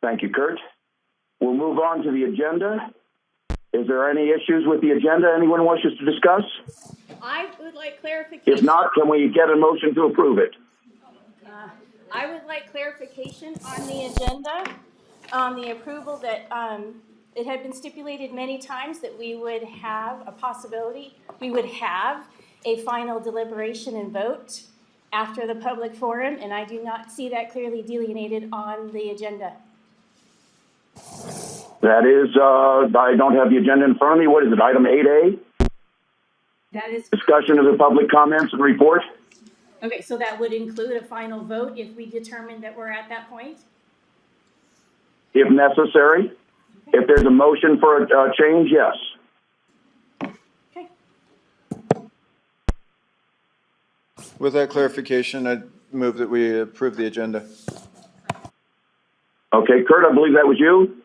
Thank you, Kurt. We'll move on to the agenda. Is there any issues with the agenda anyone wishes to discuss? I would like clarification. If not, can we get a motion to approve it? I would like clarification on the agenda, on the approval that it had been stipulated many times that we would have a possibility, we would have a final deliberation and vote after the public forum, and I do not see that clearly delineated on the agenda. That is, I don't have the agenda in front of me. What is it, item 8A? That is discussion of the public comments and report. okay. So that would include a final vote if we determine that we're at that point. If necessary, if there's a motion for a change, yes. Okay. With that clarification, I'd move that we approve the agenda. Okay, Kurt, I believe that was you.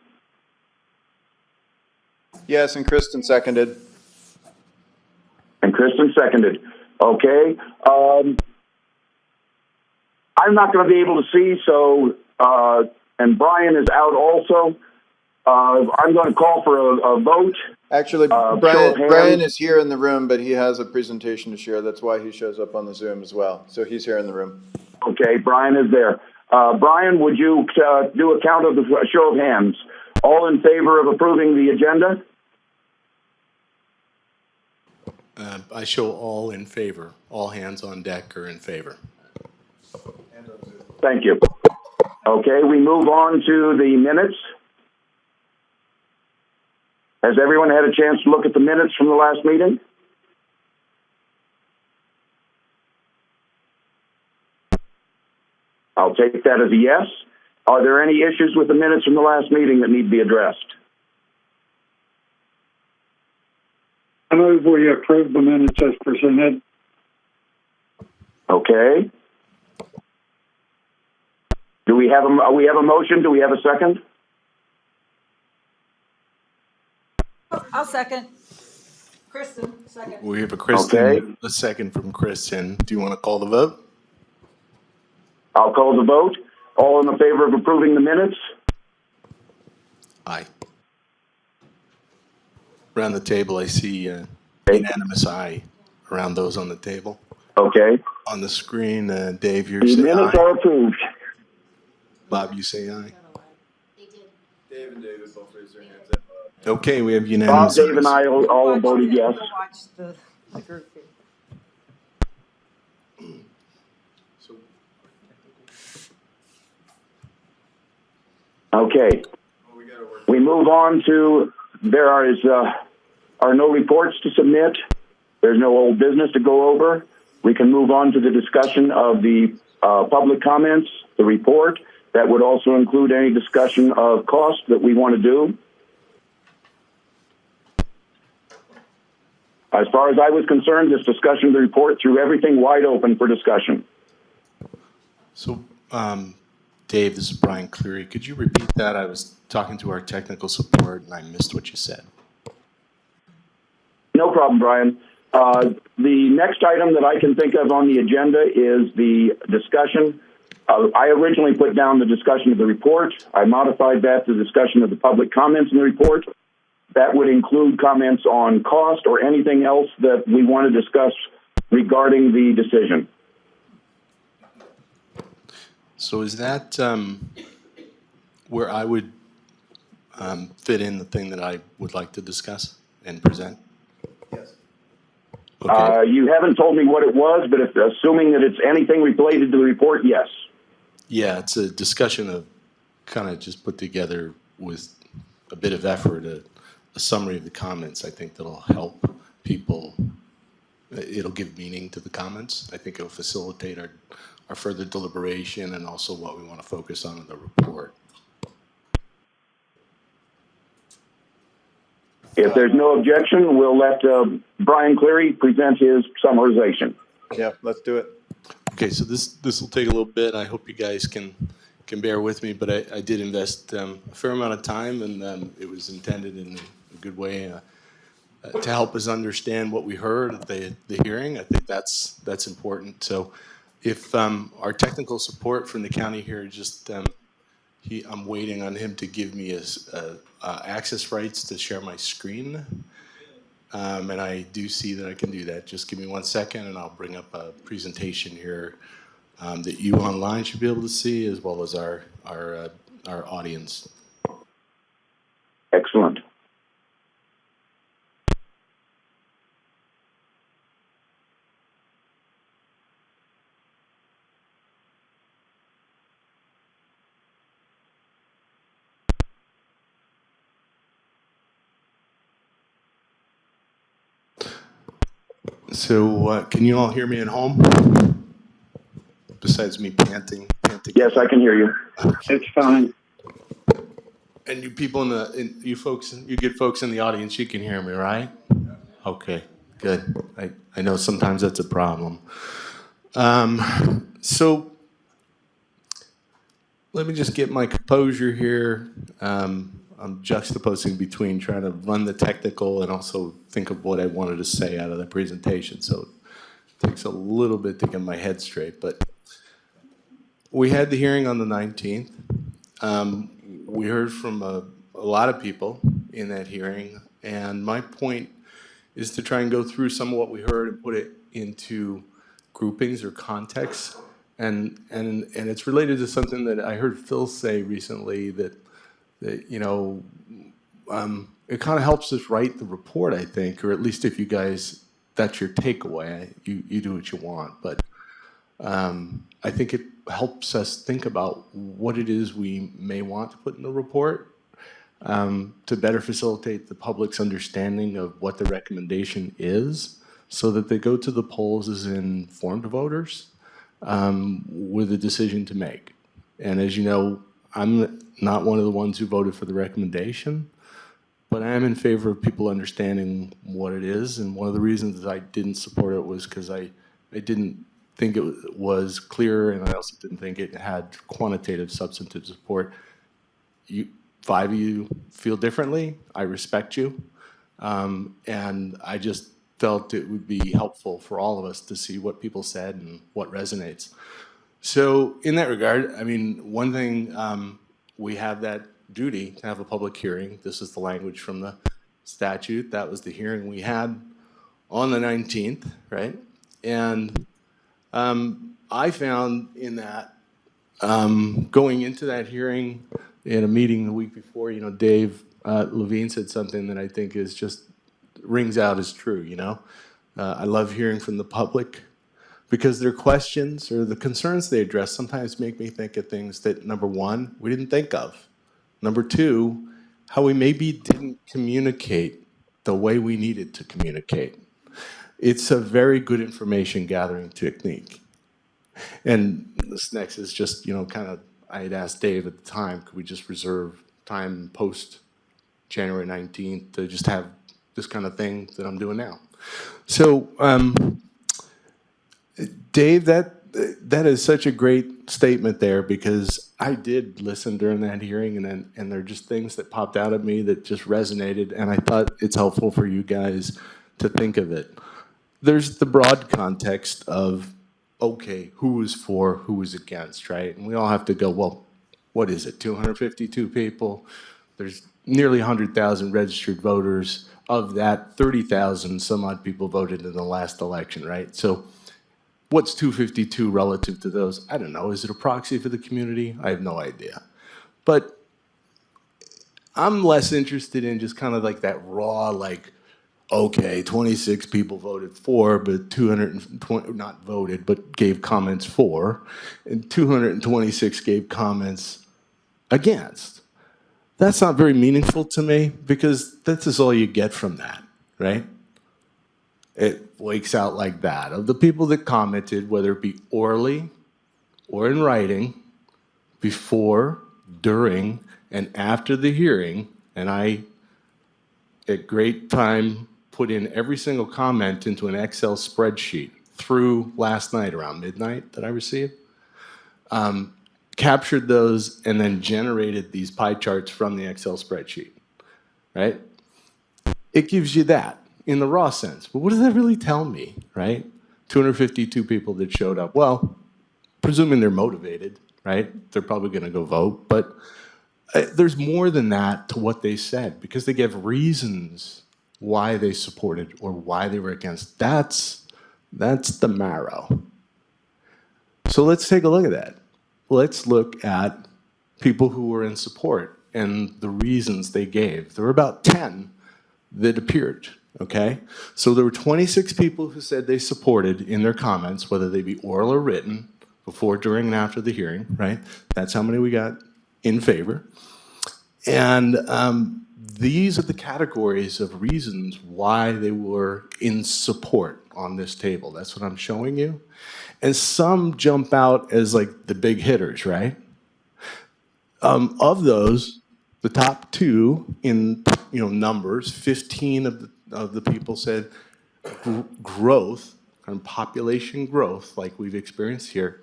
Yes, and Kristen seconded. And Kristen seconded. Okay. I'm not going to be able to see, so, and Brian is out also. I'm going to call for a vote. Actually, Brian is here in the room, but he has a presentation to share. That's why he shows up on the Zoom as well. So he's here in the room. Okay, Brian is there. Brian, would you do a count of the show of hands? All in favor of approving the agenda? I show all in favor. All hands on deck are in favor. Thank you. Okay, we move on to the minutes. Has everyone had a chance to look at the minutes from the last meeting? I'll take that as a yes. Are there any issues with the minutes from the last meeting that need to be addressed? I move we approve the minutes as presented. Okay. Do we have a motion? Do we have a second? I'll second. Kristen, second. We have a Kristen, a second from Kristen. Do you want to call the vote? I'll call the vote. All in favor of approving the minutes? Aye. Around the table, I see unanimous aye around those on the table. Okay. On the screen, Dave, you're The saying minutes aye. are approved. Bob, you say aye. They did. Dave and David both raised their hands. Okay, we have Bob, unanimous Dave, and ayes. I all voted yes. Watch the group here. Okay. We move on to, there are no reports to submit. There's no old business to go over. We can move on to the discussion of the public comments, the report. That would also include any discussion of cost that we want to do. As far as I was concerned, this discussion of the report threw everything wide open for discussion. So, Dave, this is Brian Cleary. Could you repeat that? I was talking to our technical support and I missed what you said. No problem, Brian. The next item that I can think of on the agenda is the discussion. I originally put down the discussion of the report. I modified that to discussion of the public comments in the report. That would include comments on cost or anything else that we want to discuss regarding the decision. So is that where I would fit in the thing that I would like to discuss and present? Yes. Okay. You haven't told me what it was, but if, assuming that it's anything related to the report, yes. Yeah, it's a discussion of kind of just put together with a bit of effort, a summary of the comments. I think that'll help people. It'll give meaning to the comments. I think it'll facilitate our further deliberation and also what we want to focus on in the report. If there's no objection, we'll let Brian Cleary present his summarization. Yeah, let's do it. Okay, so this will take a little bit. I hope you guys can bear with me, but I did invest a fair amount of time, and it was intended in a good way to help us understand what we heard at the hearing. I think that's important. So if our technical support from the county here just I'm waiting on him to give me his access rights to share my screen. And I do see that I can do that. Just give me 1 second and I'll bring up a presentation here that you online should be able to see, as well as our audience. Excellent. So can you all hear me at home? Besides me panting. Yes, I can hear you. It's fine. And you people you good folks in the audience, you can hear me, right? Okay, good. I know sometimes that's a problem. So let me just get my composure here. I'm juxtaposing between trying to run the technical and also think of what I wanted to say out of the presentation. So it takes a little bit to get my head straight. But we had the hearing on the 19th. We heard from a lot of people in that hearing. And my point is to try and go through some of what we heard and put it into groupings or contexts. And it's related to something that I heard Phil say recently that you know, it kind of helps us write the report, I think, or at least if you guys, that's your takeaway, you do what you want. But I think it helps us think about what it is we may want to put in the report to better facilitate the public's understanding of what the recommendation is, so that they go to the polls as informed voters with a decision to make. And as you know, I'm not one of the ones who voted for the recommendation, but I am in favor of people understanding what it is. And one of the reasons that I didn't support it was because I didn't think it was clear, and I also didn't think it had quantitative, substantive support. Five of you feel differently. I respect you. And I just felt it would be helpful for all of us to see what people said and what resonates. So in that regard, I mean, one thing, we have that duty to have a public hearing. This is the language from the statute. That was the hearing we had on the 19th, right? And I found in that, going into that hearing in a meeting the week before, you know, Dave Levine said something that I think is just rings out as true, you know? I love hearing from the public, because their questions or the concerns they address sometimes make me think of things that, number one, we didn't think of. Number two, how we maybe didn't communicate the way we needed to communicate. It's a very good information gathering technique. And this next is just, you know, kind of, I had asked Dave at the time, could we just reserve time post January 19th to just have this kind of thing that I'm doing now? So, Dave, that is such a great statement there, because I did listen during that hearing, and there are just things that popped out at me that just resonated, and I thought it's helpful for you guys to think of it. There's the broad context of, okay, who is for, who is against, right? And we all have to go, well, what is it, 252 people? There's nearly 100,000 registered voters. Of that, 30,000 some odd people voted in the last election, right? So what's 252 relative to those? I don't know. Is it a proxy for the community? I have no idea. But I'm less interested in just kind of like that raw, like, okay, 26 people voted for, but 220, not voted, but gave comments for, and 226 gave comments against. That's not very meaningful to me, because this is all you get from that, right? It wakes out like that. Of the people that commented, whether it be orally or in writing, before, during, and after the hearing, and I, at great time, put in every single comment into an Excel spreadsheet through last night around midnight that I received, captured those, and then generated these pie charts from the Excel spreadsheet, right? It gives you that in the raw sense. But what does that really tell me, right? 252 people that showed up. Well, presuming they're motivated, right? They're probably going to go vote. But there's more than that to what they said, because they gave reasons why they supported or why they were against. That's the marrow. So let's take a look at that. Let's look at people who were in support and the reasons they gave. There were about 10 that appeared, okay? So there were 26 people who said they supported in their comments, whether they be oral or written, before, during, and after the hearing, right? That's how many we got in favor. And these are the categories of reasons why they were in support on this table. That's what I'm showing you. And some jump out as like the big hitters, right? Of those, the top two in numbers, 15 of the people said growth, kind of population growth, like we've experienced here,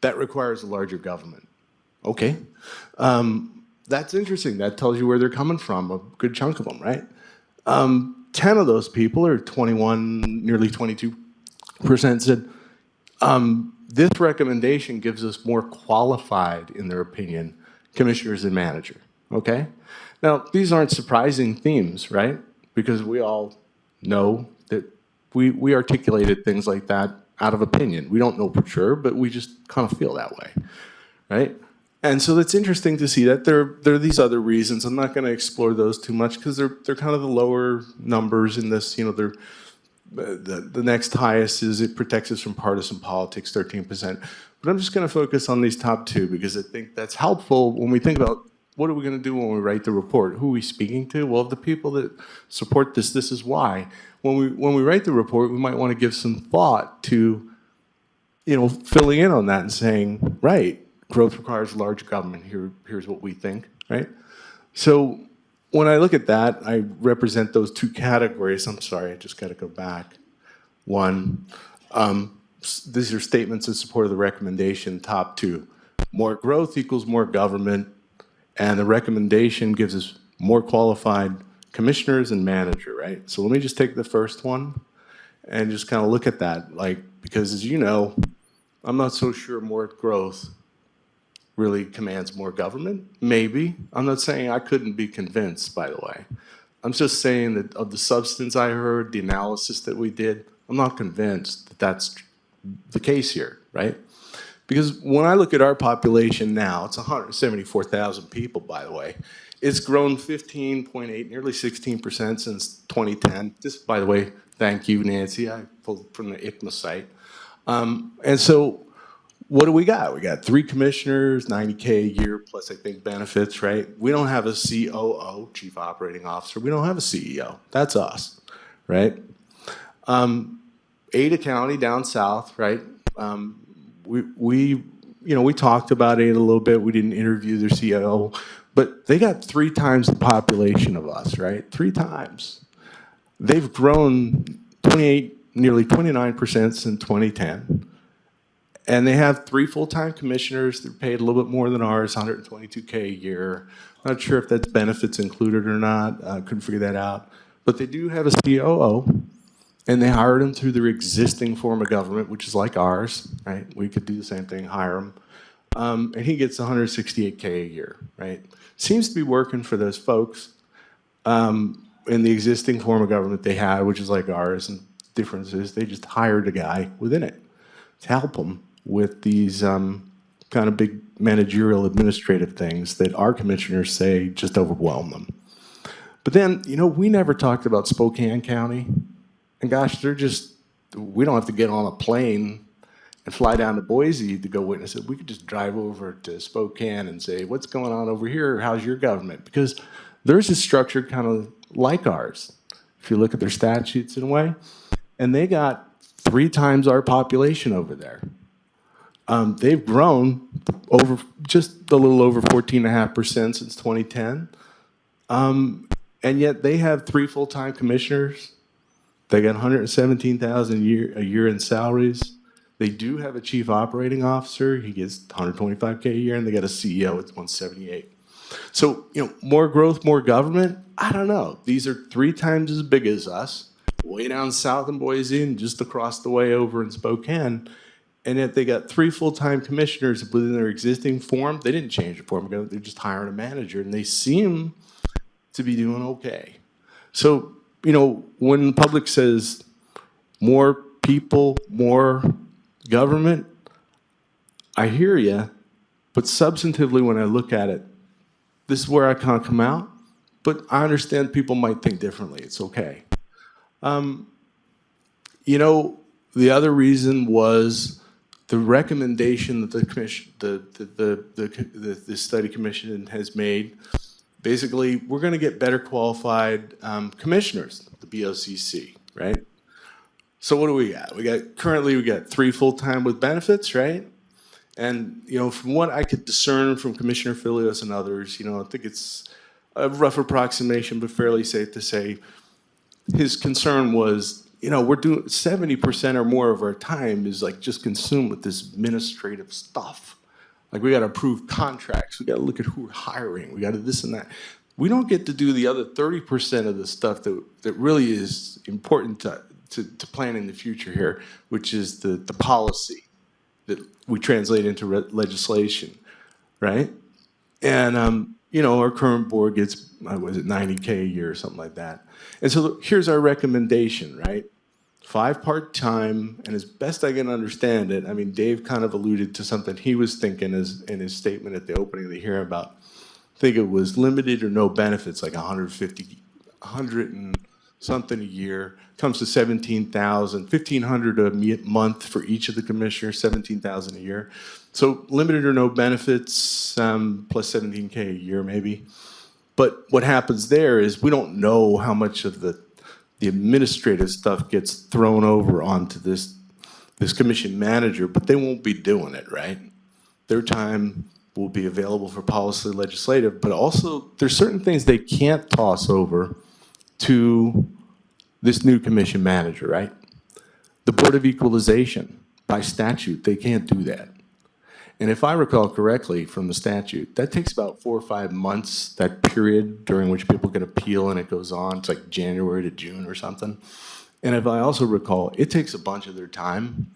that requires a larger government. Okay, that's interesting. That tells you where they're coming from, a good chunk of them, right? 10 of those people, or 21, nearly 22%, said this recommendation gives us more qualified, in their opinion, commissioners and manager, okay? Now, these aren't surprising themes, right? Because we all know that we articulated things like that out of opinion. We don't know for sure, but we just kind of feel that way, right? And so it's interesting to see that there are these other reasons. I'm not going to explore those too much because they're kind of the lower numbers in this. They're the next highest is it protects us from partisan politics, 13%. But I'm just going to focus on these top two because I think that's helpful when we think about what are we going to do when we write the report. Who are we speaking to? Well, the people that support this is why. When we write the report, we might want to give some thought to filling in on that and saying, right, growth requires large government. Here's what we think, right? So when I look at that, I represent those two categories. I'm sorry, I just got to go back. One, these are statements in support of the recommendation, top two. More growth equals more government, and the recommendation gives us more qualified commissioners and manager, right? So let me just take the first one and just kind of look at that, because as you know, I'm not so sure more growth really commands more government. Maybe. I'm not saying I couldn't be convinced, by the way. I'm just saying that of the substance I heard, the analysis that we did, I'm not convinced that that's the case here, right? Because when I look at our population now, it's 174,000 people, by the way. It's grown 15.8, nearly 16% since 2010. This, by the way, thank you, Nancy. I pulled from the ICMA site. And so what do we got? We got 3 commissioners, $90K a year, plus I think benefits, right? We don't have a COO, Chief Operating Officer. We don't have a CEO. That's us, right? Ada County down south, right? We talked about Ada a little bit. We didn't interview their COO, but they got 3 times the population of us, right? 3 times. They've grown nearly 29% since 2010. And they have 3 full-time commissioners. They're paid a little bit more than ours, $122K a year. I'm not sure if that's benefits included or not. I couldn't figure that out. But they do have a COO, and they hired him through their existing form of government, which is like ours, right? We could do the same thing, hire him. And he gets $168K a year, right? Seems to be working for those folks in the existing form of government they had, which is like ours. And difference is they just hired a guy within it to help them with these kind of big managerial administrative things that our commissioners say just overwhelm them. But then, we never talked about Spokane County. And gosh, we don't have to get on a plane and fly down to Boise to go witness it. We could just drive over to Spokane and say, what's going on over here? How's your government? Because theirs is structured kind of like ours, if you look at their statutes in a way. And they got 3 times our population over there. They've grown just a little over 14.5% since 2010. And yet they have 3 full-time commissioners. They got $117,000 a year in salaries. They do have a chief operating officer. He gets $125K a year, and they got a CEO at $178. So, more growth, more government? I don't know. These are 3 times as big as us, way down south in Boise and just across the way over in Spokane. And yet they got 3 full-time commissioners within their existing form. They didn't change the form. They're just hiring a manager, and they seem to be doing okay. So, when the public says more people, more government, I hear you, but substantively when I look at it, this is where I kind of come out, but I understand people might think differently. It's okay. The other reason was the recommendation that the commission, the study commission has made. Basically, we're going to get better qualified commissioners, the BOCC, right? So what do we got? Currently we got 3 full-time with benefits, right? And from what I could discern from Commissioner Filios and others, I think it's a rough approximation, but fairly safe to say his concern was, we're doing 70% or more of our time is like just consumed with this administrative stuff. Like we got to approve contracts, we got to look at who we're hiring, we got to this and that. We don't get to do the other 30% of the stuff that really is important to planning the future here, which is the policy that we translate into legislation, right? And our current board gets, was it $90K a year or something like that. And so here's our recommendation, right? 5 part-time, and as best I can understand it, I mean, Dave kind of alluded to something he was thinking in his statement at the opening of the hearing about, I think it was limited or no benefits, like 100 and something a year, comes to 17,000, 1,500 a month for each of the commissioners, 17,000 a year. So limited or no benefits, plus 17K a year maybe. But what happens there is we don't know how much of the administrative stuff gets thrown over onto this commission manager, but they won't be doing it, right? Their time will be available for policy legislative, but also there's certain things they can't toss over to this new commission manager, right? The Board of Equalization, by statute, they can't do that. And if I recall correctly from the statute, that takes about 4 or 5 months, that period during which people can appeal and it goes on. It's like January to June or something. And if I also recall, it takes a bunch of their time.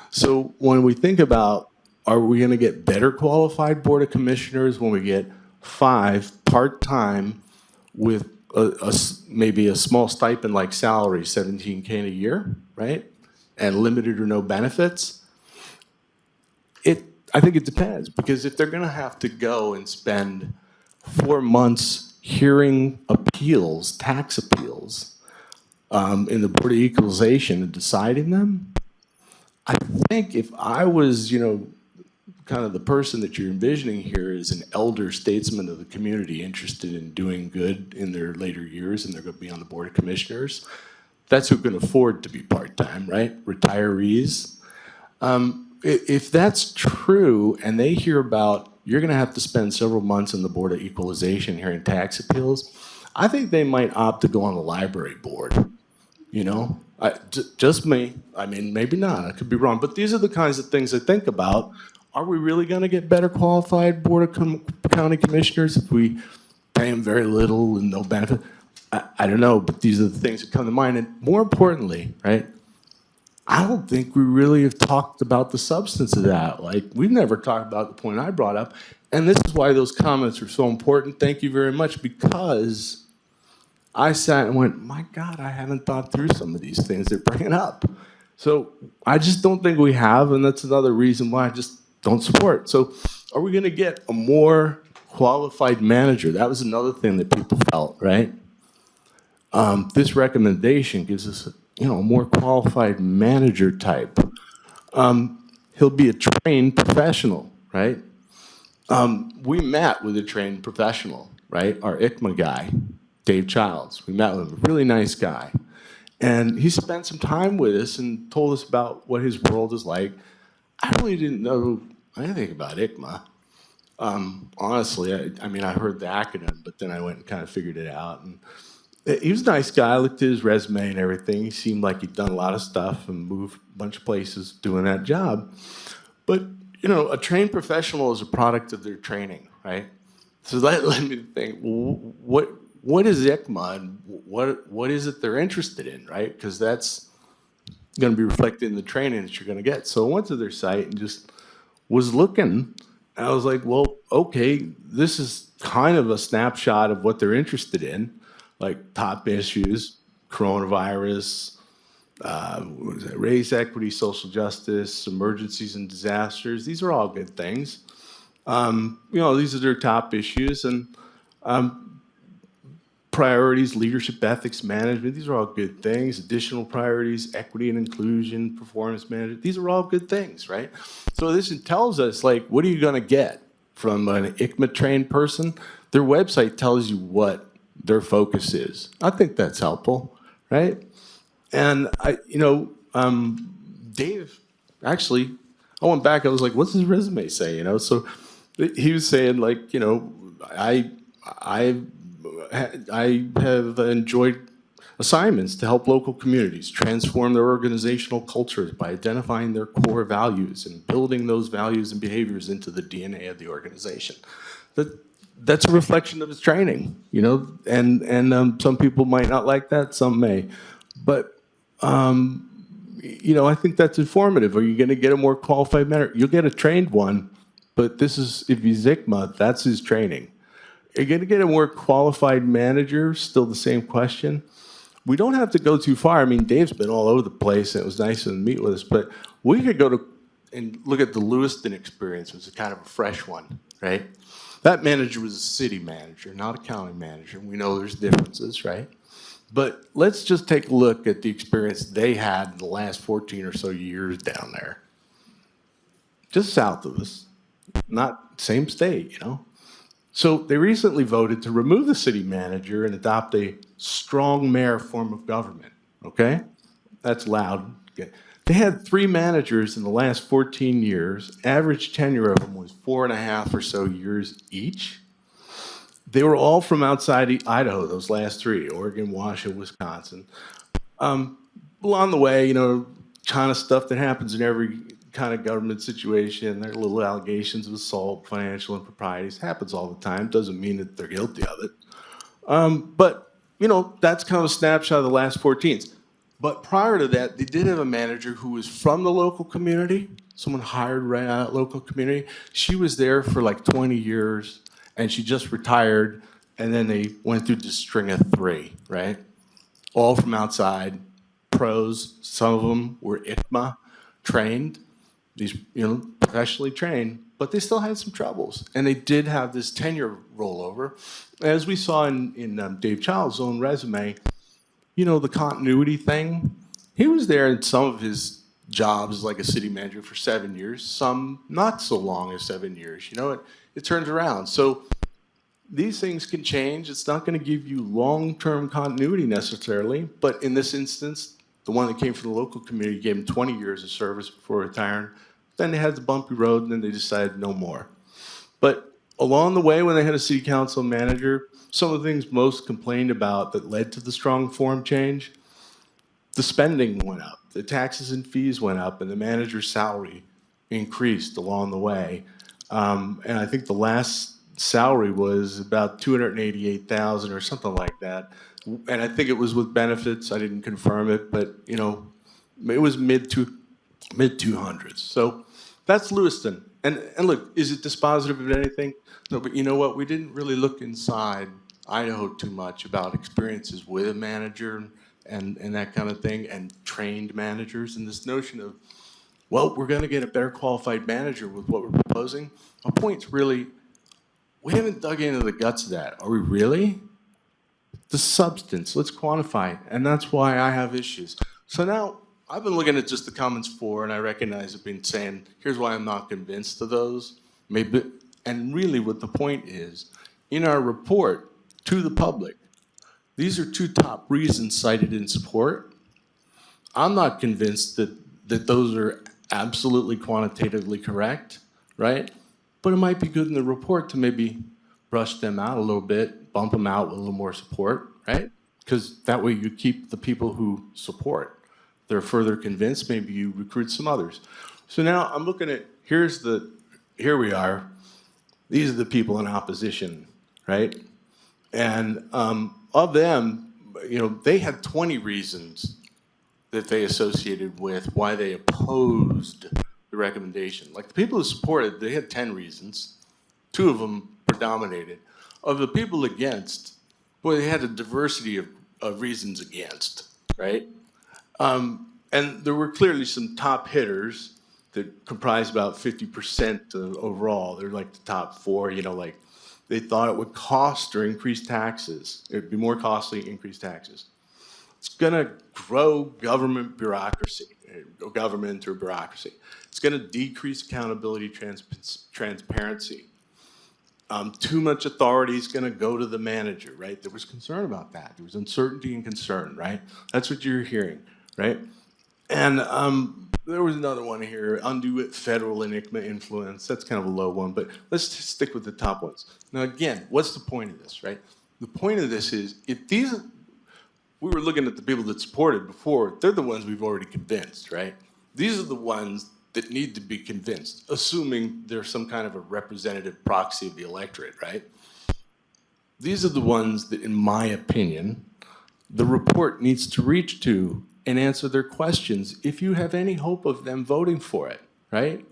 So when we think about, are we going to get better qualified Board of Commissioners when we get 5 part-time with maybe a small stipend like salary, 17K a year, right? And limited or no benefits? I think it depends, because if they're going to have to go and spend 4 months hearing appeals, tax appeals, in the Board of Equalization and deciding them, I think if I was, kind of the person that you're envisioning here is an elder statesman of the community interested in doing good in their later years and they're going to be on the Board of Commissioners, that's who can afford to be part-time, right? Retirees. If that's true and they hear about you're going to have to spend several months in the Board of Equalization hearing tax appeals, I think they might opt to go on the library board. Just me. I mean, maybe not. I could be wrong. But these are the kinds of things I think about. Are we really going to get better qualified Board of County Commissioners if we pay them very little and no benefit? I don't know, but these are the things that come to mind. And more importantly, right, I don't think we really have talked about the substance of that. Like, we've never talked about the point I brought up. And this is why those comments are so important. Thank you very much, because I sat and went, my God, I haven't thought through some of these things they're bringing up. So I just don't think we have, and that's another reason why I just don't support. So are we going to get a more qualified manager? That was another thing that people felt, right? This recommendation gives us a more qualified manager type. He'll be a trained professional, right? We met with a trained professional, right? Our ICMA guy, Dave Childs. We met with him, a really nice guy. And he spent some time with us and told us about what his world is like. I really didn't know anything about ICMA. Honestly, I mean, I heard the acronym, but then I went and kind of figured it out. And he was a nice guy. I looked at his resume and everything. He seemed like he'd done a lot of stuff and moved a bunch of places doing that job. But, a trained professional is a product of their training, right? So that led me to think, what is ICMA and what is it they're interested in, right? Because that's going to be reflected in the training that you're going to get. So I went to their site and just was looking. And I was like, well, okay, this is kind of a snapshot of what they're interested in, like top issues, coronavirus, what is that, race, equity, social justice, emergencies and disasters. These are all good things. These are their top issues. And priorities, leadership, ethics, management, these are all good things. Additional priorities, equity and inclusion, performance management, these are all good things, right? So this tells us, like, what are you going to get from an ICMA trained person? Their website tells you what their focus is. I think that's helpful, right? And Dave, actually, I went back, I was like, what's his resume say, So he was saying, like, I have enjoyed assignments to help local communities transform their organizational cultures by identifying their core values and building those values and behaviors into the DNA of the organization. That's a reflection of his training, and some people might not like that, some may. But, I think that's informative. Are you going to get a more qualified manager? You'll get a trained one, but if he's ICMA, that's his training. Are you going to get a more qualified manager? Still the same question. We don't have to go too far. I mean, Dave's been all over the place, and it was nice to meet with us. But we could go and look at the Lewiston experience, which is kind of a fresh one, right? That manager was a city manager, not a county manager. We know there's differences, right? But let's just take a look at the experience they had in the last 14 or so years down there. Just south of us, not same state, So they recently voted to remove the city manager and adopt a strong mayor form of government, okay? That's loud. Okay. They had 3 managers in the last 14 years. Average tenure of them was 4.5 or so years each. They were all from outside Idaho, those last 3, Oregon, Washington, Wisconsin. Along the way, kind of stuff that happens in every kind of government situation. There are little allegations of assault, financial improprieties. Happens all the time. Doesn't mean that they're guilty of it. But, that's kind of a snapshot of the last 14s. But prior to that, they did have a manager who was from the local community, someone hired right out of that local community. She was there for like 20 years, and she just retired, and then they went through this string of 3, right? All from outside, pros. Some of them were ICMA trained. These, professionally trained, but they still had some troubles. And they did have this tenure rollover. As we saw in Dave Child's own resume, the continuity thing, he was there in some of his jobs like a city manager for 7 years, some not so long as 7 years. It turns around. So these things can change. It's not going to give you long-term continuity necessarily, but in this instance, the one that came from the local community gave him 20 years of service before retiring. Then they had the bumpy road, and then they decided no more. But along the way, when they had a city council manager, some of the things most complained about that led to the strong form change, the spending went up, the taxes and fees went up, and the manager's salary increased along the way. And I think the last salary was about $288,000 or something like that. And I think it was with benefits. I didn't confirm it, but it was mid 200s. So that's Lewiston. And look, is it dispositive of anything? No, but you know what? We didn't really look inside Idaho too much about experiences with a manager and that kind of thing, and trained managers, and this notion of, well, we're going to get a better qualified manager with what we're proposing. My point's really, we haven't dug into the guts of that. Are we really? The substance, let's quantify it. And that's why I have issues. So now I've been looking at just the comments 4, and I recognize I've been saying, here's why I'm not convinced of those. Maybe, and really what the point is, in our report to the public, these are 2 top reasons cited in support. I'm not convinced that those are absolutely quantitatively correct, right? But it might be good in the report to maybe brush them out a little bit, bump them out with a little more support, right? Because that way you keep the people who support. They're further convinced, maybe you recruit some others. So now I'm looking at, here we are. These are the people in opposition, right? And of them, they had 20 reasons that they associated with why they opposed the recommendation. Like the people who supported, they had 10 reasons. 2 of them predominated. Of the people against, boy, they had a diversity of reasons against, right? And there were clearly some top hitters that comprised about 50% overall. They're like the top 4, like they thought it would cost or increase taxes. It'd be more costly, increase taxes. It's gonna grow government bureaucracy, government or bureaucracy. It's gonna decrease accountability, transparency. Too much authority is gonna go to the manager, right? There was concern about that. There was uncertainty and concern, right? That's what you're hearing, right? And there was another one here, undue federal influence. That's kind of a low one, but let's just stick with the top ones. Now, again, what's the point of this, right? The point of this is, we were looking at the people that supported before, they're the ones we've already convinced, right? These are the ones that need to be convinced, assuming they're some kind of a representative proxy of the electorate, right? These are the ones that, in my opinion, the report needs to reach to and answer their questions if you have any hope of them voting for it, right?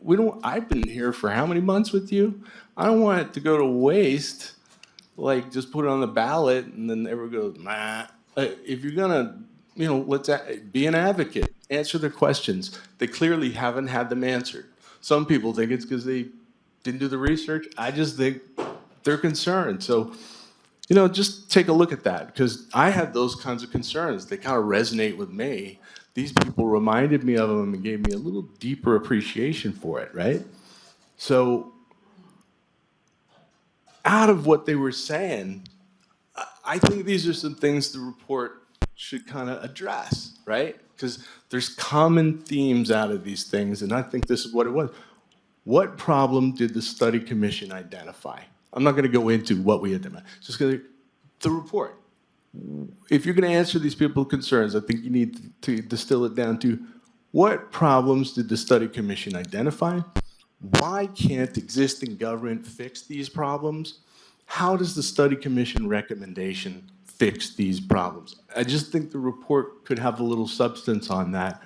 I've been here for how many months with you? I don't want it to go to waste, like just put it on the ballot and then everyone goes, nah. If you're gonna, let's be an advocate, answer their questions. They clearly haven't had them answered. Some people think it's because they didn't do the research. I just think they're concerned. So, just take a look at that, because I had those kinds of concerns. They kind of resonate with me. These people reminded me of them and gave me a little deeper appreciation for it, right? So, out of what they were saying, I think these are some things the report should kind of address, right? Because there's common themes out of these things, and I think this is what it was. What problem did the study commission identify? I'm not going to go into what we identified. Just going to the report. If you're going to answer these people's concerns, I think you need to distill it down to what problems did the study commission identify? Why can't existing government fix these problems? How does the study commission recommendation fix these problems? I just think the report could have a little substance on that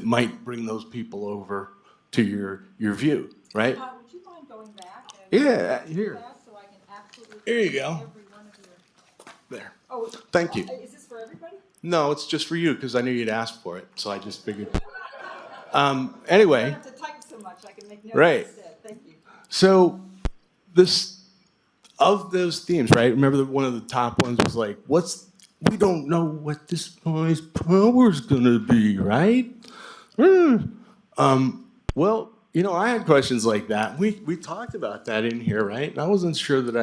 might bring those people over to your view, right? Would you mind going back? And Yeah, here. so I can absolutely Here you see go. every one of your... There. Oh, Thank you. Is this for everybody? No, it's just for you because I knew you'd ask for it, so I just figured. I Anyway, don't have to type so much. I can make notes right. instead. Thank you. So of those themes, right? Remember one of the top ones was like, we don't know what this guy's power is going to be, right? Well, I had questions like that. We talked about that in here, right? And I wasn't sure that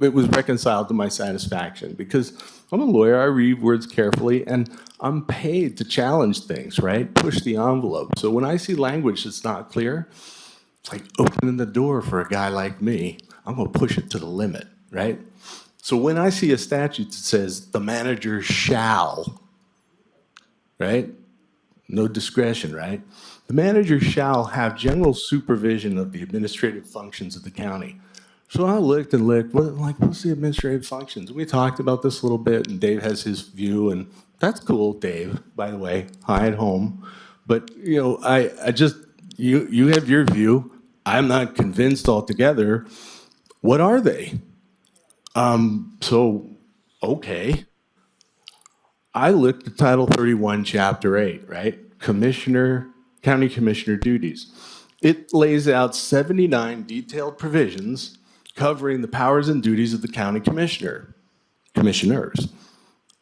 it was reconciled to my satisfaction, because I'm a lawyer. I read words carefully, and I'm paid to challenge things, right? Push the envelope. So when I see language that's not clear, it's like opening the door for a guy like me. I'm going to push it to the limit, right? So when I see a statute that says the manager shall, right? No discretion, right? The manager shall have general supervision of the administrative functions of the county. So I looked, what's the administrative functions? We talked about this a little bit, and Dave has his view, and that's cool, Dave, by the way. Hi at home. But, I just, you have your view. I'm not convinced altogether. What are they? Okay. I looked at Title 31, Chapter 8, right? County Commissioner duties. It lays out 79 detailed provisions covering the powers and duties of the county commissioners.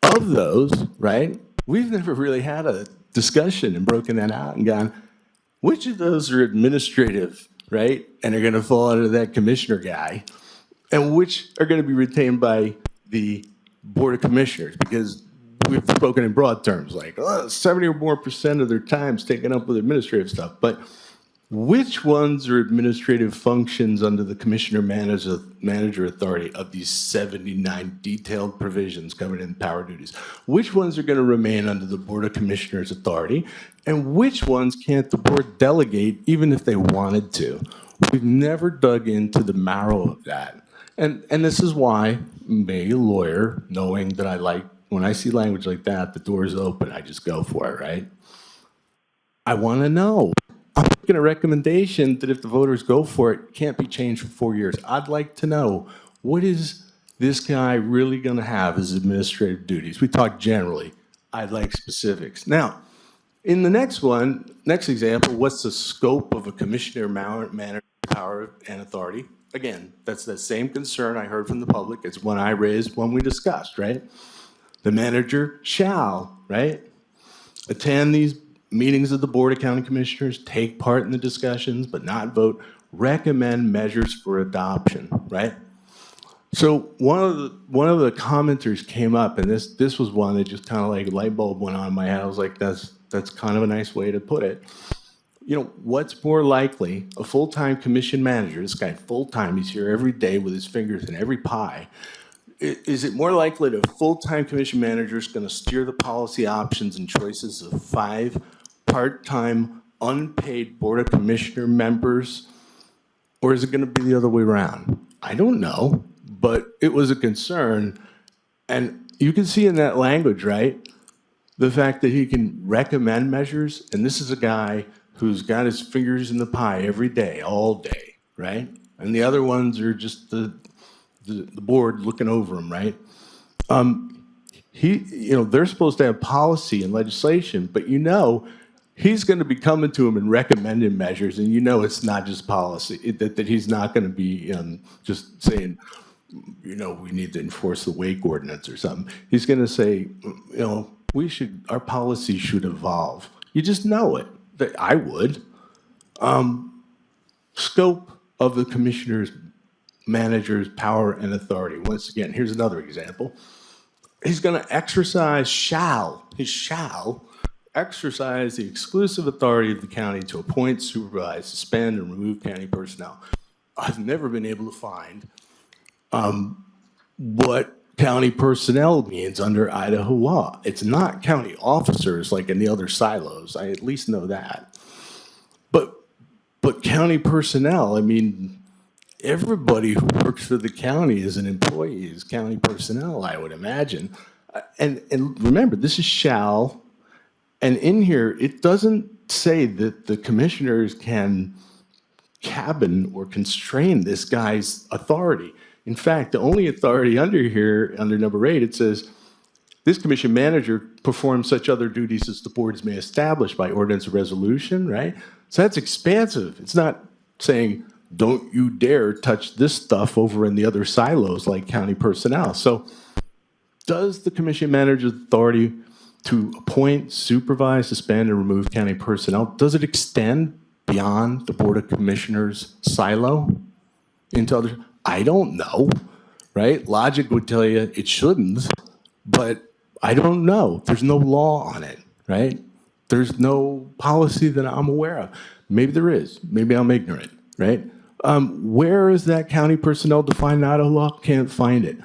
Of those, right, we've never really had a discussion and broken that out and gone, which of those are administrative, right, and are going to fall under that commissioner guy, and which are going to be retained by the Board of Commissioners? Because we've spoken in broad terms, like 70 or more % of their time is taken up with administrative stuff. But which ones are administrative functions under the commissioner manager authority of these 79 detailed provisions covered in power duties? Which ones are going to remain under the Board of Commissioners authority? And which ones can't the board delegate even if they wanted to? We've never dug into the marrow of that. And this is why, me, a lawyer, knowing that I like when I see language like that, the door's open, I just go for it, right? I want to know. I'm making a recommendation that if the voters go for it, can't be changed for 4 years. I'd like to know, what is this guy really going to have as administrative duties? We talk generally. I'd like specifics. Now, in the next example, what's the scope of a commissioner, manager, power, and authority? Again, that's the same concern I heard from the public. It's one I raised when we discussed, right? The manager shall, right, attend these meetings of the Board of County Commissioners, take part in the discussions, but not vote, recommend measures for adoption, right? So one of the commenters came up, and this was one that just kind of like a light bulb went on in my head. I was like, that's kind of a nice way to put it. You know, what's more likely, a full-time commission manager, this guy full-time, he's here every day with his fingers in every pie. Is it more likely that a full-time commission manager is going to steer the policy options and choices of 5 part-time unpaid Board of Commissioner members, or is it going to be the other way around? I don't know, but it was a concern. And you can see in that language, right, the fact that he can recommend measures, and this is a guy who's got his fingers in the pie every day, all day, right? And the other ones are just the board looking over him, right? They're supposed to have policy and legislation, but he's going to be coming to him and recommending measures, and it's not just policy, that he's not going to be just saying, we need to enforce the wake ordinance or something. He's going to say, our policy should evolve. You just know it. That I would. Scope of the commissioner's manager's power and authority. Once again, here's another example. He's going to shall exercise the exclusive authority of the county to appoint, supervise, suspend, and remove county personnel. I've never been able to find what county personnel means under Idaho law. It's not county officers like in the other silos. I at least know that. But county personnel, I mean, everybody who works for the county as an employee is county personnel, I would imagine. And remember, this is shall, and in here, it doesn't say that the commissioners can cabin or constrain this guy's authority. In fact, the only authority under here, under number 8, it says, this commission manager performs such other duties as the boards may establish by ordinance or resolution, right? So that's expansive. It's not saying, don't you dare touch this stuff over in the other silos like county personnel. So does the commission manager's authority to appoint, supervise, suspend, and remove county personnel, does it extend beyond the Board of Commissioners silo into others? I don't know, right? Logic would tell you it shouldn't, but I don't know. There's no law on it, right? There's no policy that I'm aware of. Maybe there is. Maybe I'm ignorant, right? Where is that county personnel defined in Idaho law? Can't find it.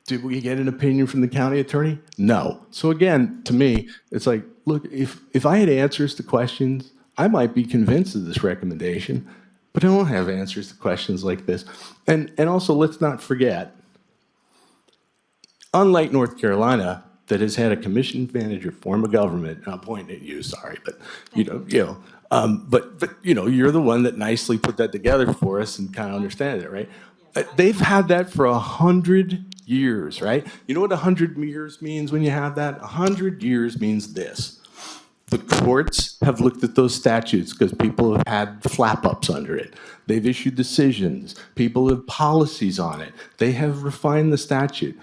Did we get an opinion from the county attorney? No. So again, to me, it's like, look, if I had answers to questions, I might be convinced of this recommendation, but I don't have answers to questions like this. And also, let's not forget, unlike North Carolina, that has had a commission manager form of government, and I'm pointing at you, sorry, but but you're the one that nicely put that together for us and kind of understand it, right? They've had that for 100 years, right? You know what 100 years means when you have that? 100 years means this. The courts have looked at those statutes because people have had flap-ups under it. They've issued decisions. People have policies on it. They have refined the statute.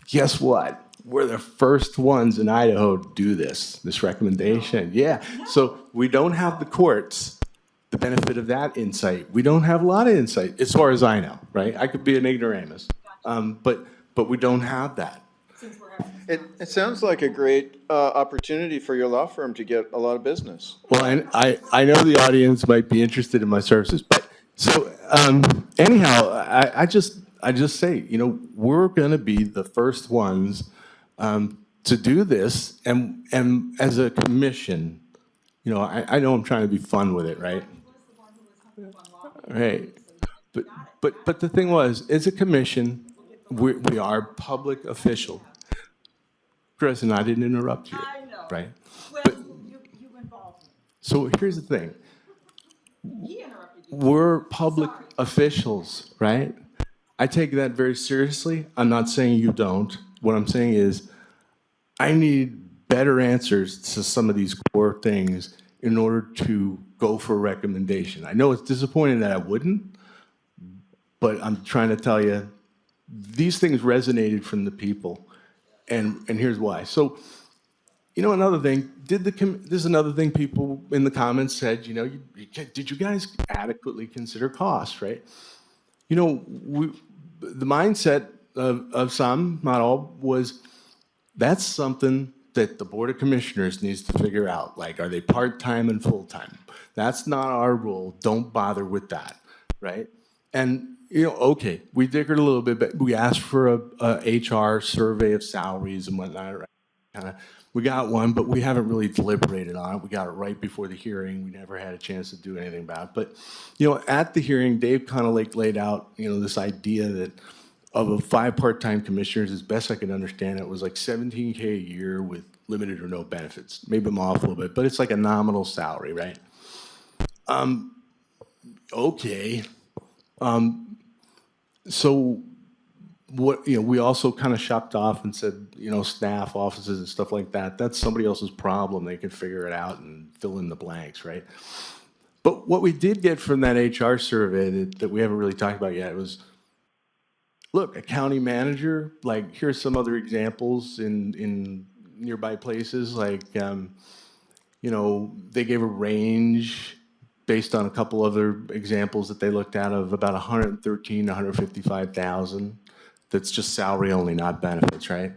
Guess what? We're the first ones in Idaho to do this recommendation. Yeah. So we don't have the courts, the benefit of that insight. We don't have a lot of insight, as far as I know, right? I could be an ignoramus, but we don't have that. It sounds like a great opportunity for your law firm to get a lot of business. Well, I know the audience might be interested in my services, but so anyhow, I just say, we're going to be the first ones to do this, and as a commission, I know I'm trying to be fun with it, right? Right. But the thing was, as a commission, we are public official. Chris, and I didn't interrupt you. I know. Right? Well, But you involved me. so here's the thing. He interrupted you. We're public Sorry. officials, right? I take that very seriously. I'm not saying you don't. What I'm saying is I need better answers to some of these core things in order to go for a recommendation. I know it's disappointing that I wouldn't, but I'm trying to tell you, these things resonated from the people, and here's why. So, you know, another thing, this is another thing people in the comments said, you know, did you guys adequately consider costs, right? You know, the mindset of some, not all, was that's something that the Board of Commissioners needs to figure out. Like, are they part-time and full-time? That's not our rule. Don't bother with that, right? And, you know, okay, we dickered a little bit, but we asked for a HR survey of salaries and whatnot, right? We got one, but we haven't really deliberated on it. We got it right before the hearing. We never had a chance to do anything about it. But, you know, at the hearing, Dave kind of like laid out, you know, this idea that of 5 part-time commissioners, as best I can understand it, was like $17K a year with limited or no benefits. Maybe I'm off a little bit, but it's like a nominal salary, right? Okay. So what, you know, we also kind of shopped off and said, you know, staff offices and stuff like that, that's somebody else's problem. They can figure it out and fill in the blanks, right? But what we did get from that HR survey that we haven't really talked about yet was, look, a county manager, like here's some other examples in nearby places, like, you know, they gave a range based on a couple other examples that they looked at of about 113, 155,000. That's just salary only, not benefits, right?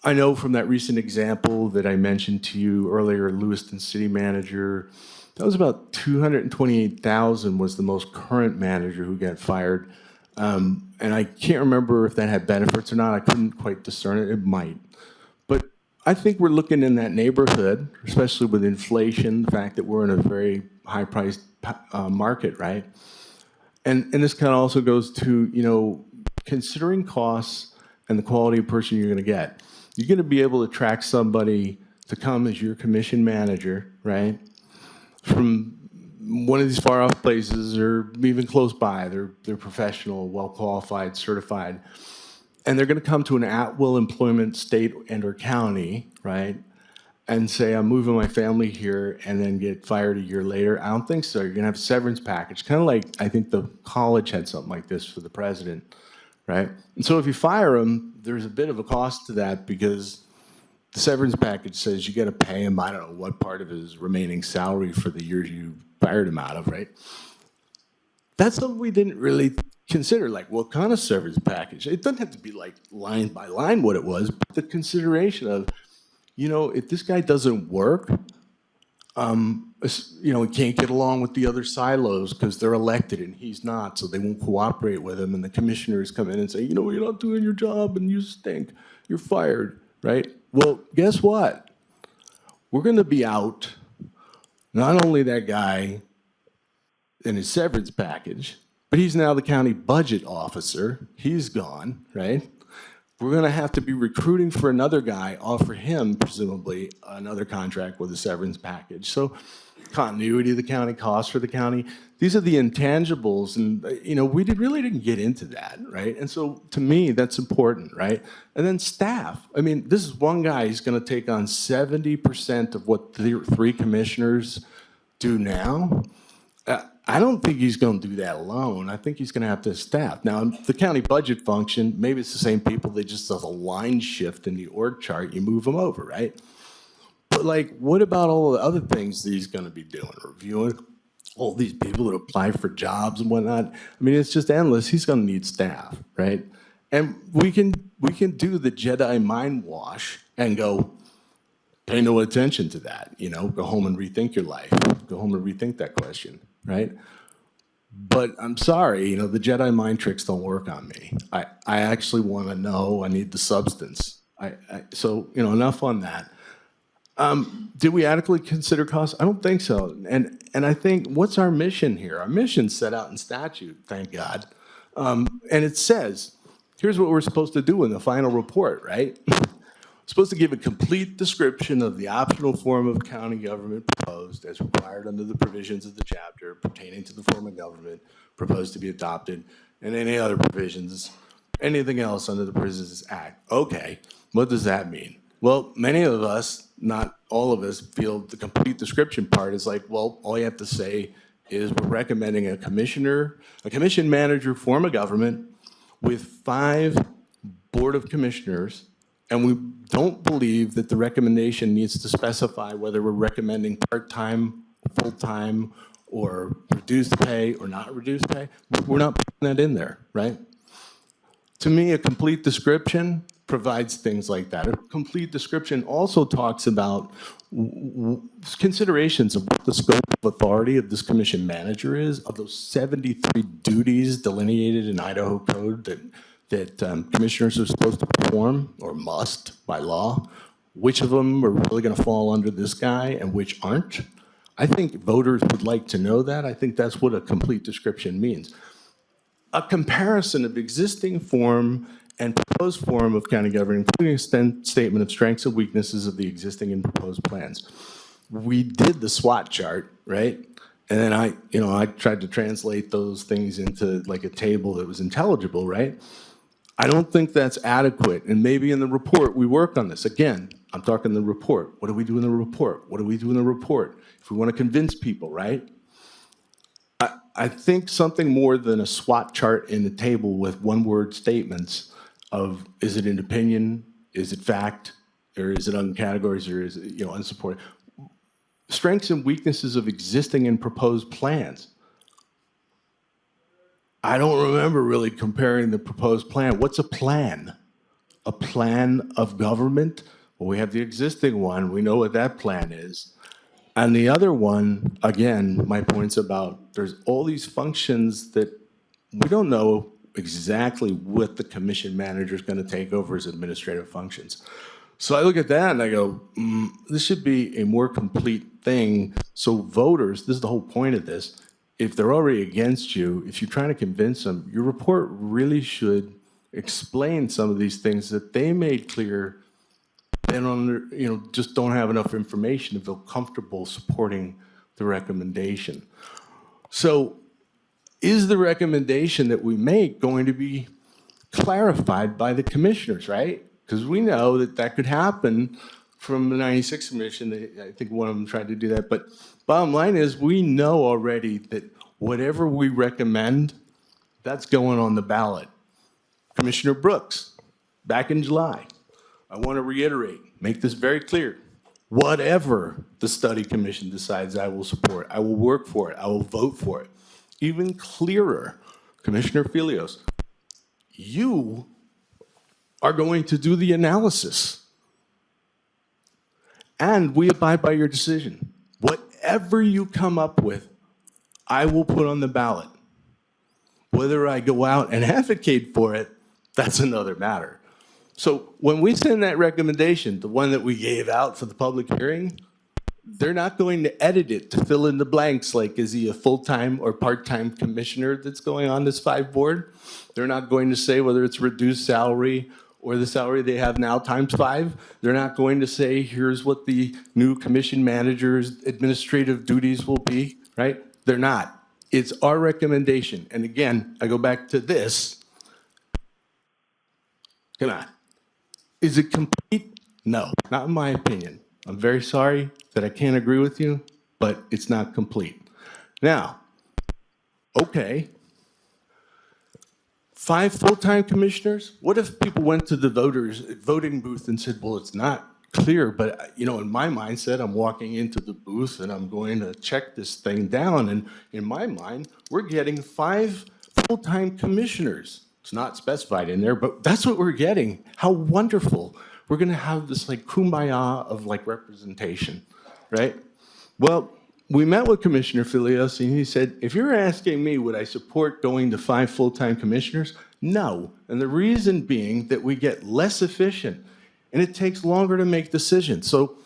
I know from that recent example that I mentioned to you earlier, Lewiston City Manager, that was about 228,000 was the most current manager who got fired. And I can't remember if that had benefits or not. I couldn't quite discern it. It might. But I think we're looking in that neighborhood, especially with inflation, the fact that we're in a very high-priced market, right? And this kind of also goes to, you know, considering costs and the quality of person you're going to get. You're going to be able to attract somebody to come as your commission manager, right? From one of these far off places or even close by. They're professional, well qualified, certified. And they're going to come to an at-will employment state and or county, right? And say, I'm moving my family here and then get fired a year later. I don't think so. You're going to have a severance package. Kind of like, I think the college had something like this for the president, right? And so if you fire him, there's a bit of a cost to that because the severance package says you got to pay him, I don't know what part of his remaining salary for the years you fired him out of, right? That's something we didn't really consider, like what kind of severance package? It doesn't have to be like line by line what it was, but the consideration of, you know, if this guy doesn't work, you know, he can't get along with the other silos because they're elected and he's not, so they won't cooperate with him. And the commissioners come in and say, you know, you're not doing your job and you stink. You're fired, right? Well, guess what? We're going to be out not only that guy and his severance package, but he's now the county budget officer. He's gone, right? We're going to have to be recruiting for another guy, offer him, presumably, another contract with a severance package. So continuity of the county, costs for the county, these are the intangibles. And, you know, we really didn't get into that, right? And so to me, that's important, right? And then staff. I mean, this is one guy, he's going to take on 70% of what the 3 commissioners do now. I don't think he's going to do that alone. I think he's going to have to staff. Now, the county budget function, maybe it's the same people. They just have a line shift in the org chart. You move them over, right? But, like, what about all the other things that he's going to be doing? Reviewing all these people that apply for jobs and whatnot. I mean, it's just endless. He's going to need staff, right? And we can do the Jedi mind wash and go, pay no attention to that. You know, go home and rethink your life. Go home and rethink that question. Right? But I'm sorry, you know, the Jedi mind tricks don't work on me. I actually want to know. I need the substance. So, you know, enough on that. Did we adequately consider costs? I don't think so. And I think, what's our mission here? Our mission's set out in statute, thank God. And it says, here's what we're supposed to do in the final report, right? supposed to give a complete description of the optional form of county government proposed as required under the provisions of the chapter pertaining to the form of government proposed to be adopted, and any other provisions, anything else under the Prisons Act. Okay, what does that mean? Well, many of us, not all of us, feel the complete description part is like, well, all you have to say is we're recommending a commission manager form of government with 5 Board of Commissioners, and we don't believe that the recommendation needs to specify whether we're recommending part-time, full-time, or reduced pay or not reduced pay. We're not putting that in there, right? To me, a complete description provides things like that. A complete description also talks about considerations of what the scope of authority of this commission manager is, of those 73 duties delineated in Idaho code that commissioners are supposed to perform or must by law. Which of them are really going to fall under this guy and which aren't? I think voters would like to know that. I think that's what a complete description means. A comparison of existing form and proposed form of county government, including a statement of strengths and weaknesses of the existing and proposed plans. We did the SWOT chart, right? And then I tried to translate those things into like a table that was intelligible, right? I don't think that's adequate. And maybe in the report, we work on this. Again, I'm talking the report. What do we do in the report? What do we do in the report? If we want to convince people, right? I think something more than a SWOT chart in the table with one-word statements of, is it an opinion, is it fact, or is it on categories, or is it unsupported? Strengths and weaknesses of existing and proposed plans. I don't remember really comparing the proposed plan. What's a plan? A plan of government? Well, we have the existing one. We know what that plan is. And the other one, again, my point's about there's all these functions that we don't know exactly what the commission manager is going to take over as administrative functions. So I look at that and I go, this should be a more complete thing. So voters, this is the whole point of this, if they're already against you, if you're trying to convince them, your report really should explain some of these things that they made clear just don't have enough information to feel comfortable supporting the recommendation. So is the recommendation that we make going to be clarified by the commissioners, right? Because we know that could happen from the 96 commission. I think one of them tried to do that. But bottom line is we know already that whatever we recommend, that's going on the ballot. Commissioner Brooks, back in July, I want to reiterate, make this very clear. Whatever the study commission decides, I will support. I will work for it. I will vote for it. Even clearer, Commissioner Filios, you are going to do the analysis. And we abide by your decision. Whatever you come up with, I will put on the ballot. Whether I go out and advocate for it, that's another matter. So when we send that recommendation, the one that we gave out for the public hearing, they're not going to edit it to fill in the blanks like, is he a full-time or part-time commissioner that's going on this 5 board? They're not going to say whether it's reduced salary or the salary they have now times 5. They're not going to say, here's what the new commission manager's administrative duties will be, right? They're not. It's our recommendation. And again, I go back to this. Come on. Is it complete? No, not in my opinion. I'm very sorry that I can't agree with you, but it's not complete. Now, okay, 5 full-time commissioners? What if people went to the voting booth and said, well, it's not clear, but in my mindset, I'm walking into the booth and I'm going to check this thing down. And in my mind, we're getting 5 full-time commissioners. It's not specified in there, but that's what we're getting. How wonderful. We're going to have this like kumbaya of like representation, right? Well, we met with Commissioner Filios and he said, if you're asking me, would I support going to 5 full-time commissioners? No. And the reason being that we get less efficient and it takes longer to make decisions. So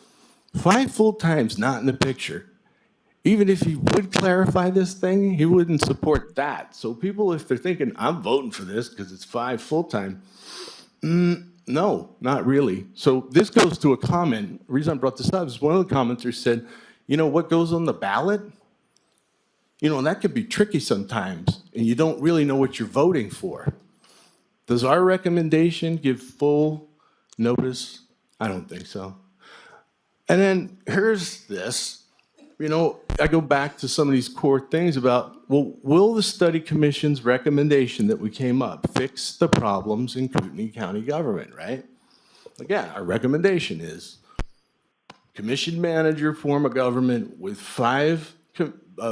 5 full-times not in the picture. Even if he would clarify this thing, he wouldn't support that. So people, if they're thinking, I'm voting for this because it's 5 full-time, No, not really. So this goes to a comment. The reason I brought this up is one of the commenters said, you know, what goes on the ballot? You know, that could be tricky sometimes, and you don't really know what you're voting for. Does our recommendation give full notice? I don't think so. And then here's this. You know, I go back to some of these core things about, well, will the study commission's recommendation that we came up fix the problems in Kootenai County government, right? Again, our recommendation is commission manager form of government with 5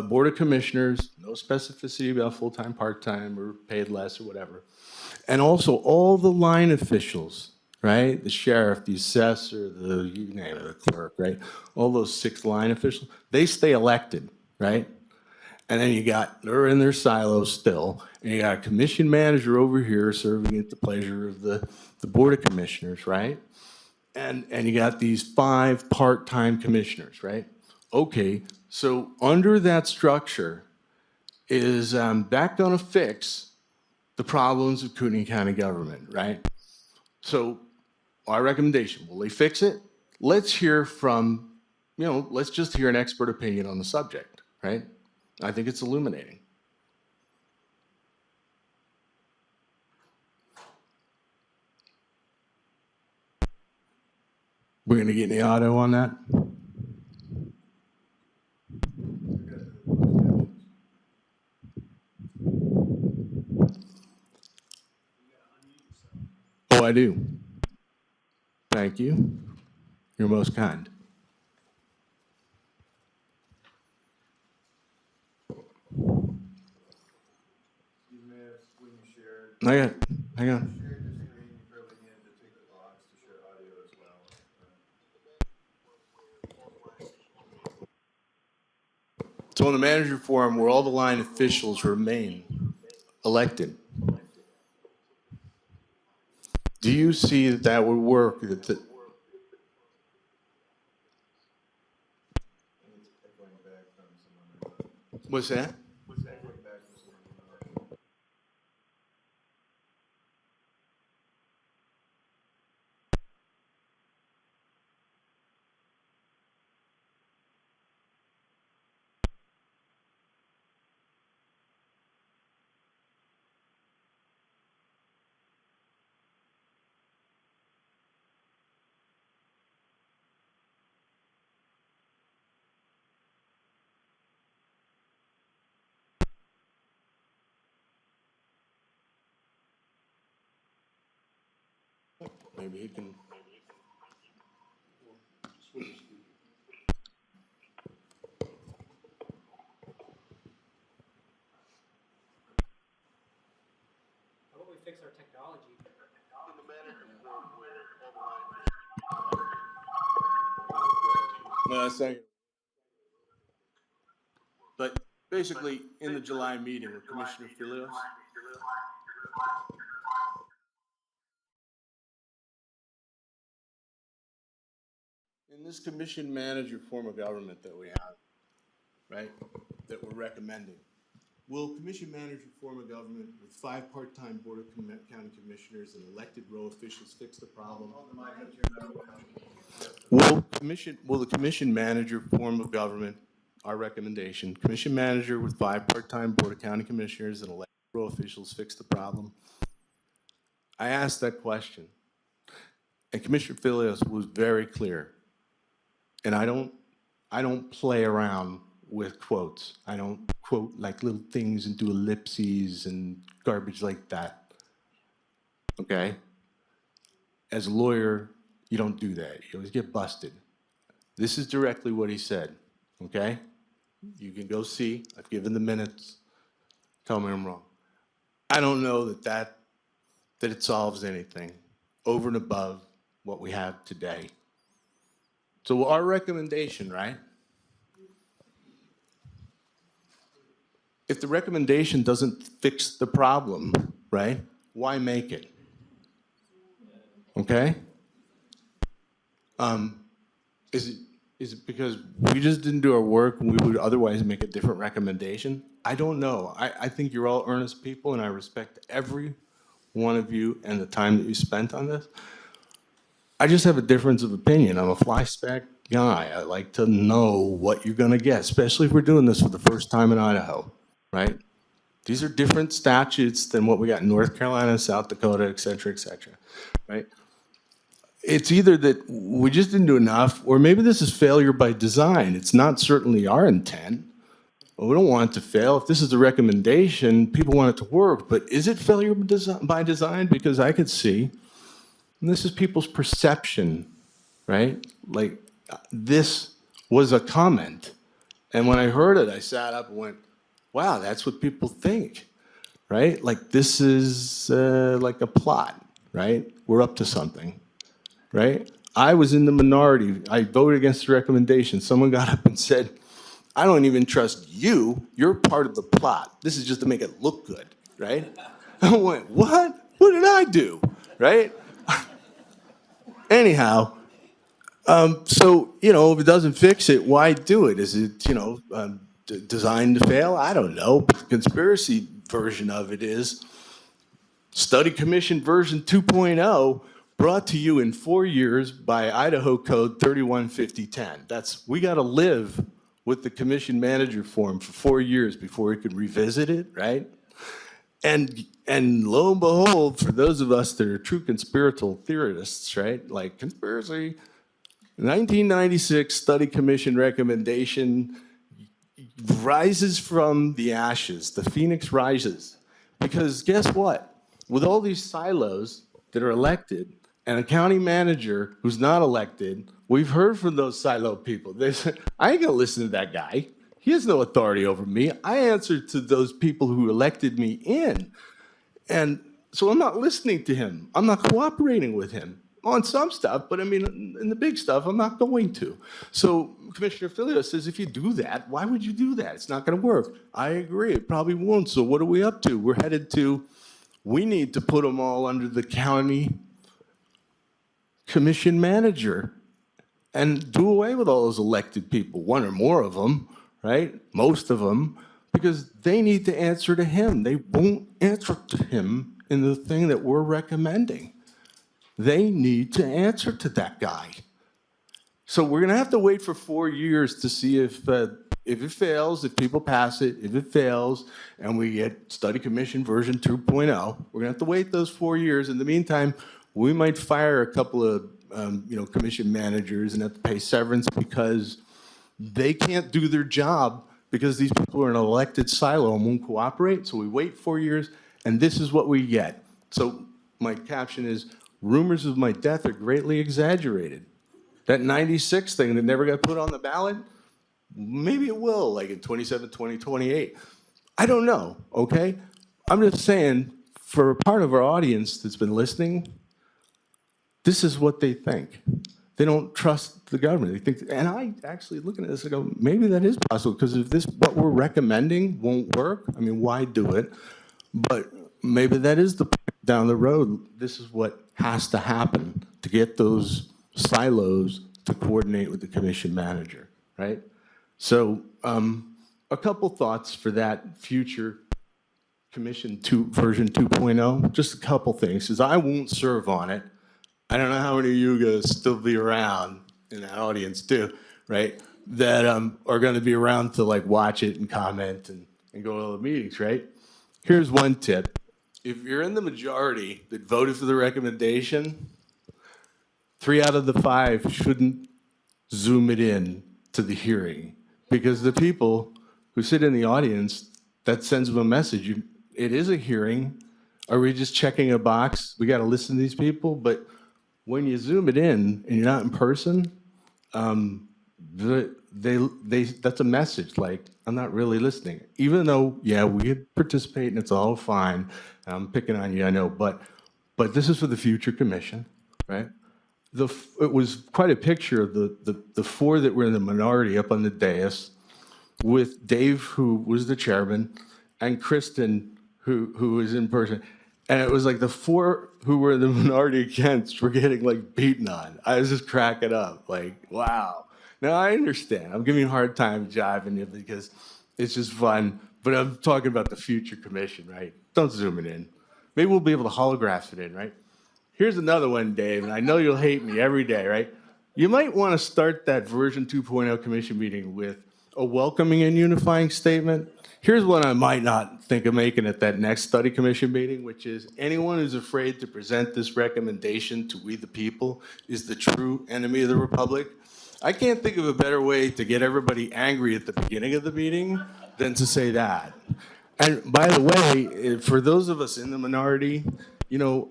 board of commissioners, no specificity about full-time, part-time, or paid less or whatever. And also all the line officials, right? The sheriff, the assessor, you name it, the clerk, right? All those 6 line officials, they stay elected, right? And then they're in their silos still, and you got a commission manager over here serving at the pleasure of the board of commissioners, right? And you got these 5 part-time commissioners, right? Okay, so under that structure, is that gonna fix the problems of Kootenai County government, right? So our recommendation, will they fix it? Let's hear from, let's just hear an expert opinion on the subject, right? I think it's illuminating. We're gonna get any auto on that? Oh, I do. Thank you. You're most kind. Hang on. So in the manager forum, where all the line officials remain elected, do you see that would work? What's that? Maybe he can. How about we fix our technology? No, that's not. But basically, in the July meeting with Commissioner Filios, in this commission manager form of government that we have, right, that we're recommending, will commission manager form of government with 5 part-time board of county commissioners and elected row officials fix the problem? Will the commission manager form of government, our recommendation, commission manager with 5 part-time board of county commissioners and elected row officials fix the problem? I asked that question, and Commissioner Filios was very clear. And I don't play around with quotes. I don't quote like little things and do ellipses and garbage like that. Okay? As a lawyer, you don't do that. You always get busted. This is directly what he said. Okay? You can go see. I've given the minutes. Tell me I'm wrong. I don't know that it solves anything over and above what we have today. So our recommendation, right? If the recommendation doesn't fix the problem, right, why make it? Okay? Is it because we just didn't do our work and we would otherwise make a different recommendation? I don't know. I think you're all earnest people and I respect every one of you and the time that you spent on this. I just have a difference of opinion. I'm a fly-spec guy. I like to know what you're going to get, especially if we're doing this for the first time in Idaho, right? These are different statutes than what we got in North Carolina, South Dakota, et cetera, right? It's either that we just didn't do enough, or maybe this is failure by design. It's not certainly our intent. Well, we don't want it to fail. If this is the recommendation, people want it to work. But is it failure by design? Because I could see, and this is people's perception, right? Like, this was a comment. And when I heard it, I sat up and went, wow, that's what people think, right? Like, this is like a plot, right? We're up to something, right? I was in the minority. I voted against the recommendation. Someone got up and said, I don't even trust you. You're part of the plot. This is just to make it look good, right? I went, what? What did I do, right? Anyhow, so, you know, if it doesn't fix it, why do it? Is it, you know, designed to fail? I don't know. But the conspiracy version of it is Study Commission version 2.0 brought to you in 4 years by Idaho Code 315010. That's, we got to live with the commission manager form for 4 years before we could revisit it, right? And lo and behold, for those of us that are true conspiratorial theorists, right? Like conspiracy, 1996 Study Commission recommendation rises from the ashes. The phoenix rises. Because guess what? With all these silos that are elected and a county manager who's not elected, we've heard from those silo people. They said, I ain't gonna listen to that guy. He has no authority over me. I answer to those people who elected me in. And so I'm not listening to him. I'm not cooperating with him on some stuff, but I mean, in the big stuff, I'm not going to. So Commissioner Filio says, if you do that, why would you do that? It's not gonna work. I agree, it probably won't. So what are we up to? We're headed to, we need to put them all under the county commission manager and do away with all those elected people, one or more of them, right? Most of them, because they need to answer to him. They won't answer to him in the thing that we're recommending. They need to answer to that guy. So we're gonna have to wait for 4 years to see if it fails, if people pass it, if it fails, and we get Study Commission version 2.0, we're gonna have to wait those 4 years. In the meantime, we might fire a couple of commission managers and have to pay severance because they can't do their job because these people are in an elected silo and won't cooperate. So we wait 4 years, and this is what we get. So my caption is, rumors of my death are greatly exaggerated. That 96 thing that never got put on the ballot, maybe it will, like in 27, 2028. I don't know, okay? I'm just saying, for a part of our audience that's been listening, this is what they think. They don't trust the government. They think, and I actually looking at this, I go, maybe that is possible, because if this, what we're recommending won't work, I mean, why do it? But maybe that is the point down the road. This is what has to happen to get those silos to coordinate with the commission manager, right? So a couple thoughts for that future commission version 2.0, just a couple things, because I won't serve on it. I don't know how many of you guys still be around in that audience too, right? That are gonna be around to like watch it and comment and go to all the meetings, right? Here's one tip. If you're in the majority that voted for the recommendation, 3 out of the 5 shouldn't Zoom it in to the hearing, because the people who sit in the audience, that sends them a message. It is a hearing. Are we just checking a box? We got to listen to these people. But when you Zoom it in and you're not in person, that's a message like, I'm not really listening. Even though, yeah, we participate and it's all fine. I'm picking on you, I know, but this is for the future commission, right? It was quite a picture of the 4 that were in the minority up on the dais, with Dave, who was the chairman, and Kristen, who was in person. And it was like the 4 who were in the minority against were getting like beaten on. I was just cracking up, like, wow. Now I understand. I'm giving you a hard time jiving you because it's just fun, but I'm talking about the future commission, right? Don't Zoom it in. Maybe we'll be able to holograph it in, right? Here's another one, Dave, and I know you'll hate me every day, right? You might want to start that version 2.0 commission meeting with a welcoming and unifying statement. Here's what I might not think of making at that next study commission meeting, which is anyone who's afraid to present this recommendation to we the people is the true enemy of the republic. I can't think of a better way to get everybody angry at the beginning of the meeting than to say that. And by the way, for those of us in the minority, you know,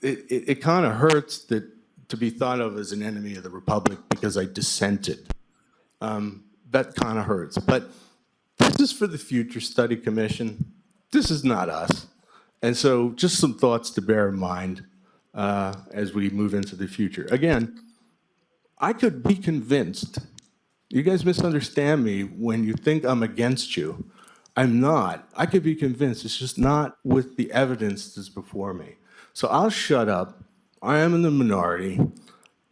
it kind of hurts that to be thought of as an enemy of the republic because I dissented. That kind of hurts. But this is for the future study commission. This is not us. And so just some thoughts to bear in mind as we move into the future. Again, I could be convinced. You guys misunderstand me when you think I'm against you. I'm not. I could be convinced. It's just not with the evidence that's before me. So I'll shut up. I am in the minority.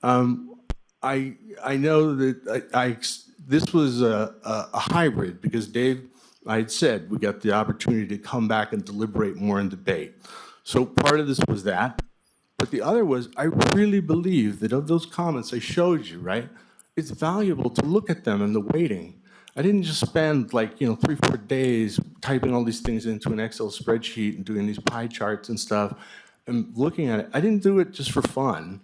I know that this was a hybrid because Dave, I had said we got the opportunity to come back and deliberate more and debate. So part of this was that. But the other was, I really believe that of those comments I showed you, right, it's valuable to look at them and the weighting. I didn't just spend like, 3-4 days typing all these things into an Excel spreadsheet and doing these pie charts and stuff and looking at it. I didn't do it just for fun.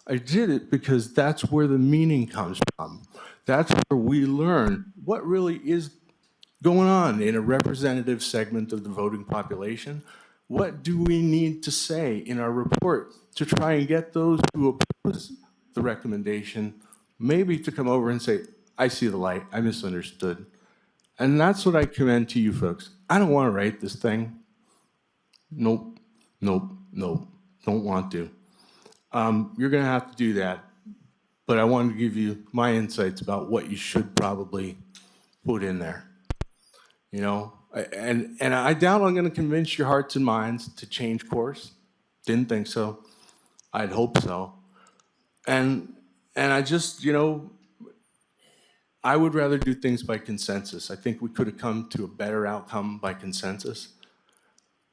I did it because that's where the meaning comes from. That's where we learn what really is going on in a representative segment of the voting population. What do we need to say in our report to try and get those who oppose the recommendation maybe to come over and say, I see the light, I misunderstood. And that's what I commend to you folks. I don't want to write this thing. Nope, nope, nope, don't want to. You're going to have to do that. But I wanted to give you my insights about what you should probably put in there. And I doubt I'm going to convince your hearts and minds to change course. Didn't think so. I'd hope so. And I just, I would rather do things by consensus. I think we could have come to a better outcome by consensus.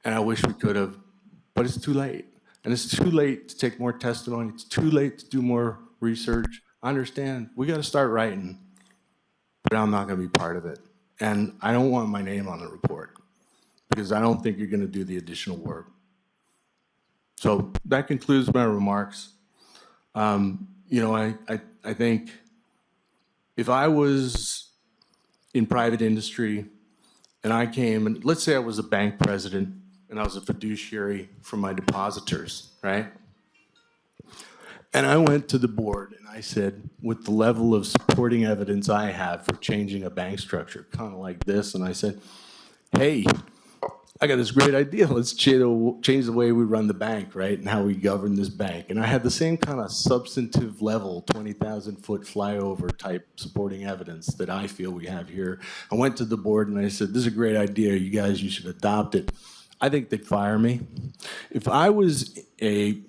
And I wish we could have, but it's too late. And it's too late to take more testimony. It's too late to do more research. I understand. We got to start writing, but I'm not going to be part of it. And I don't want my name on the report because I don't think you're going to do the additional work. So that concludes my remarks. I think if I was in private industry and I came and let's say I was a bank president and I was a fiduciary for my depositors, right? And I went to the board and I said, with the level of supporting evidence I have for changing a bank structure, kind of like this, and I said, hey, I got this great idea. Let's change the way we run the bank, right, and how we govern this bank. And I had the same kind of substantive level, 20,000-foot flyover type supporting evidence that I feel we have here. I went to the board and I said, this is a great idea. You should adopt it. I think they'd fire me. If I was a,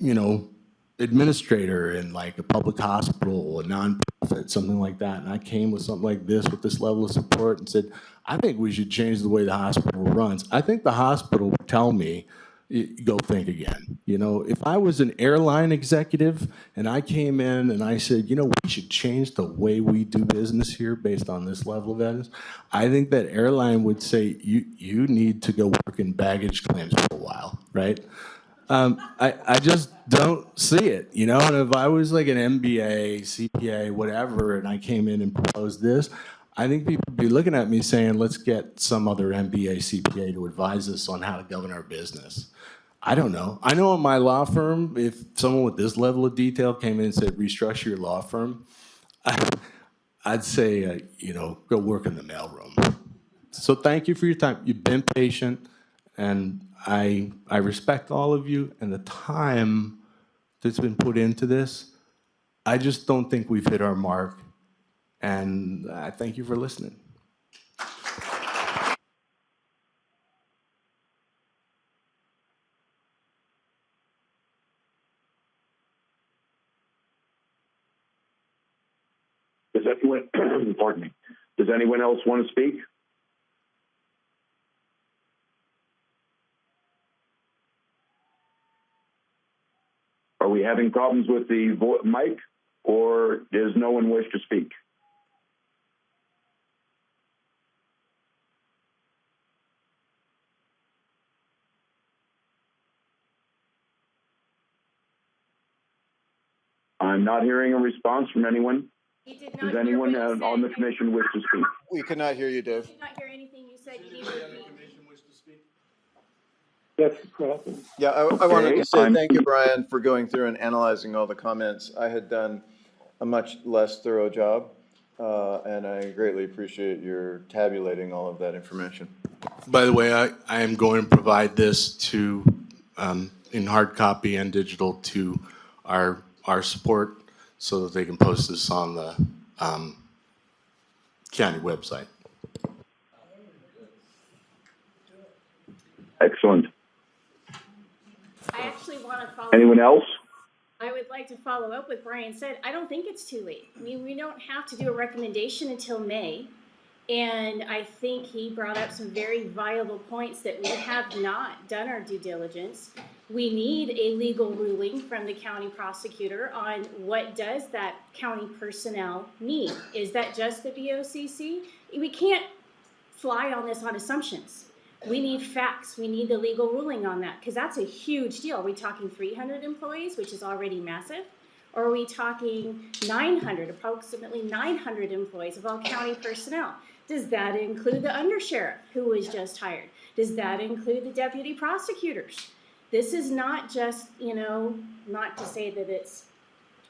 administrator in like a public hospital, a nonprofit, something like that, and I came with something like this with this level of support and said, I think we should change the way the hospital runs. I think the hospital would tell me, go think again. If I was an airline executive and I came in and I said, we should change the way we do business here based on this level of evidence, I think that airline would say, you need to go work in baggage claims for a while, right? I just don't see it, and if I was like an MBA, CPA, whatever, and I came in and proposed this, I think people would be looking at me saying, let's get some other MBA, CPA to advise us on how to govern our business. I don't know. I know in my law firm, if someone with this level of detail came in and said, restructure your law firm, I'd say, go work in the mailroom. So thank you for your time. You've been patient, and I respect all of you and the time that's been put into this. I just don't think we've hit our mark, and I thank you for listening. Does anyone, pardon me, does anyone else want to speak? we having problems with the mic, or does no one wish to speak? I'm not hearing a response from anyone. He did not Does hear anyone what you on the said. commission wish to speak? We could not hear you, I Dave. did not hear anything you said. You need to repeat. That's the problem. Yeah, I wanted to say I'm- thank you, Brian, for going through and analyzing all the comments. I had done a much less thorough job, and I greatly appreciate your tabulating all of that information. By the way, I am going to provide this to, in hard copy and digital to our support so that they can post this on the county website. Excellent. I actually want to follow. Anyone else? I would like to follow up with Brian said. I don't think it's too late. I mean, we don't have to do a recommendation until May. And I think he brought up some very viable points that we have not done our due diligence. We need a legal ruling from the county prosecutor on what does that county personnel mean. Is that just the BOCC? We can't fly on this on assumptions. We need facts. We need the legal ruling on that because that's a huge deal. Are we talking 300 employees, which is already massive? Or are we talking 900, approximately 900 employees of all county personnel? Does that include the undersheriff who was just hired? Does that include the deputy prosecutors? This is not just, not to say that it's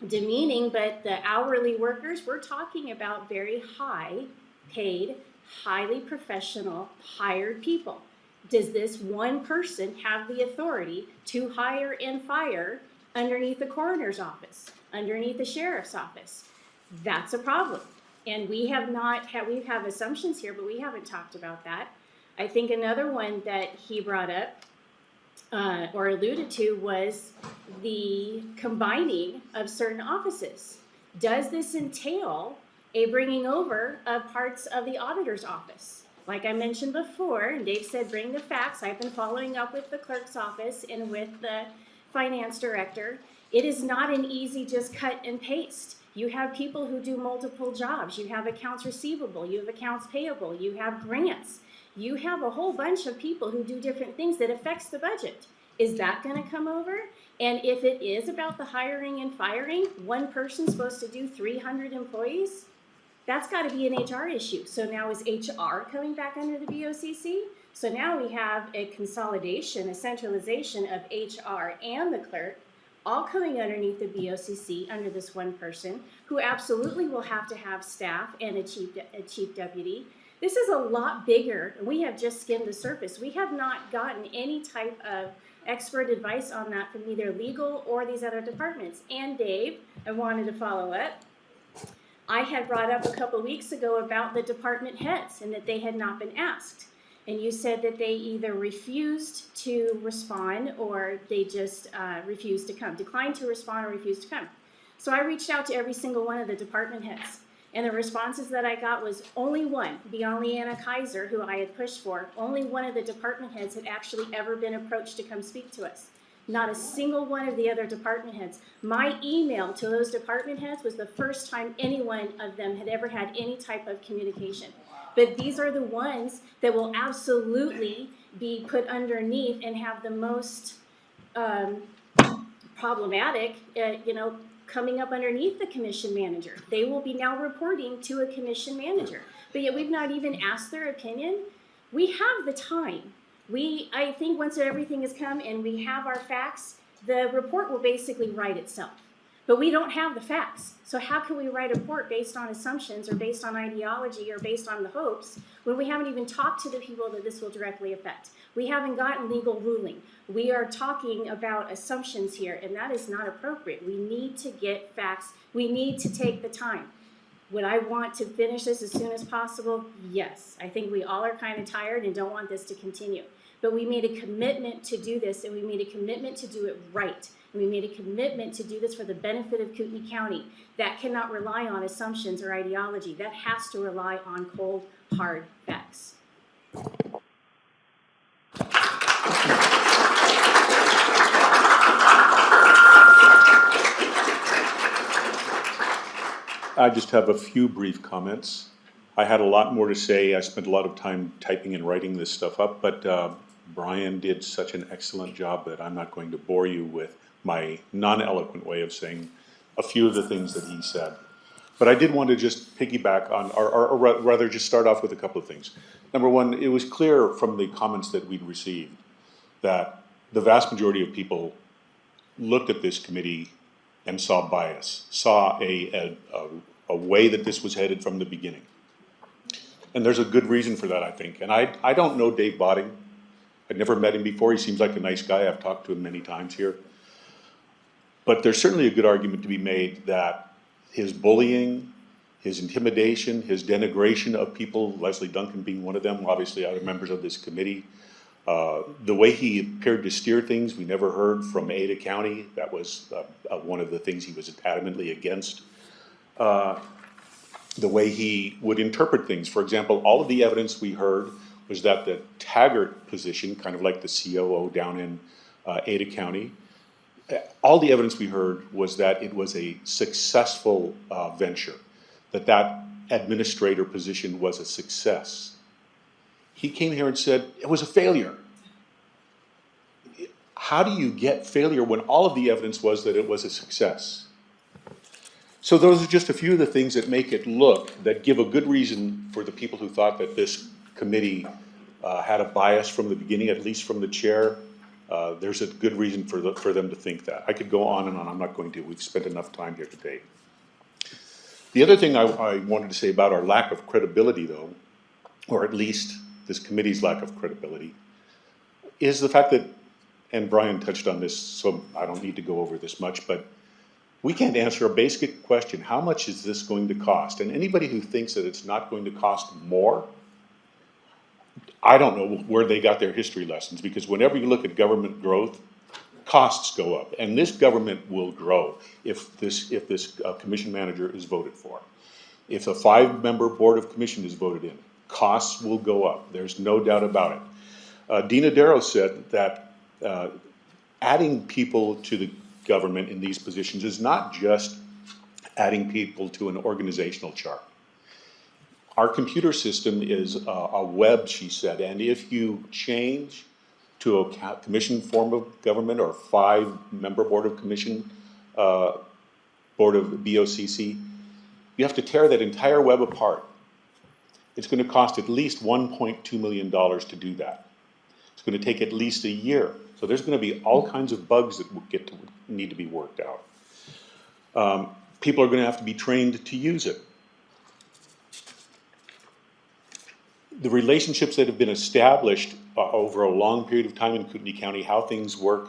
demeaning, but the hourly workers, we're talking about very high paid, highly professional, hired people. Does this one person have the authority to hire and fire underneath the coroner's office, underneath the sheriff's office? That's a problem. And we have assumptions here, but we haven't talked about that. I think another one that he brought up or alluded to was the combining of certain offices. Does this entail a bringing over of parts of the auditor's office? Like I mentioned before, and Dave said bring the facts. I've been following up with the clerk's office and with the finance director. It is not an easy just cut and paste. You have people who do multiple jobs. You have accounts receivable. You have accounts payable. You have grants. You have a whole bunch of people who do different things that affects the budget. Is that going to come over? And if it is about the hiring and firing, one person's supposed to do 300 employees? That's got to be an HR issue. So now is HR coming back under the BOCC? So now we have a consolidation, a centralization of HR and the clerk, all coming underneath the BOCC under this one person who absolutely will have to have staff and a chief deputy. This is a lot bigger. We have just skimmed the surface. We have not gotten any type of expert advice on that from either legal or these other departments. And Dave, I wanted to follow up. I had brought up a couple weeks ago about the department heads and that they had not been asked. And you said that they either refused to respond or they just refused to come, declined to respond or refused to come. So I reached out to every single one of the department heads. And the responses that I got was only one, beyond Leanna Kaiser, who I had pushed for, only one of the department heads had actually ever been approached to come speak to us. Not a single one of the other department heads. My email to those department heads was the first time any one of them had ever had any type of communication. But these are the ones that will absolutely be put underneath and have the most problematic, coming up underneath the commission manager. They will be now reporting to a commission manager. But yet we've not even asked their opinion. We have the time. I think once everything has come and we have our facts, the report will basically write itself. But we don't have the facts. So how can we write a report based on assumptions or based on ideology or based on the hopes when we haven't even talked to the people that this will directly affect? We haven't gotten legal ruling. We are talking about assumptions here, and that is not appropriate. We need to get facts. We need to take the time. Would I want to finish this as soon as possible? Yes. I think we all are kind of tired and don't want this to continue. But we made a commitment to do this, and we made a commitment to do it right. And we made a commitment to do this for the benefit of Kootenai County. That cannot rely on assumptions or ideology. That has to rely on cold, hard facts. I just have a few brief comments. I had a lot more to say. I spent a lot of time typing and writing this stuff up, but Brian did such an excellent job that I'm not going to bore you with my non-eloquent way of saying a few of the things that he said. But I did want to just piggyback on, or rather just start off with a couple of things. Number one, it was clear from the comments that we'd received that the vast majority of people looked at this committee and saw bias, saw a way that this was headed from the beginning. And there's a good reason for that, I think. And I don't know Dave Botting. I'd never met him before. He seems like a nice guy. I've talked to him many times here. But there's certainly a good argument to be made that his bullying, his intimidation, his denigration of people, Leslie Duncan being one of them, obviously other members of this committee, the way he appeared to steer things, we never heard from Ada County. That was one of the things he was adamantly against. The way he would interpret things. For example, all of the evidence we heard was that the Taggart position, kind of like the COO down in Ada County, all the evidence we heard was that it was a successful venture, that administrator position was a success. He came here and said it was a failure. How do you get failure when all of the evidence was that it was a success? So those are just a few of the things that make it look, that give a good reason for the people who thought that this committee had a bias from the beginning, at least from the chair. There's a good reason for them to think that. I could go on and on, I'm not going to. We've spent enough time here today. The other thing I wanted to say about our lack of credibility, though, or at least this committee's lack of credibility, is the fact that, and Brian touched on this, so I don't need to go over this much, but we can't answer a basic question: how much is this going to cost? And anybody who thinks that it's not going to cost more, I don't know where they got their history lessons, because whenever you look at government growth, costs go up, and this government will grow if this commission manager is voted for. If a 5-member board of commission is voted in, costs will go up. There's no doubt about it. Dina Darrow said that adding people to the government in these positions is not just adding people to an organizational chart. Our computer system is a web, she said, and if you change to a commission form of government or 5-member board of commission, board of BOCC, you have to tear that entire web apart. It's going to cost at least $1.2 million to do that. It's going to take at least a year. So there's going to be all kinds of bugs that need to be worked out. People are going to have to be trained to use it. The relationships that have been established over a long period of time in Kootenai County, how things work,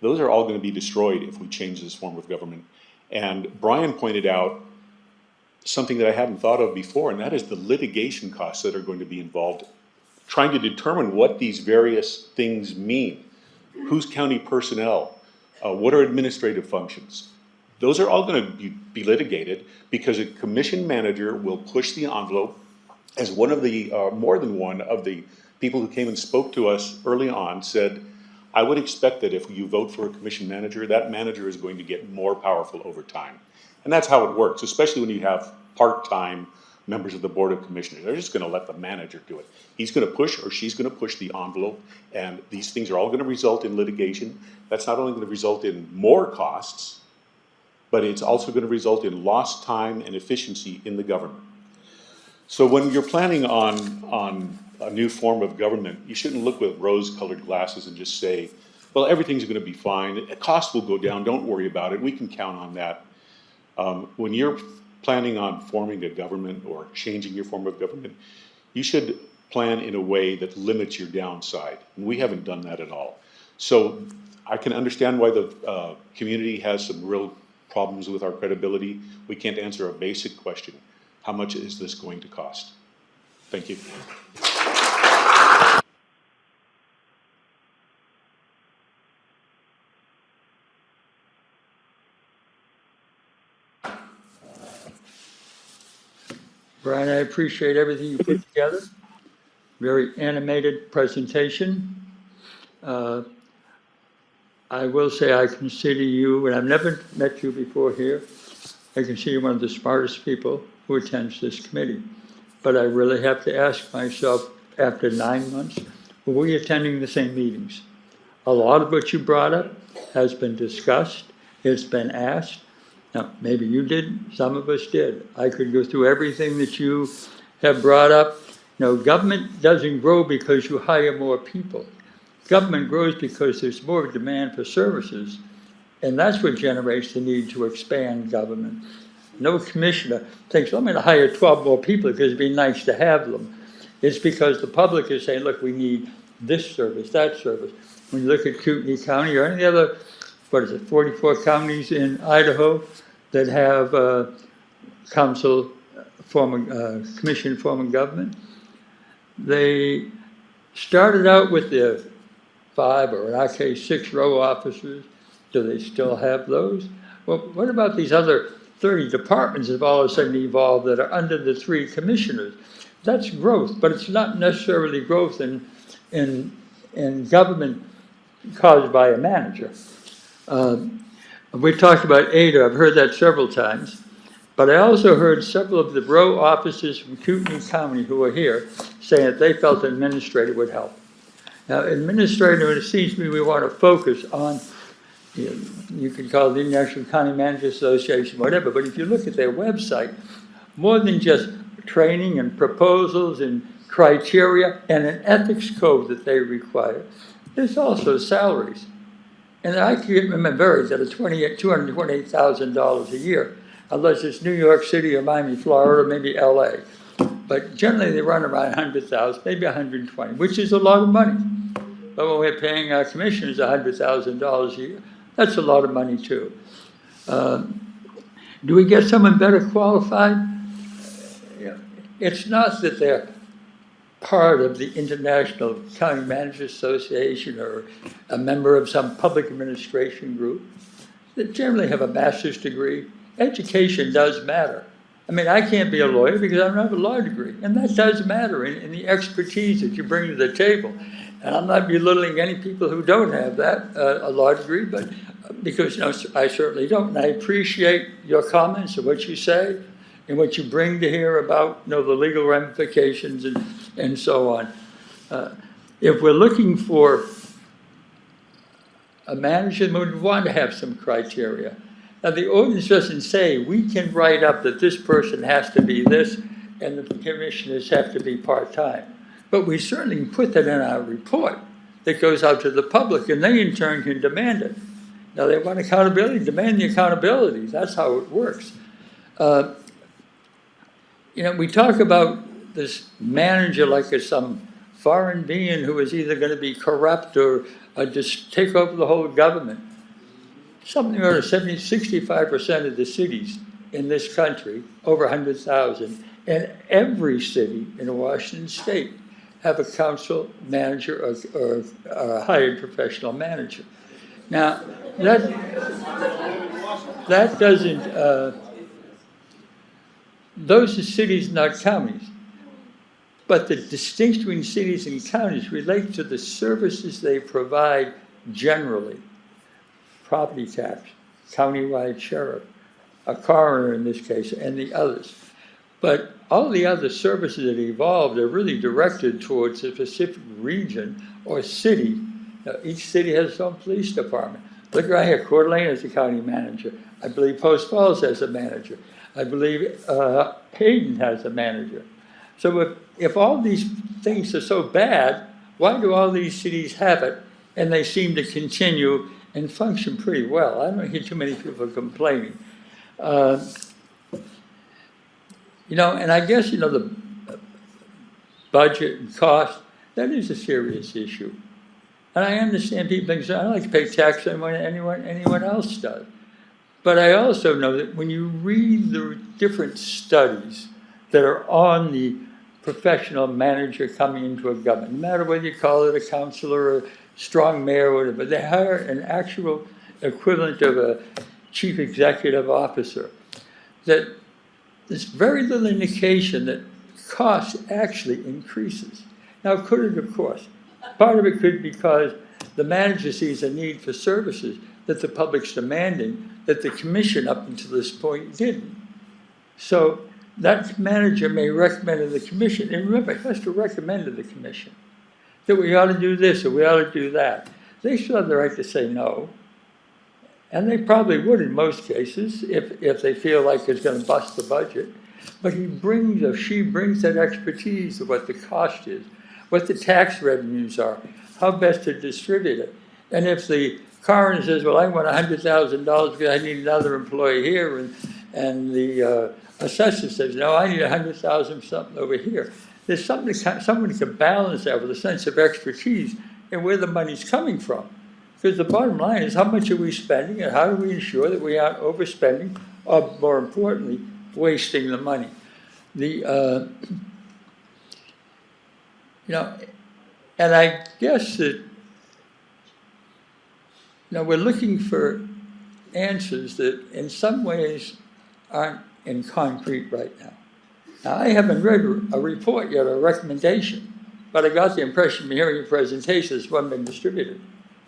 those are all going to be destroyed if we change this form of government. And Brian pointed out something that I hadn't thought of before, and that is the litigation costs that are going to be involved, trying to determine what these various things mean. Who's county personnel? What are administrative functions? Those are all going to be litigated, because a commission manager will push the envelope. As one of the, more than one of the people who came and spoke to us early on said, I would expect that if you vote for a commission manager, that manager is going to get more powerful over time. And that's how it works, especially when you have part-time members of the Board of Commissioners. They're just going to let the manager do it. He's going to push, or she's going to push the envelope, and these things are all going to result in litigation. That's not only going to result in more costs, but it's also going to result in lost time and efficiency in the government. So when you're planning on a new form of government, you shouldn't look with rose-colored glasses and just say, well, everything's going to be fine. Costs will go down. Don't worry about it. We can count on that. When you're planning on forming a government or changing your form of government, you should plan in a way that limits your downside. And we haven't done that at all. So I can understand why the community has some real problems with our credibility. We can't answer a basic question. How much is this going to cost? Thank you. Brian, I appreciate everything you put together. Very animated presentation. I will say I consider you, and I've never met you before here, I can see you're one of the smartest people who attends this committee. But I really have to ask myself, after 9 months, were we attending the same meetings? A lot of what you brought up has been discussed, it's been asked. Now, maybe you didn't, some of us did. I could go through everything that you have brought up. No, government doesn't grow because you hire more people. Government grows because there's more demand for services, and that's what generates the need to expand government. No commissioner thinks, I'm going to hire 12 more people because it'd be nice to have them. It's because the public is saying, look, we need this service, that service. When you look at Kootenai County or any other, 44 counties in Idaho that have commission form of government, they started out with their 5, or in our case, 6 row officers. Do they still have those? Well, what about these other 30 departments that have all of a sudden evolved that are under the 3 commissioners? That's growth, but it's not necessarily growth in government caused by a manager. We talked about ADA, I've heard that several times, but I also heard several of the row officers from Kootenai County who are here saying that they felt an administrator would help. Now, administrator, it seems to me we want to focus on, you can call it the International County Managers Association, whatever, but if you look at their website, more than just training and proposals and criteria and an ethics code that they require, there's also salaries. And I can remember that are $228,000 a year, unless it's New York City or Miami, Florida, or maybe LA. But generally they run around 100,000, maybe 120, which is a lot of money. But when we're paying our commissioners $100,000 a year, that's a lot of money too. Do we get someone better qualified? It's not that they're part of the International County Managers Association or a member of some public administration group. They generally have a master's degree. Education does matter. I mean, I can't be a lawyer because I don't have a law degree, and that does matter in the expertise that you bring to the table. And I'm not belittling any people who don't have that, a law degree, but because I certainly don't. And I appreciate your comments and what you say and what you bring to here about the legal ramifications and so on. If we're looking for a manager, we want to have some criteria. Now, the ordinance doesn't say we can write up that this person has to be this and the commissioners have to be part-time. But we certainly can put that in our report that goes out to the public, and they in turn can demand it. Now, they want accountability, demand the accountability. That's how it works. We talk about this manager like it's some foreign being who is either going to be corrupt or just take over the whole government. Something around 65% of the cities in this country, over 100,000, and every city in Washington state have a council manager or a hired professional manager. Now, that doesn't, those are cities, not counties. But the distinction between cities and counties relates to the services they provide generally. Property tax, countywide sheriff, a coroner in this case, and the others. But all the other services that evolved are really directed towards a specific region or city. Now, each city has its own police department. Look right here, Coeur d'Alene has a county manager. I believe Post Falls has a manager. I believe Hayden has a manager. So if all these things are so bad, why do all these cities have it and they seem to continue and function pretty well? I don't hear too many people complaining. And I guess, the budget and cost, that is a serious issue. And I understand people think, I don't like to pay tax on what anyone else does. But I also know that when you read the different studies that are on the professional manager coming into a government, no matter whether you call it a counselor or a strong mayor or whatever, they hire an actual equivalent of a chief executive officer, that there's very little indication that cost actually increases. Now, could it, of course? Part of it could be because the manager sees a need for services that the public's demanding, that the commission up until this point didn't. So that manager may recommend to the commission, and remember, he has to recommend to the commission that we ought to do this or we ought to do that. They still have the right to say no. And they probably would in most cases if they feel like it's going to bust the budget. But he brings or she brings that expertise of what the cost is, what the tax revenues are, how best to distribute it. And if the coroner says, well, I want $100,000 because I need another employee here, and the assessor says, no, I need $100,000 something over here. There's something, someone can balance that with a sense of expertise and where the money's coming from. Because the bottom line is how much are we spending and how do we ensure that we aren't overspending or, more importantly, wasting the money. And I guess that, we're looking for answers that in some ways aren't in concrete right now. Now, I haven't read a report yet, or a recommendation, but I got the impression from hearing your presentation it's one been distributed.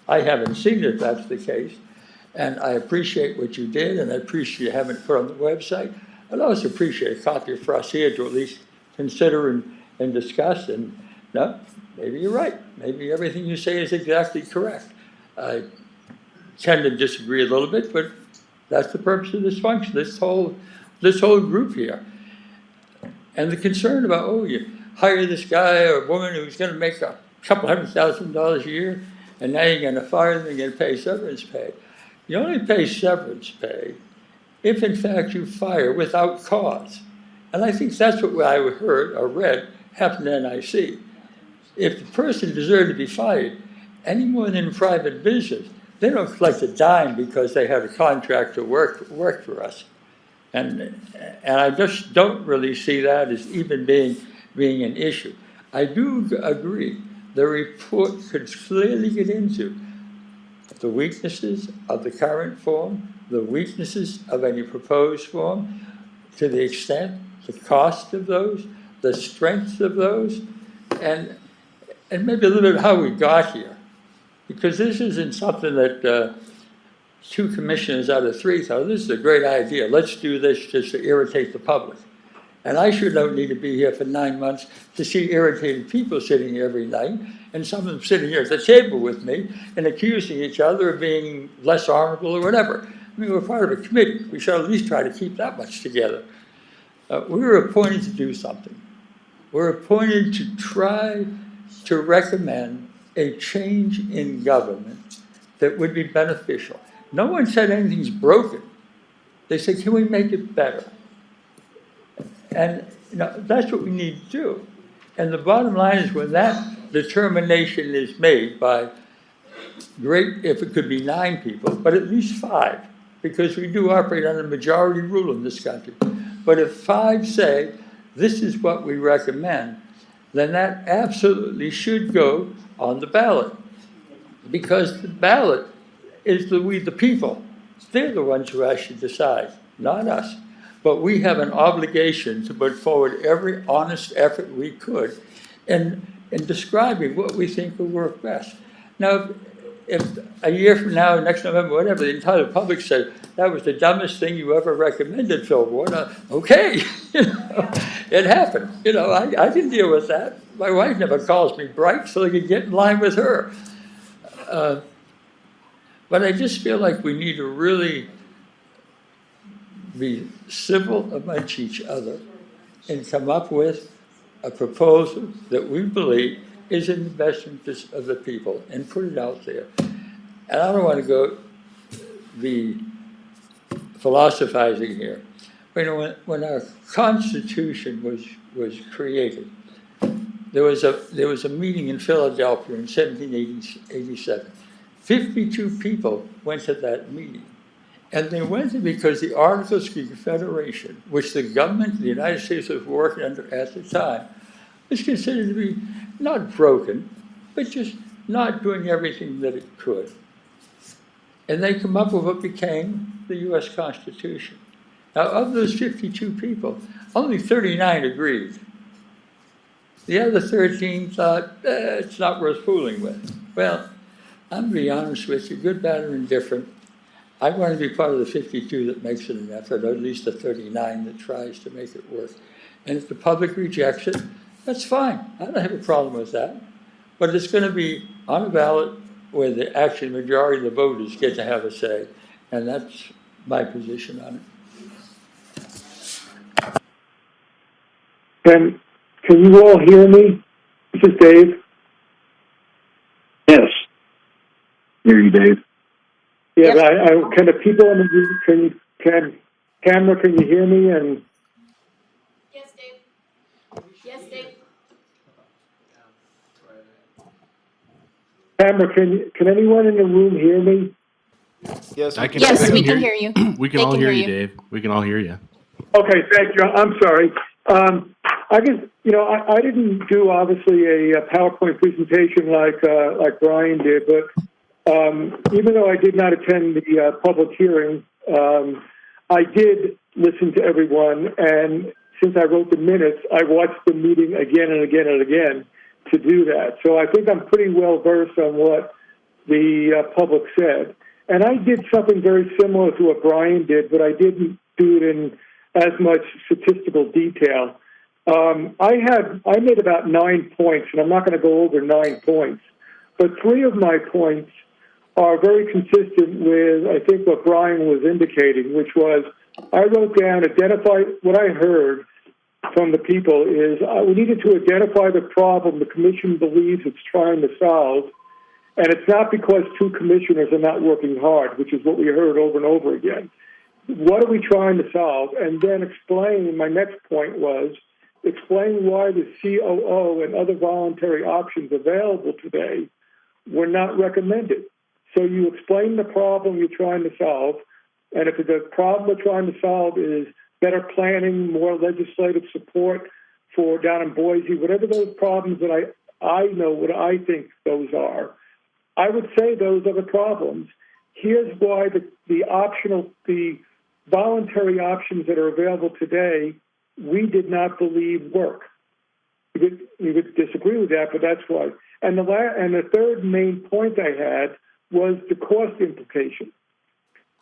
I haven't seen it if that's the case, and I appreciate what you did, and I appreciate you having it put on the website. I'd also appreciate a copy for us here to at least consider and discuss, and no, maybe you're right. Maybe everything you say is exactly correct. I tend to disagree a little bit, but that's the purpose of this function, this whole group here. And the concern about, oh, you hire this guy or woman who's going to make a couple $100,000 a year, and now you're going to fire them and you're going to pay severance pay. You only pay severance pay if, in fact, you fire without cause. And I think that's what I heard or read happened to NIC. If the person deserved to be fired, any more than in private business, they don't collect a dime because they had a contract to work for us. And I just don't really see that as even being an issue. I do agree the report could clearly get into the weaknesses of the current form, the weaknesses of any proposed form, to the extent, the cost of those, the strengths of those, and maybe a little bit how we got here. Because this isn't something that 2 commissioners out of 3 thought, this is a great idea, let's do this just to irritate the public. And I sure don't need to be here for 9 months to see irritated people sitting here every night, and some of them sitting here at the table with me and accusing each other of being less honorable or whatever. I mean, we're part of a committee. We should at least try to keep that much together. We were appointed to do something. We're appointed to try to recommend a change in government that would be beneficial. No one said anything's broken. They said, can we make it better? And that's what we need to do. And the bottom line is when that determination is made by if it could be 9 people, but at least 5, because we do operate on a majority rule in this country. But if 5 say, this is what we recommend, then that absolutely should go on the ballot. Because the ballot is we the people. They're the ones who actually decide, not us. But we have an obligation to put forward every honest effort we could in describing what we think will work best. Now, if a year from now, next November, whatever, the entire public said, that was the dumbest thing you ever recommended, Phil Ward, okay, it happened. I can deal with that. My wife never calls me bright, so I can get in line with her. But I just feel like we need to really be civil amongst each other and come up with a proposal that we believe is in the best interest of the people and put it out there. And I don't want to go be philosophizing here. But when our Constitution was created, there was a meeting in Philadelphia in 1787. 52 people went to that meeting. And they went there because the Articles of Confederation, which the government of the United States was working under at the time, was considered to be not broken, but just not doing everything that it could. And they come up with what became the U.S. Constitution. Now, of those 52 people, only 39 agreed. The other 13 thought, it's not worth fooling with. Well, I'm going to be honest with you, good, bad, or indifferent. I want to be part of the 52 that makes it an effort, or at least the 39 that tries to make it work. And if the public rejects it, that's fine. I don't have a problem with that. But it's going to be on a ballot where the actual majority of the voters get to have a say. And that's my position on it. And can you all hear me? This is Dave. Yes. Hear you, Dave. Yeah, but can the people in the room, camera, can you hear me? And Yes, Dave. Yes, Dave. camera, can anyone in the room hear me? Yes, I can, Yes, we hear can hear you. We can They all can hear hear you, you. Dave. We can all hear you. Okay, thank you. I'm sorry. I guess, I didn't do obviously a PowerPoint presentation like Brian did, but even though I did not attend the public hearing, I did listen to everyone, and since I wrote the minutes, I watched the meeting again and again and again to do that. So I think I'm pretty well versed on what the public said. And I did something very similar to what Brian did, but I didn't do it in as much statistical detail. I made about 9 points, and I'm not going to go over 9 points, but 3 of my points are very consistent with, I think, what Brian was indicating, which was I wrote down, identify what I heard from the people is we needed to identify the problem the commission believes it's trying to solve, and it's not because 2 commissioners are not working hard, which is what we heard over and over again. What are we trying to solve? And then explain, my next point was, explain why the COO and other voluntary options available today were not recommended. So you explain the problem you're trying to solve, and if the problem we're trying to solve is better planning, more legislative support for down in Boise, whatever those problems that I know what I think those are, I would say those are the problems. Here's why the voluntary options that are available today, we did not believe work. We would disagree with that, but that's why. And the third main point I had was the cost implication.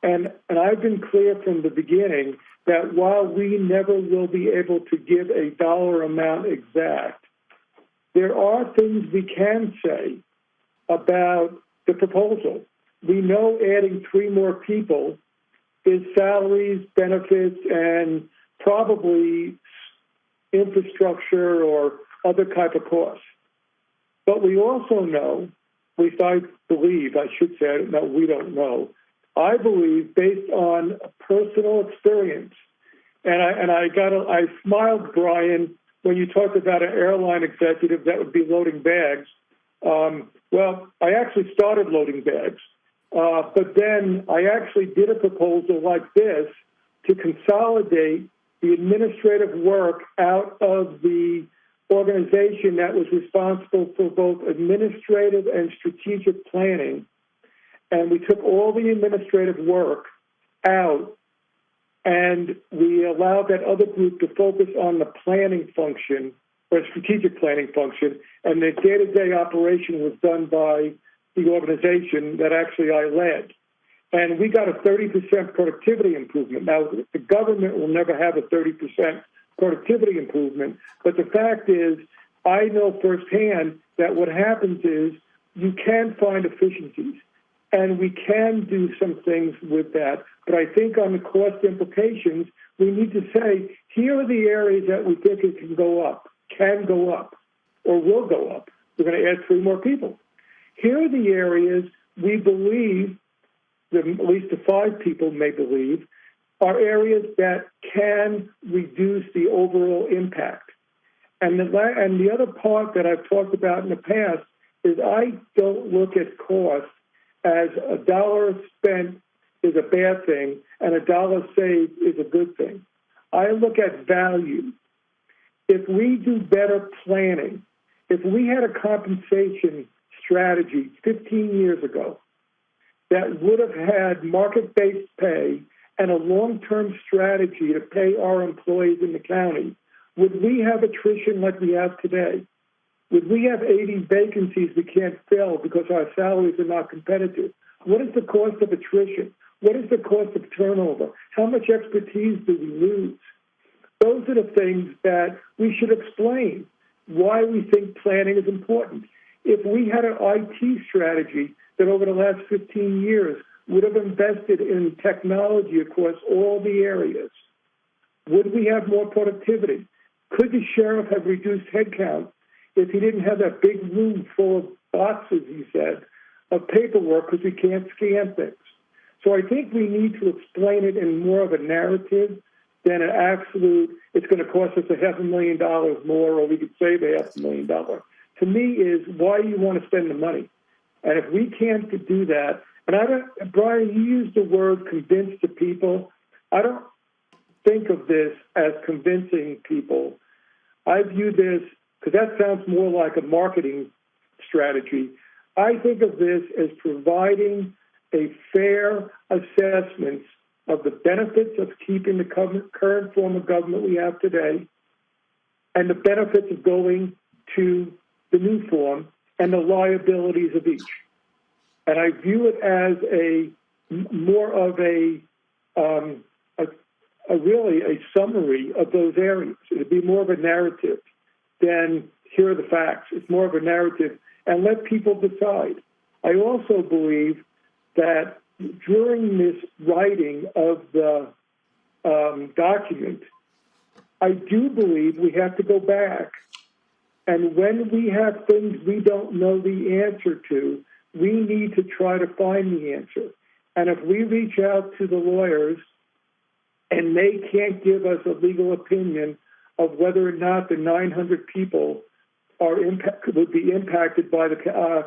And I've been clear from the beginning that while we never will be able to give a dollar amount exact, there are things we can say about the proposal. We know adding 3 more people is salaries, benefits, and probably infrastructure or other type of costs. But we also know, at least I believe, I should say, no, we don't know. I believe, based on personal experience, and I smiled, Brian, when you talked about an airline executive that would be loading bags. Well, I actually started loading bags, but then I actually did a proposal like this to consolidate the administrative work out of the organization that was responsible for both administrative and strategic planning. And we took all the administrative work out, and we allowed that other group to focus on the planning function, or strategic planning function, and the day-to-day operation was done by the organization that actually I led. And we got a 30% productivity improvement. Now, the government will never have a 30% productivity improvement, but the fact is, I know firsthand that what happens is you can find efficiencies, and we can do some things with that. But I think on the cost implications, we need to say, here are the areas that we think it can go up, or will go up. We're going to add 3 more people. Here are the areas we believe, at least the 5 people may believe, are areas that can reduce the overall impact. And the other part that I've talked about in the past is I don't look at cost as a dollar spent is a bad thing and a dollar saved is a good thing. I look at value. If we do better planning, if we had a compensation strategy 15 years ago that would have had market-based pay and a long-term strategy to pay our employees in the county, would we have attrition like we have today? Would we have 80 vacancies we can't fill because our salaries are not competitive? What is the cost of attrition? What is the cost of turnover? How much expertise do we lose? Those are the things that we should explain, why we think planning is important. If we had an IT strategy that over the last 15 years would have invested in technology across all the areas, would we have more productivity? Could the sheriff have reduced headcount if he didn't have that big room full of boxes, he said, of paperwork because we can't scan things? So I think we need to explain it in more of a narrative than an absolute, it's going to cost us $500,000 more or we could save $500,000. To me is why you want to spend the money. And if we can't do that, and I don't, Brian, you used the word convince the people. I don't think of this as convincing people. I view this, because that sounds more like a marketing strategy. I think of this as providing a fair assessment of the benefits of keeping the current form of government we have today and the benefits of going to the new form and the liabilities of each. And I view it as a more of a really a summary of those areas. It would be more of a narrative than here are the facts. It's more of a narrative and let people decide. I also believe that during this writing of the document, I do believe we have to go back. And when we have things we don't know the answer to, we need to try to find the answer. And if we reach out to the lawyers and they can't give us a legal opinion of whether or not the 900 people are would be impacted by the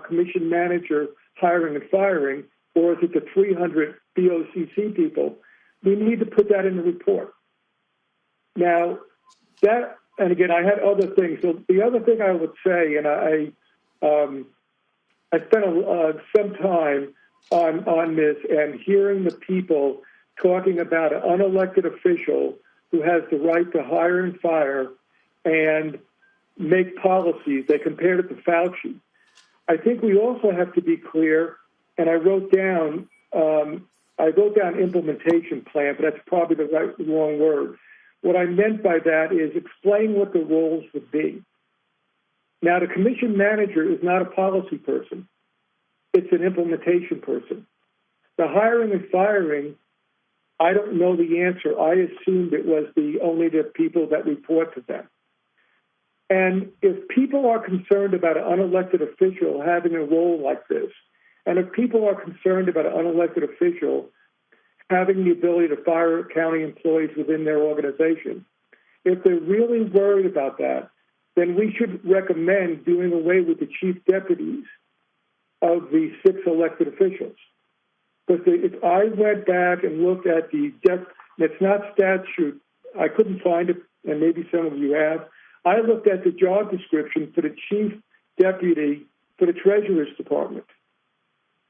commission manager hiring and firing, or is it the 300 BOCC people, we need to put that in the report. Now, that, and again, I had other things. So the other thing I would say, and I spent some time on this and hearing the people talking about an unelected official who has the right to hire and fire and make policies. They compared it to Fauci. I think we also have to be clear, and I wrote down implementation plan, but that's probably the wrong word. What I meant by that is explain what the roles would be. Now, the commission manager is not a policy person. It's an implementation person. The hiring and firing, I don't know the answer. I assumed it was only the people that report to them. And if people are concerned about an unelected official having a role like this, and if people are concerned about an unelected official having the ability to fire county employees within their organization, if they're really worried about that, then we should recommend doing away with the chief deputies of the 6 elected officials. But if I went back and looked at it's not statute, I couldn't find it, and maybe some of you have. I looked at the job description for the chief deputy for the Treasurer's Department.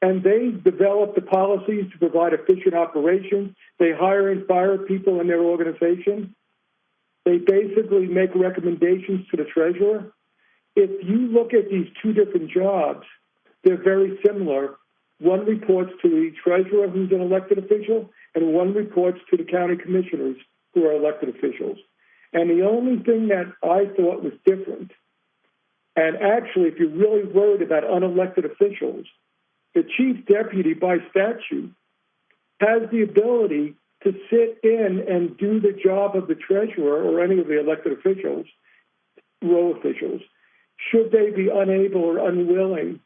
And they develop the policies to provide efficient operations. They hire and fire people in their organization. They basically make recommendations to the treasurer. If you look at these two different jobs, they're very similar. One reports to the treasurer, who's an elected official, and one reports to the county commissioners, who are elected officials. And the only thing that I thought was different, and actually, if you're really worried about unelected officials, the chief deputy by statute has the ability to sit in and do the job of the treasurer or any of the elected officials, row officials, should they be unable or unwilling,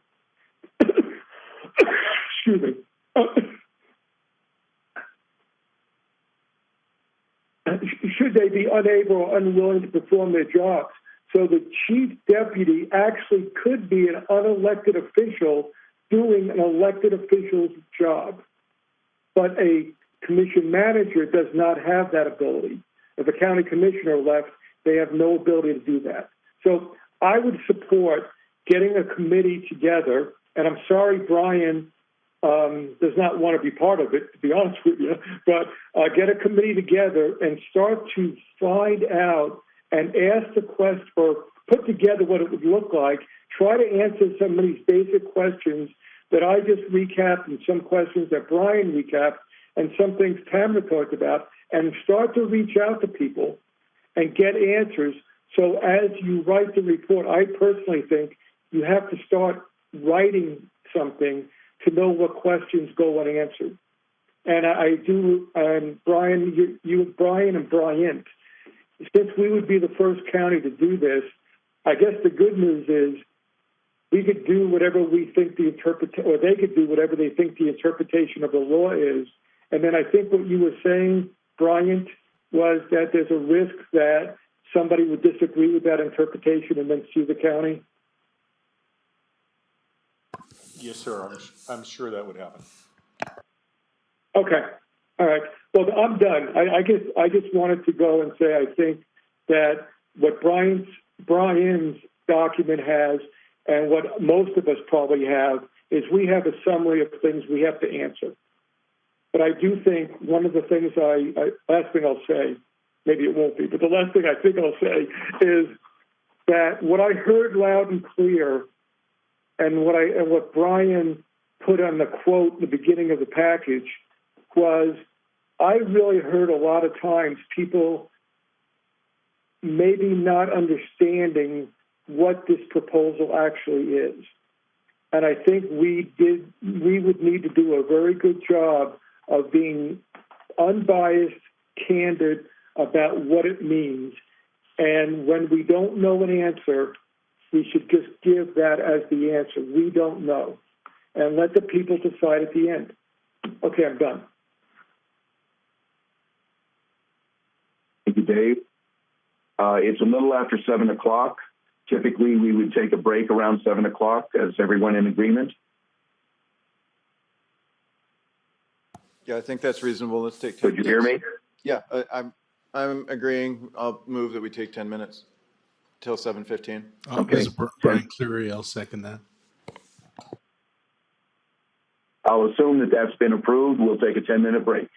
excuse me, should they be unable or unwilling to perform their jobs. So the chief deputy actually could be an unelected official doing an elected official's job. But a commission manager does not have that ability. If a county commissioner left, they have no ability to do that. So I would support getting a committee together, and I'm sorry Brian does not want to be part of it, to be honest with you, but get a committee together and start to find out and ask the question, or put together what it would look like, try to answer some of these basic questions that I just recapped and some questions that Brian recapped, and some things Tamara talked about, and start to reach out to people and get answers. So as you write the report, I personally think you have to start writing something to know what questions go unanswered. And I do, and Brian, Brian and Bryant, since we would be the first county to do this, I guess the good news is we could do whatever we think or they could do whatever they think the interpretation of the law is. And then I think what you were saying, Bryant, was that there's a risk that somebody would disagree with that interpretation and then sue the county. Yes, sir, I'm sure that would happen. Okay. All right. Well, I'm done. I just wanted to go and say I think that what Brian's document has and what most of us probably have is we have a summary of things we have to answer. But I do think one of the things last thing I'll say, maybe it won't be, but the last thing I think I'll say is that what I heard loud and clear and what Brian put on the quote in the beginning of the package was I really heard a lot of times people maybe not understanding what this proposal actually is. And I think we would need to do a very good job of being unbiased, candid about what it means. And when we don't know an answer, we should just give that as the answer. We don't know. And let the people decide at the end. Okay, I'm done. Thank you, Dave. It's a little after 7 o'clock. Typically, we would take a break around 7 o'clock. Is everyone in agreement? Yeah, I think that's reasonable. Let's take 10 Could you hear me? Yeah, I'm agreeing. I'll move that we take 10 minutes till 7:15. Okay. This is Brian Cleary. I'll second that. I'll assume that that's been approved. We'll take a 10-minute break.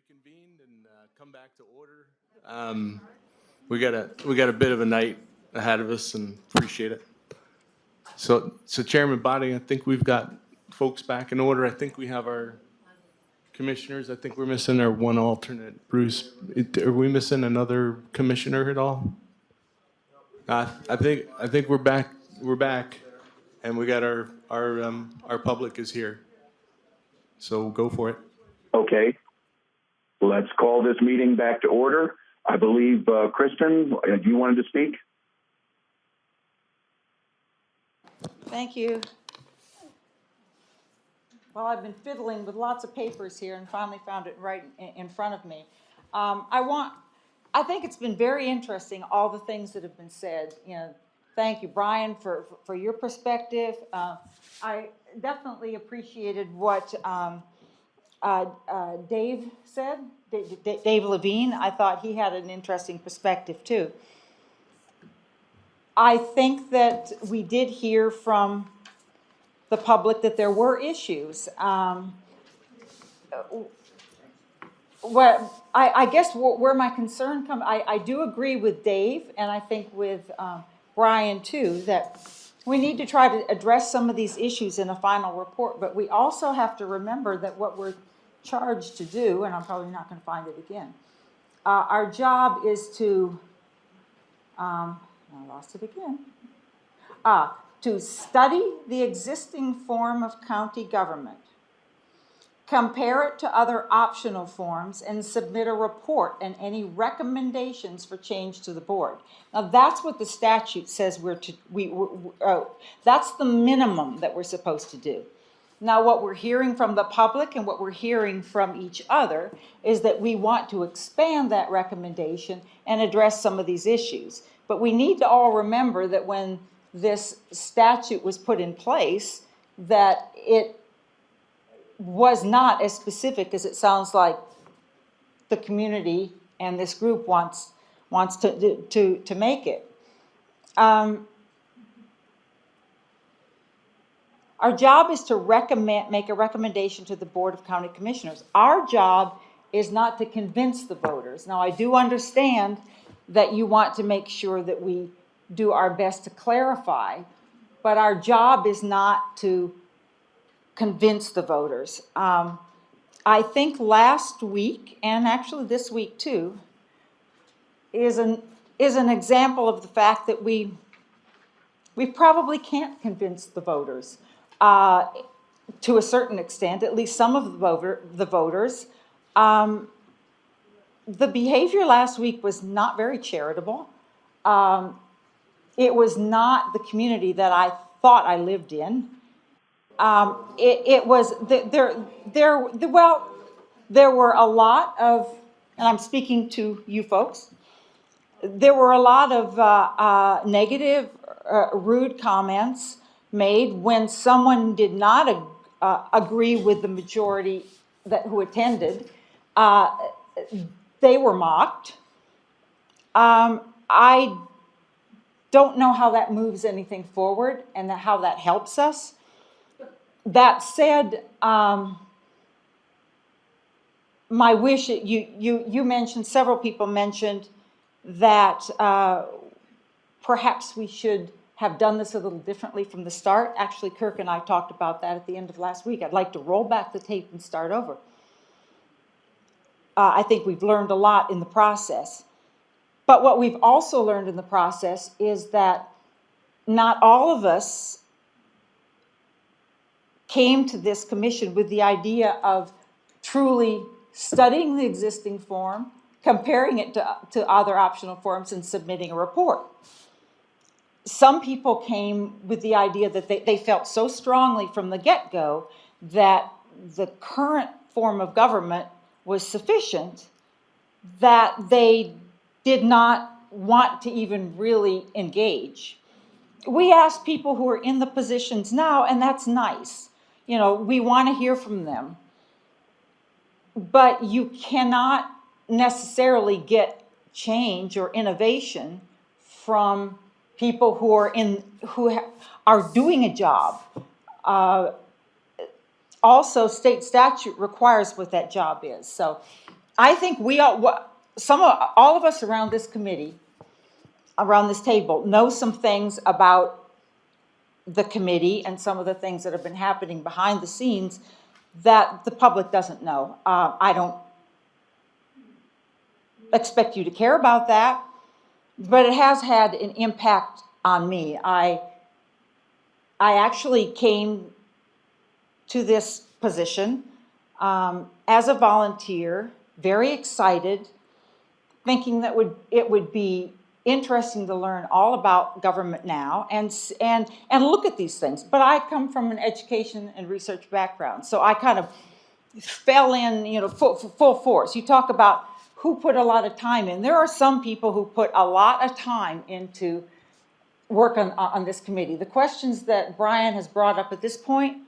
reconvened and come back to order. We got a bit of a night ahead of us, and appreciate it. So Chairman Body, I think we've got folks back in order. I think we have our commissioners. I think we're missing our one alternate. Bruce, are we missing another commissioner at all? I think we're back. We're back, and we got our public is here. So go for it. Okay. Let's call this meeting back to order. I believe, Kristen, you wanted to speak? Thank you. Well, I've been fiddling with lots of papers here and finally found it right in front of me. I think it's been very interesting, all the things that have been said. You know, thank you, Brian, for your perspective. I definitely appreciated what Dave said, Dave Levine. I thought he had an interesting perspective too. I think that we did hear from the public that there were issues. I guess where my concern comes, I do agree with Dave, and I think with Brian too, that we need to try to address some of these issues in a final report, but we also have to remember that what we're charged to do, and I'm probably not going to find it again, our job is to, I lost it again, to study the existing form of county government, compare it to other optional forms, and submit a report and any recommendations for change to the board. Now, that's what the statute says that's the minimum that we're supposed to do. Now, what we're hearing from the public and what we're hearing from each other is that we want to expand that recommendation and address some of these issues. But we need to all remember that when this statute was put in place, that it was not as specific as it sounds like the community and this group wants to make it. Our job is to make a recommendation to the Board of County Commissioners. Our job is not to convince the voters. Now, I do understand that you want to make sure that we do our best to clarify, but our job is not to convince the voters. I think last week, and actually this week too, is an example of the fact that we probably can't convince the voters to a certain extent, at least some of the voters. The behavior last week was not very charitable. It was not the community that I thought I lived in. It was there were a lot of, and I'm speaking to you folks, there were a lot of negative, rude comments made when someone did not agree with the majority who attended. They were mocked. I don't know how that moves anything forward and how that helps us. That said, my wish, you mentioned, several people mentioned that perhaps we should have done this a little differently from the start. Actually, Kirk and I talked about that at the end of last week. I'd like to roll back the tape and start over. I think we've learned a lot in the process. But what we've also learned in the process is that not all of us came to this commission with the idea of truly studying the existing form, comparing it to other optional forms, and submitting a report. Some people came with the idea that they felt so strongly from the get-go that the current form of government was sufficient that they did not want to even really engage. We asked people who are in the positions now, and that's nice. You know, we want to hear from them. But you cannot necessarily get change or innovation from people who are doing a job. Also, state statute requires what that job is. So I think we all, all of us around this committee, around this table, know some things about the committee and some of the things that have been happening behind the scenes that the public doesn't know. I don't expect you to care about that, but it has had an impact on me. I actually came to this position as a volunteer, very excited, thinking that it would be interesting to learn all about government now and look at these things. But I come from an education and research background, so I kind of fell in, full force. You talk about who put a lot of time in. There are some people who put a lot of time into work on this committee. The questions that Brian has brought up at this point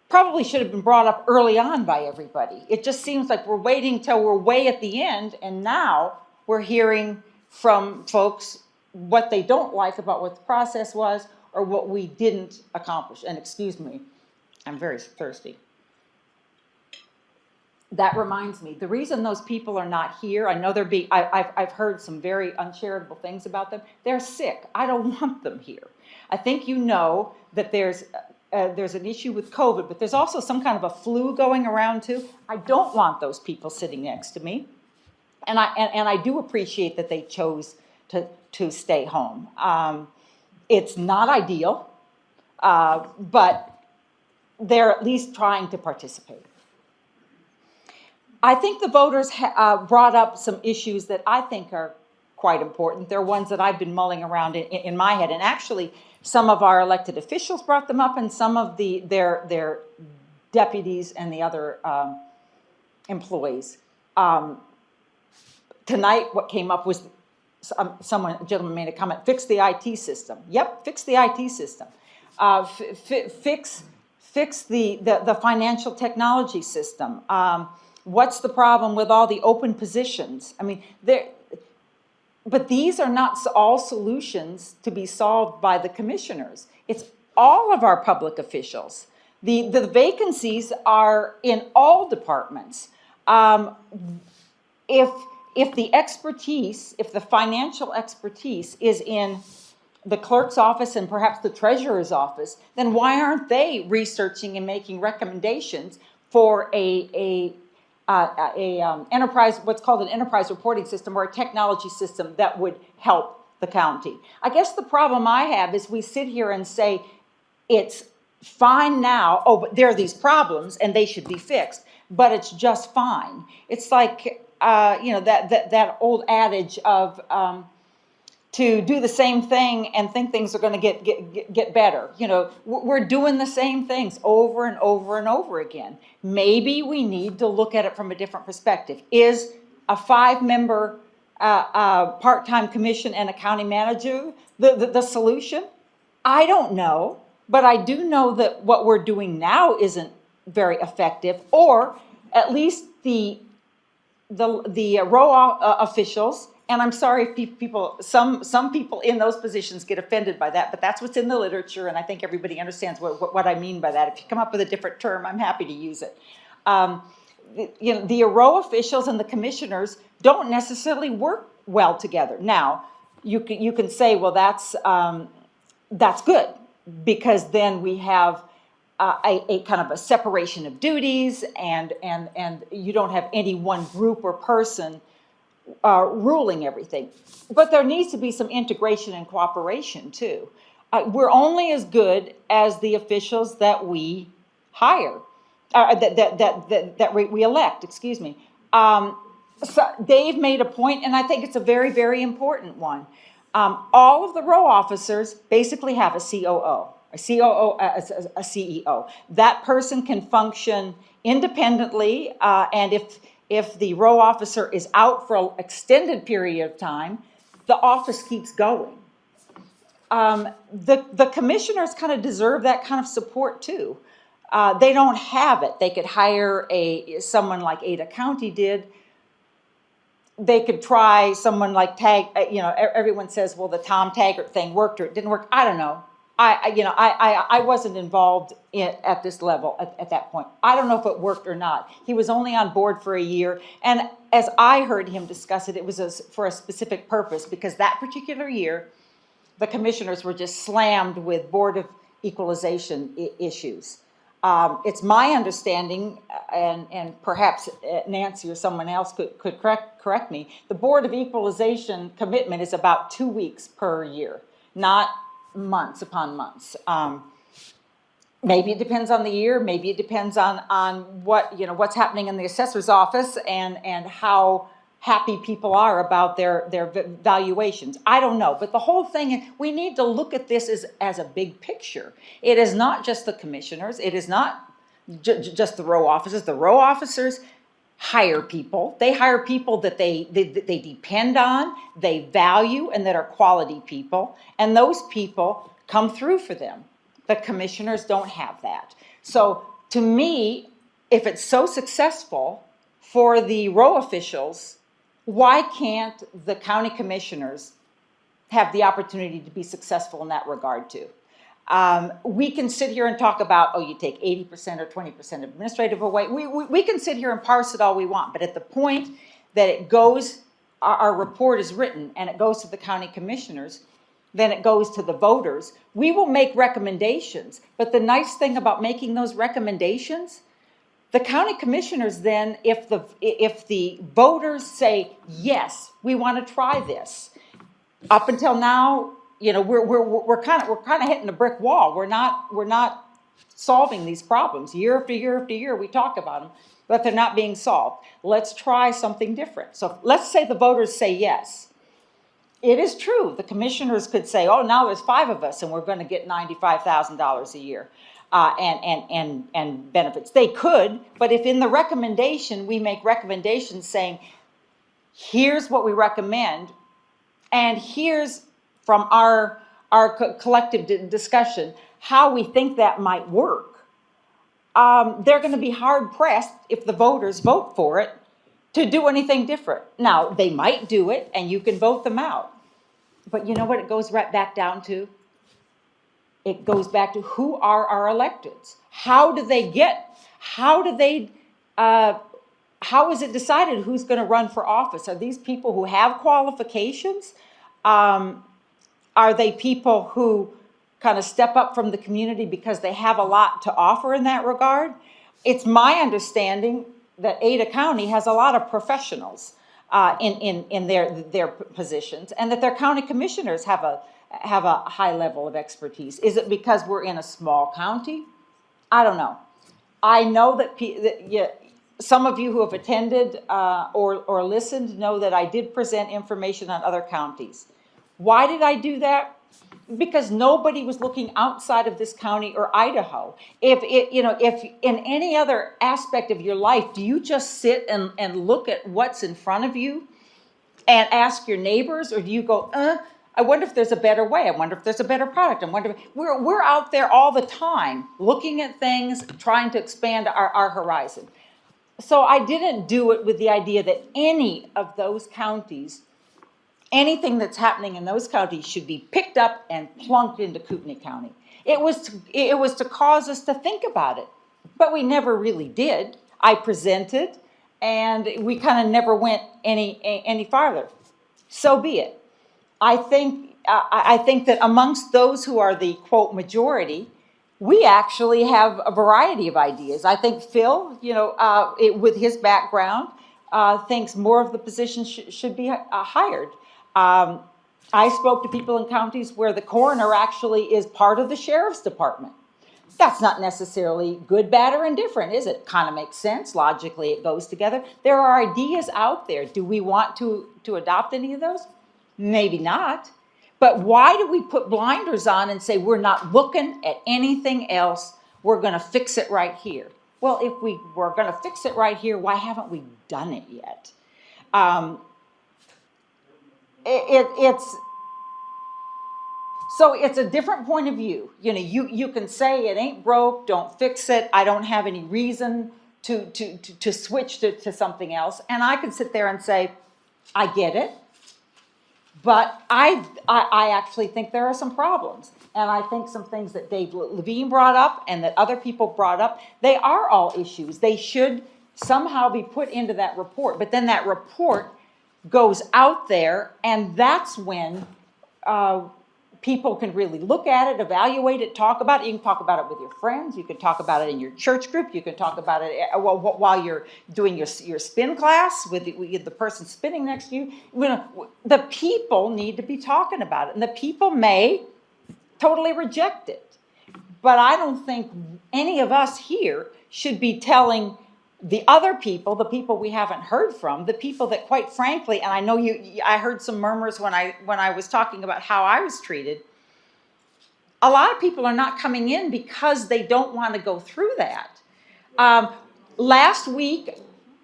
probably should have been brought up early on by everybody. It just seems like we're waiting till we're way at the end, and now we're hearing from folks what they don't like about what the process was or what we didn't accomplish. And excuse me, I'm very thirsty. That reminds me, the reason those people are not here, I know I've heard some very uncharitable things about them. They're sick. I don't want them here. I think you know that there's an issue with COVID, but there's also some kind of a flu going around too. I don't want those people sitting next to me. And I do appreciate that they chose to stay home. It's not ideal, but they're at least trying to participate. I think the voters brought up some issues that I think are quite important. They're ones that I've been mulling around in my head, and actually some of our elected officials brought them up, and some of their deputies and the other employees. Tonight, what came up was a gentleman made a comment, fix the IT system. Yep, fix the IT system. Fix the financial technology system. What's the problem with all the open positions? I mean, but these are not all solutions to be solved by the commissioners. It's all of our public officials. The vacancies are in all departments. If the expertise, if the financial expertise is in the clerk's office and perhaps the treasurer's office, then why aren't they researching and making recommendations for a enterprise, what's called an enterprise reporting system or a technology system that would help the county? I guess the problem I have is we sit here and say it's fine now, but there are these problems and they should be fixed, but it's just fine. It's like, that old adage of to do the same thing and think things are going to get better. We're doing the same things over and over and over again. Maybe we need to look at it from a different perspective. Is a 5-member part-time commission and a county manager the solution? I don't know, but I do know that what we're doing now isn't very effective, or at least the row officials, and I'm sorry if some people in those positions get offended by that, but that's what's in the literature, and I think everybody understands what I mean by that. If you come up with a different term, I'm happy to use it. The row officials and the commissioners don't necessarily work well together. Now, you can say, well, that's good, because then we have a kind of a separation of duties, and you don't have any one group or person ruling everything. But there needs to be some integration and cooperation too. We're only as good as the officials that we hire, that we elect. Excuse me. So Dave made a point, and I think it's a very, very important one. All of the row officers basically have a COO. A CEO. That person can function independently, and if the row officer is out for an extended period of time, the office keeps going. The commissioners kind of deserve that kind of support too. They don't have it. They could hire someone like Ada County did. They could try someone like everyone says, well, the Tom Taggart thing worked or it didn't work. I don't know. I wasn't involved at this level at that point. I don't know if it worked or not. He was only on board for a year, and as I heard him discuss it, it was for a specific purpose, because that particular year, the commissioners were just slammed with Board of Equalization issues. It's my understanding, and perhaps Nancy or someone else could correct me, the Board of Equalization commitment is about 2 weeks per year, not months upon months. Maybe it depends on the year, maybe it depends on what, what's happening in the assessor's office and how happy people are about their valuations. I don't know, but the whole thing, we need to look at this as a big picture. It is not just the commissioners, it is not just the row officers. The row officers hire people. They hire people that they depend on, they value, and that are quality people, and those people come through for them. The commissioners don't have that. So to me, if it's so successful for the row officials, why can't the county commissioners have the opportunity to be successful in that regard too? We can sit here and talk about, oh, you take 80% or 20% administrative away. We can sit here and parse it all we want, but at the point that it goes, our report is written and it goes to the county commissioners, then it goes to the voters. We will make recommendations, but the nice thing about making those recommendations, the county commissioners then, if the voters say, yes, we want to try this, up until now, we're kind of hitting a brick wall. We're not solving these problems. Year after year after year, we talk about them, but they're not being solved. Let's try something different. So let's say the voters say yes. It is true. The commissioners could say, oh, now there's 5 of us and we're going to get $95,000 a year and benefits. They could, but if in the recommendation we make recommendations saying, here's what we recommend, and here's from our collective discussion how we think that might work, they're going to be hard pressed if the voters vote for it to do anything different. Now, they might do it and you can vote them out. But you know what it goes right back down to? It goes back to who are our electeds? How is it decided who's going to run for office? Are these people who have qualifications? Are they people who kind of step up from the community because they have a lot to offer in that regard? It's my understanding that Ada County has a lot of professionals in their positions, and that their county commissioners have a high level of expertise. Is it because we're in a small county? I don't know. I know that some of you who have attended or listened know that I did present information on other counties. Why did I do that? Because nobody was looking outside of this county or Idaho. If in any other aspect of your life, do you just sit and look at what's in front of you and ask your neighbors, or do you go, I wonder if there's a better way. I wonder if there's a better product. We're out there all the time looking at things, trying to expand our horizon. So I didn't do it with the idea that any of those counties, anything that's happening in those counties should be picked up and plunked into Kootenai County. It was to cause us to think about it, but we never really did. I presented, and we kind of never went any farther. So be it. I think that amongst those who are the quote majority, we actually have a variety of ideas. I think Phil, with his background, thinks more of the positions should be hired. I spoke to people in counties where the coroner actually is part of the sheriff's department. That's not necessarily good, bad, or indifferent, is it? Kind of makes sense. Logically, it goes together. There are ideas out there. Do we want to adopt any of those? Maybe not. But why do we put blinders on and say we're not looking at anything else? We're going to fix it right here. Well, if we were going to fix it right here, why haven't we done it yet? So it's a different point of view. You can say it ain't broke, don't fix it. I don't have any reason to switch to something else. And I can sit there and say, I get it. But I actually think there are some problems. And I think some things that Dave Levine brought up and that other people brought up, they are all issues. They should somehow be put into that report. But then that report goes out there, and that's when people can really look at it, evaluate it, talk about it. You can talk about it with your friends. You can talk about it in your church group. You can talk about it while you're doing your spin class with the person spinning next to you. You know, the people need to be talking about it, and the people may totally reject it. But I don't think any of us here should be telling the other people, the people we haven't heard from, the people that, quite frankly, and I know I heard some murmurs when I was talking about how I was treated. A lot of people are not coming in because they don't want to go through that. Last week,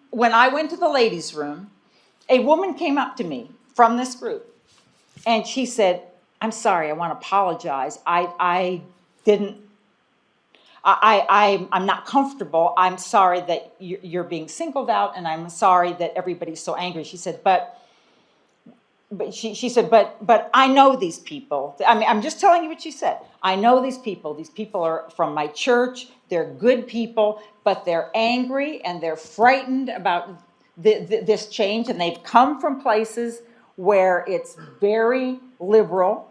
when I went to the ladies' room, a woman came up to me from this group, and she said, "I'm sorry, I want to apologize. I'm not comfortable. I'm sorry that you're being singled out, and I'm sorry that everybody's so angry." She said, but she said, but I know these people. I mean, I'm just telling you what she said. I know these people. These people are from my church. They're good people, but they're angry and they're frightened about this change, and they've come from places where it's very liberal,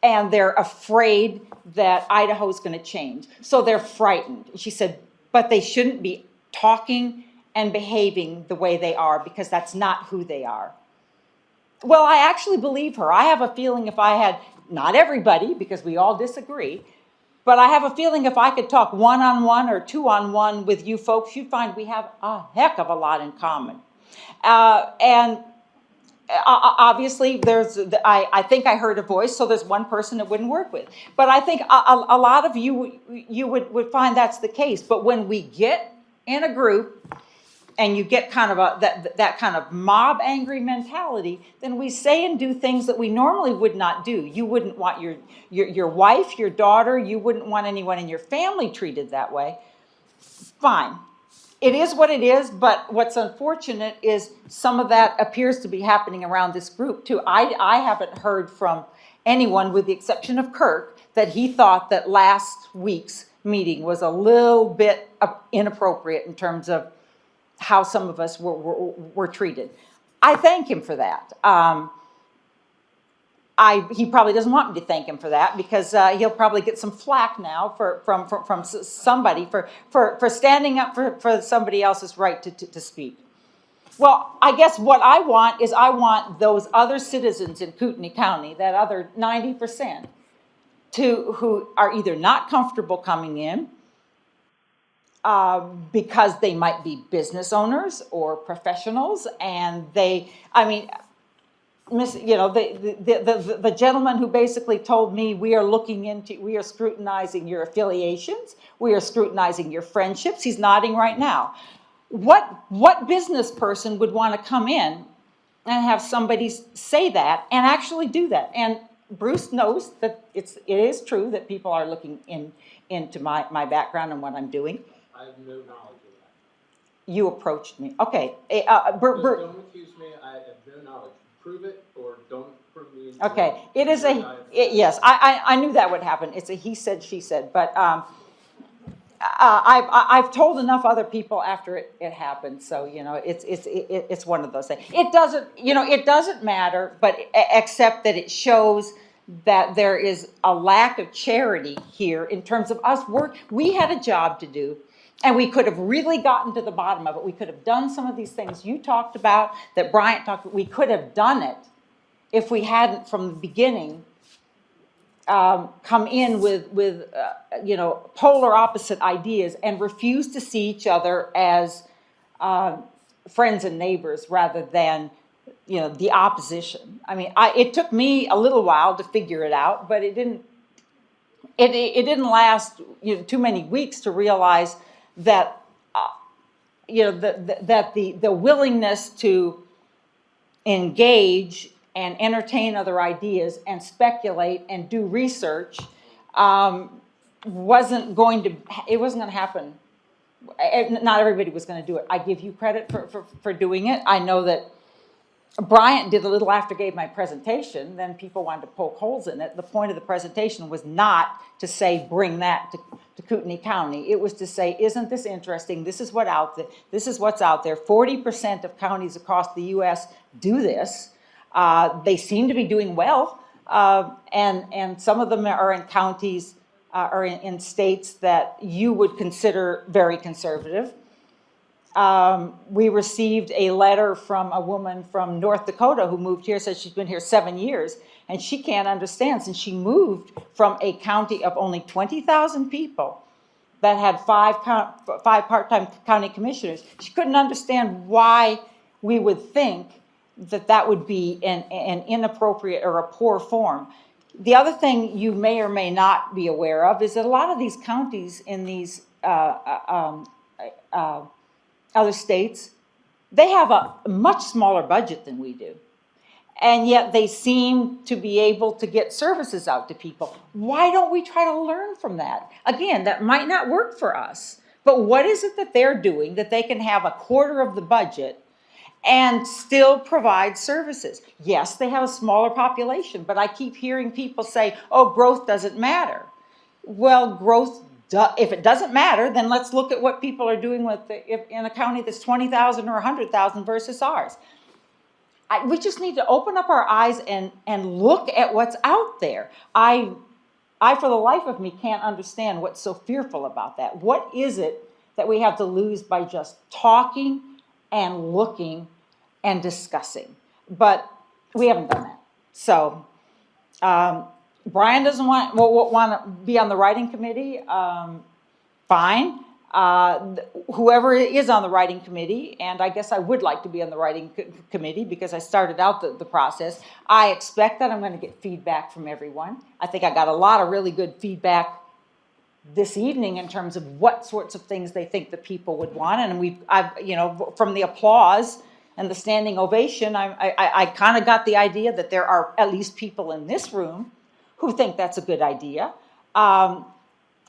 and they're afraid that Idaho's going to change. So they're frightened. She said, but they shouldn't be talking and behaving the way they are, because that's not who they are. Well, I actually believe her. I have a feeling if I had, not everybody, because we all disagree, but I have a feeling if I could talk one-on-one or two-on-one with you folks, you'd find we have a heck of a lot in common. And obviously, I think I heard a voice, so there's one person it wouldn't work with. But I think a lot of you would find that's the case. But when we get in a group and you get kind of that kind of mob angry mentality, then we say and do things that we normally would not do. You wouldn't want your wife, your daughter, you wouldn't want anyone in your family treated that way. Fine. It is what it is, but what's unfortunate is some of that appears to be happening around this group too. I haven't heard from anyone, with the exception of Kirk, that he thought that last week's meeting was a little bit inappropriate in terms of how some of us were treated. I thank him for that. He probably doesn't want me to thank him for that, because he'll probably get some flack now from somebody for standing up for somebody else's right to speak. Well, I guess what I want is I want those other citizens in Kootenai County, that other 90%, who are either not comfortable coming in because they might be business owners or professionals, and the gentleman who basically told me, we are scrutinizing your affiliations, we are scrutinizing your friendships. He's nodding right now. What business person would want to come in and have somebody say that and actually do that? And Bruce knows that it is true that people are looking into my background and what I'm doing. I have no knowledge of that. You approached me. Okay. Don't accuse me. I have no knowledge. Prove it or don't prove me. Okay. It is yes, I knew that would happen. It's a he said, she said. But I've told enough other people after it happened. So, it's one of those things. It doesn't matter, but except that it shows that there is a lack of charity here in terms of us work. We had a job to do, and we could have really gotten to the bottom of it. We could have done some of these things you talked about, that Bryant talked about. We could have done it if we hadn't, from the beginning, come in with polar opposite ideas and refused to see each other as friends and neighbors rather than the opposition. I mean, it took me a little while to figure it out, but it didn't last too many weeks to realize that that the willingness to engage and entertain other ideas and speculate and do research wasn't going to happen. Not everybody was going to do it. I give you credit for doing it. I know that Bryant did a little after I gave my presentation, then people wanted to poke holes in it. The point of the presentation was not to say, bring that to Kootenai County. It was to say, isn't this interesting? This is this is what's out there. 40% of counties across the US do this. They seem to be doing well. And some of them are in counties, or in states that you would consider very conservative. We received a letter from a woman from North Dakota who moved here, says she's been here 7 years, and she can't understand, since she moved from a county of only 20,000 people that had five part-time county commissioners. She couldn't understand why we would think that that would be an inappropriate or a poor form. The other thing you may or may not be aware of is that a lot of these counties in these other states, they have a much smaller budget than we do. And yet they seem to be able to get services out to people. Why don't we try to learn from that? Again, that might not work for us, but what is it that they're doing that they can have a quarter of the budget and still provide services? Yes, they have a smaller population, but I keep hearing people say, oh, growth doesn't matter. Well, growth, if it doesn't matter, then let's look at what people are doing in a county that's 20,000 or 100,000 versus ours. We just need to open up our eyes and look at what's out there. I, for the life of me, can't understand what's so fearful about that. What is it that we have to lose by just talking and looking and discussing? But we haven't done that. So Brian doesn't want to be on the writing committee. Fine. Whoever is on the writing committee, and I guess I would like to be on the writing committee because I started out the process. I expect that I'm going to get feedback from everyone. I think I got a lot of really good feedback this evening in terms of what sorts of things they think the people would want. And I've from the applause and the standing ovation, I kind of got the idea that there are at least people in this room who think that's a good idea.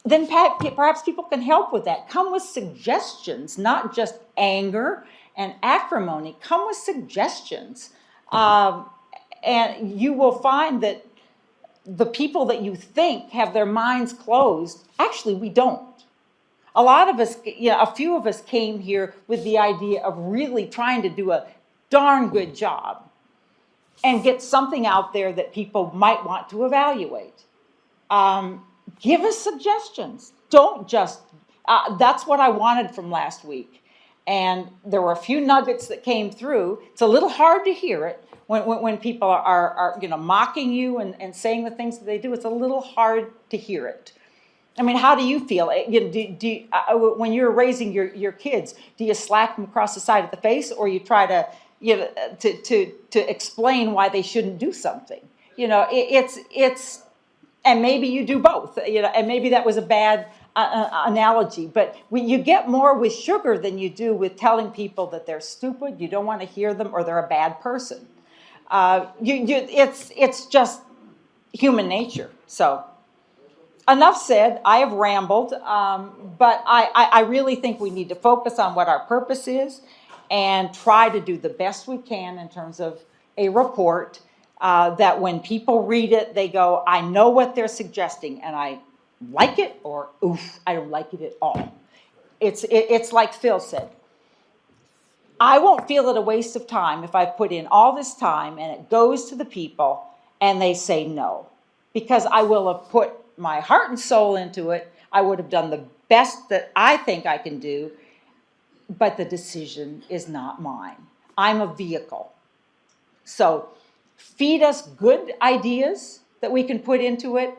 Then perhaps people can help with that. Come with suggestions, not just anger and acrimony. Come with suggestions. And you will find that the people that you think have their minds closed, actually we don't. A lot of us, a few of us came here with the idea of really trying to do a darn good job and get something out there that people might want to evaluate. Give us suggestions. Don't just, that's what I wanted from last week. And there were a few nuggets that came through. It's a little hard to hear it when people are mocking you and saying the things that they do. It's a little hard to hear it. I mean, how do you feel? When you're raising your kids, do you slap them across the side of the face, or you try to explain why they shouldn't do something? It's and maybe you do both, and maybe that was a bad analogy, but you get more with sugar than you do with telling people that they're stupid, you don't want to hear them, or they're a bad person. It's just human nature. So enough said. I have rambled, but I really think we need to focus on what our purpose is and try to do the best we can in terms of a report that when people read it, they go, I know what they're suggesting, and I like it, or oof, I don't like it at all. It's like Phil said. I won't feel it a waste of time if I put in all this time and it goes to the people and they say no, because I will have put my heart and soul into it. I would have done the best that I think I can do, but the decision is not mine. I'm a vehicle. So feed us good ideas that we can put into it,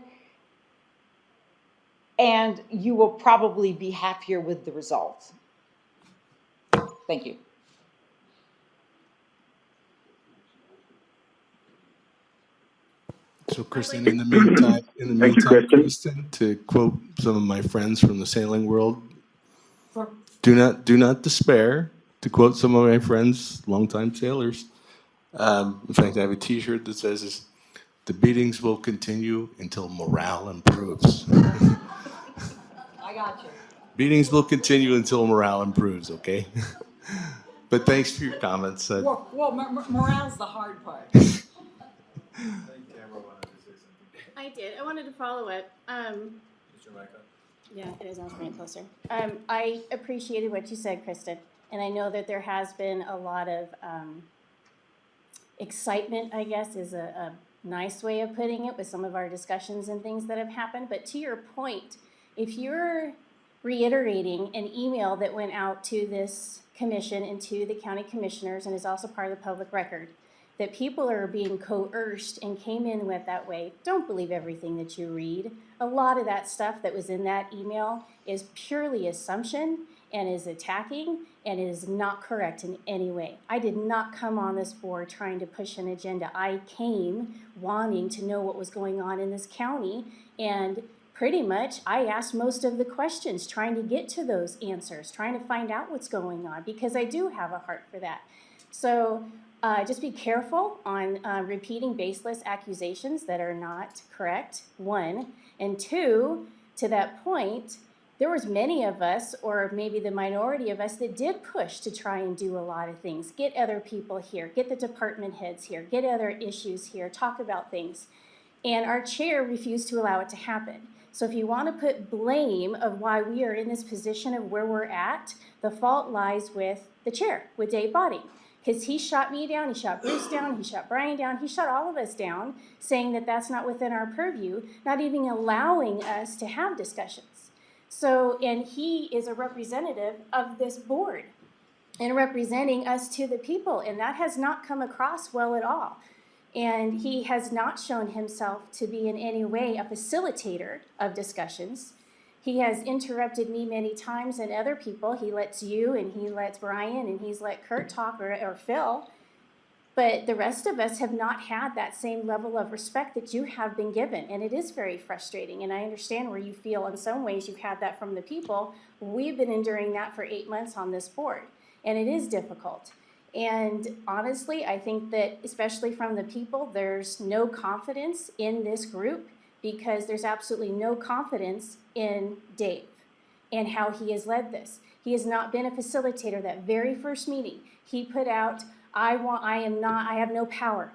and you will probably be happier with the results. Thank you. So, Kristen, in the meantime, Kristen, to quote some of my friends from the sailing world, do not despair. To quote some of my friends, longtime sailors. In fact, I have a T-shirt that says, "The beatings will continue until morale improves." I got you. Beatings will continue until morale improves. Okay. But thanks for your comments. Well, morale's the hard part. I did. I wanted to follow up. Is your mic on? Yeah, it is. I was bringing it closer. I appreciated what you said, Kristen, and I know that there has been a lot of excitement, I guess, is a nice way of putting it, with some of our discussions and things that have happened. But to your point, if you're reiterating an email that went out to this commission and to the county commissioners and is also part of the public record, that people are being coerced and came in with that way, don't believe everything that you read. A lot of that stuff that was in that email is purely assumption and is attacking and is not correct in any way. I did not come on this board trying to push an agenda. I came wanting to know what was going on in this county, and pretty much I asked most of the questions, trying to get to those answers, trying to find out what's going on, because I do have a heart for that. So just be careful on repeating baseless accusations that are not correct, one. And two, to that point, there was many of us, or maybe the minority of us, that did push to try and do a lot of things. Get other people here, get the department heads here, get other issues here, talk about things. And our chair refused to allow it to happen. So if you want to put blame of why we are in this position of where we're at, the fault lies with the chair, with Dave Botting. Because he shot me down, he shot Bruce down, he shot Brian down, he shot all of us down, saying that that's not within our purview, not even allowing us to have discussions. So, and he is a representative of this board and representing us to the people, and that has not come across well at all. And he has not shown himself to be in any way a facilitator of discussions. He has interrupted me many times, and other people. He lets you, and he lets Brian, and he's let Kurt talk, or Phil. But the rest of us have not had that same level of respect that you have been given. And it is very frustrating. And I understand where you feel in some ways you've had that from the people. We've been enduring that for 8 months on this board. And it is difficult. And honestly, I think that especially from the people, there's no confidence in this group, because there's absolutely no confidence in Dave and how he has led this. He has not been a facilitator. That very first meeting, he put out, I have no power.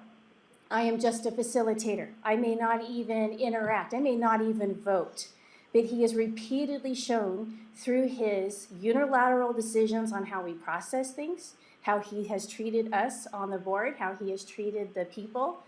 I am just a facilitator. I may not even interact. I may not even vote. But he has repeatedly shown through his unilateral decisions on how we process things, how he has treated us on the board, how he has treated the people,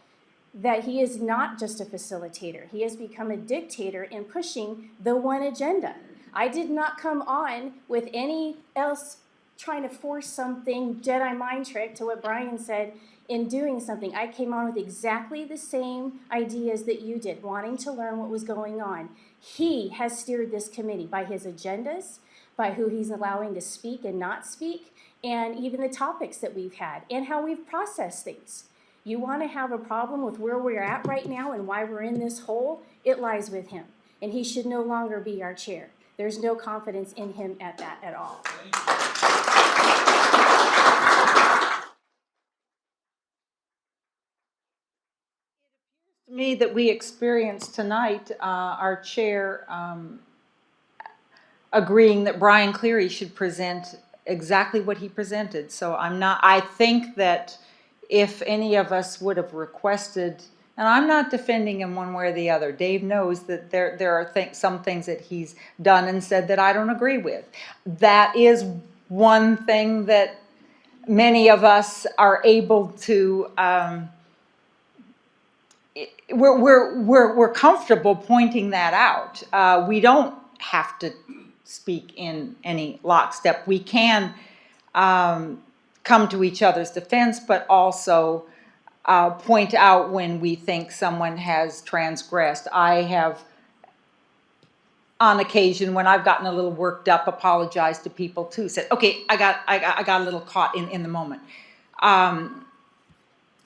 that he is not just a facilitator. He has become a dictator in pushing the one agenda. I did not come on with any else trying to force something, Jedi mind trick, to what Brian said in doing something. I came on with exactly the same ideas that you did, wanting to learn what was going on. He has steered this committee by his agendas, by who he's allowing to speak and not speak, and even the topics that we've had and how we've processed things. You want to have a problem with where we're at right now and why we're in this hole, it lies with him. And he should no longer be our chair. There's no confidence in him at that at all. To me, that we experienced tonight, our chair agreeing that Brian Cleary should present exactly what he presented. So I think that if any of us would have requested, and I'm not defending him one way or the other. Dave knows that there are some things that he's done and said that I don't agree with. That is one thing that many of us are able to, we're comfortable pointing that out. We don't have to speak in any lockstep. We can come to each other's defense, but also point out when we think someone has transgressed. I have, on occasion, when I've gotten a little worked up, apologized to people too. Said, okay, I got a little caught in the moment.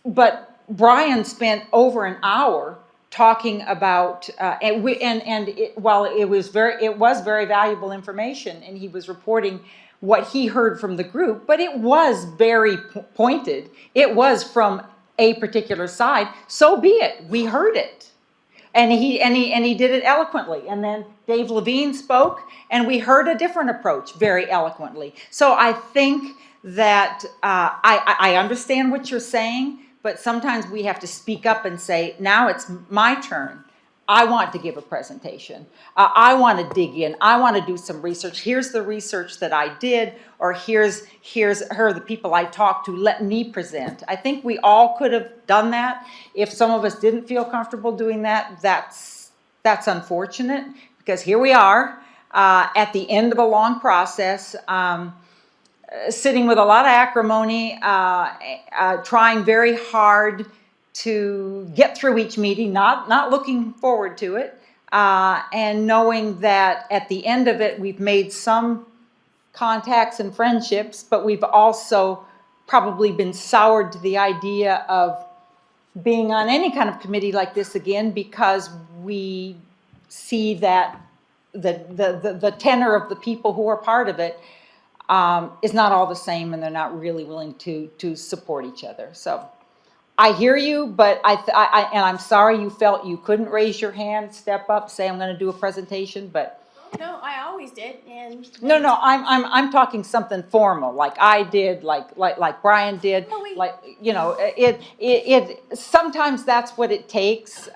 But Brian spent over an hour talking about, while it was very valuable information, and he was reporting what he heard from the group, but it was very pointed. It was from a particular side. So be it. We heard it, and he did it eloquently. And then Dave Levine spoke, and we heard a different approach very eloquently. So I think that I understand what you're saying, but sometimes we have to speak up and say, now it's my turn. I want to give a presentation. I want to dig in. I want to do some research. Here's the research that I did, or here's the people I talked to. Let me present. I think we all could have done that. If some of us didn't feel comfortable doing that, that's unfortunate, because here we are at the end of a long process. Sitting with a lot of acrimony, trying very hard to get through each meeting, not looking forward to it, and knowing that at the end of it, we've made some contacts and friendships, but we've also probably been soured to the idea of being on any kind of committee like this again, because we see that the tenor of the people who are part of it is not all the same, and they're not really willing to support each other. So I hear you, but and I'm sorry you felt you couldn't raise your hand, step up, say I'm going to do a presentation, but. No, I always did, and. No, I'm talking something formal, like I did, like Brian did, No, we- like, you know, it sometimes that's what it takes.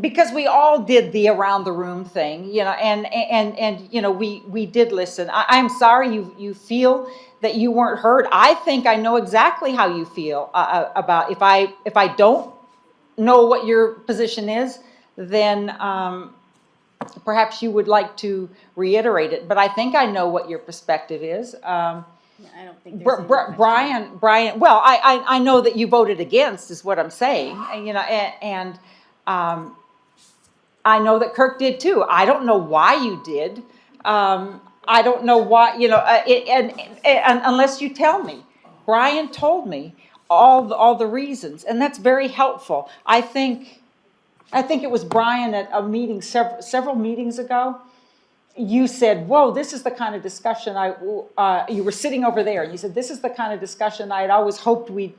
Because we all did the around the room thing, you know, and you know, we did listen. I'm sorry you feel that you weren't heard. I think I know exactly how you feel about if I don't know what your position is, then perhaps you would like to reiterate it. But I think I know what your perspective is. I don't think there's any question. Brian. Well, I know that you voted against, is what I'm saying. You know, and I know that Kirk did too. I don't know why you did. I don't know why, you know, and unless you tell me. Brian told me all the reasons, and that's very helpful. I think it was Brian at a meeting several meetings ago. You said, "Whoa, this is the kind of discussion you were sitting over there, and you said this is the kind of discussion I'd always hoped we'd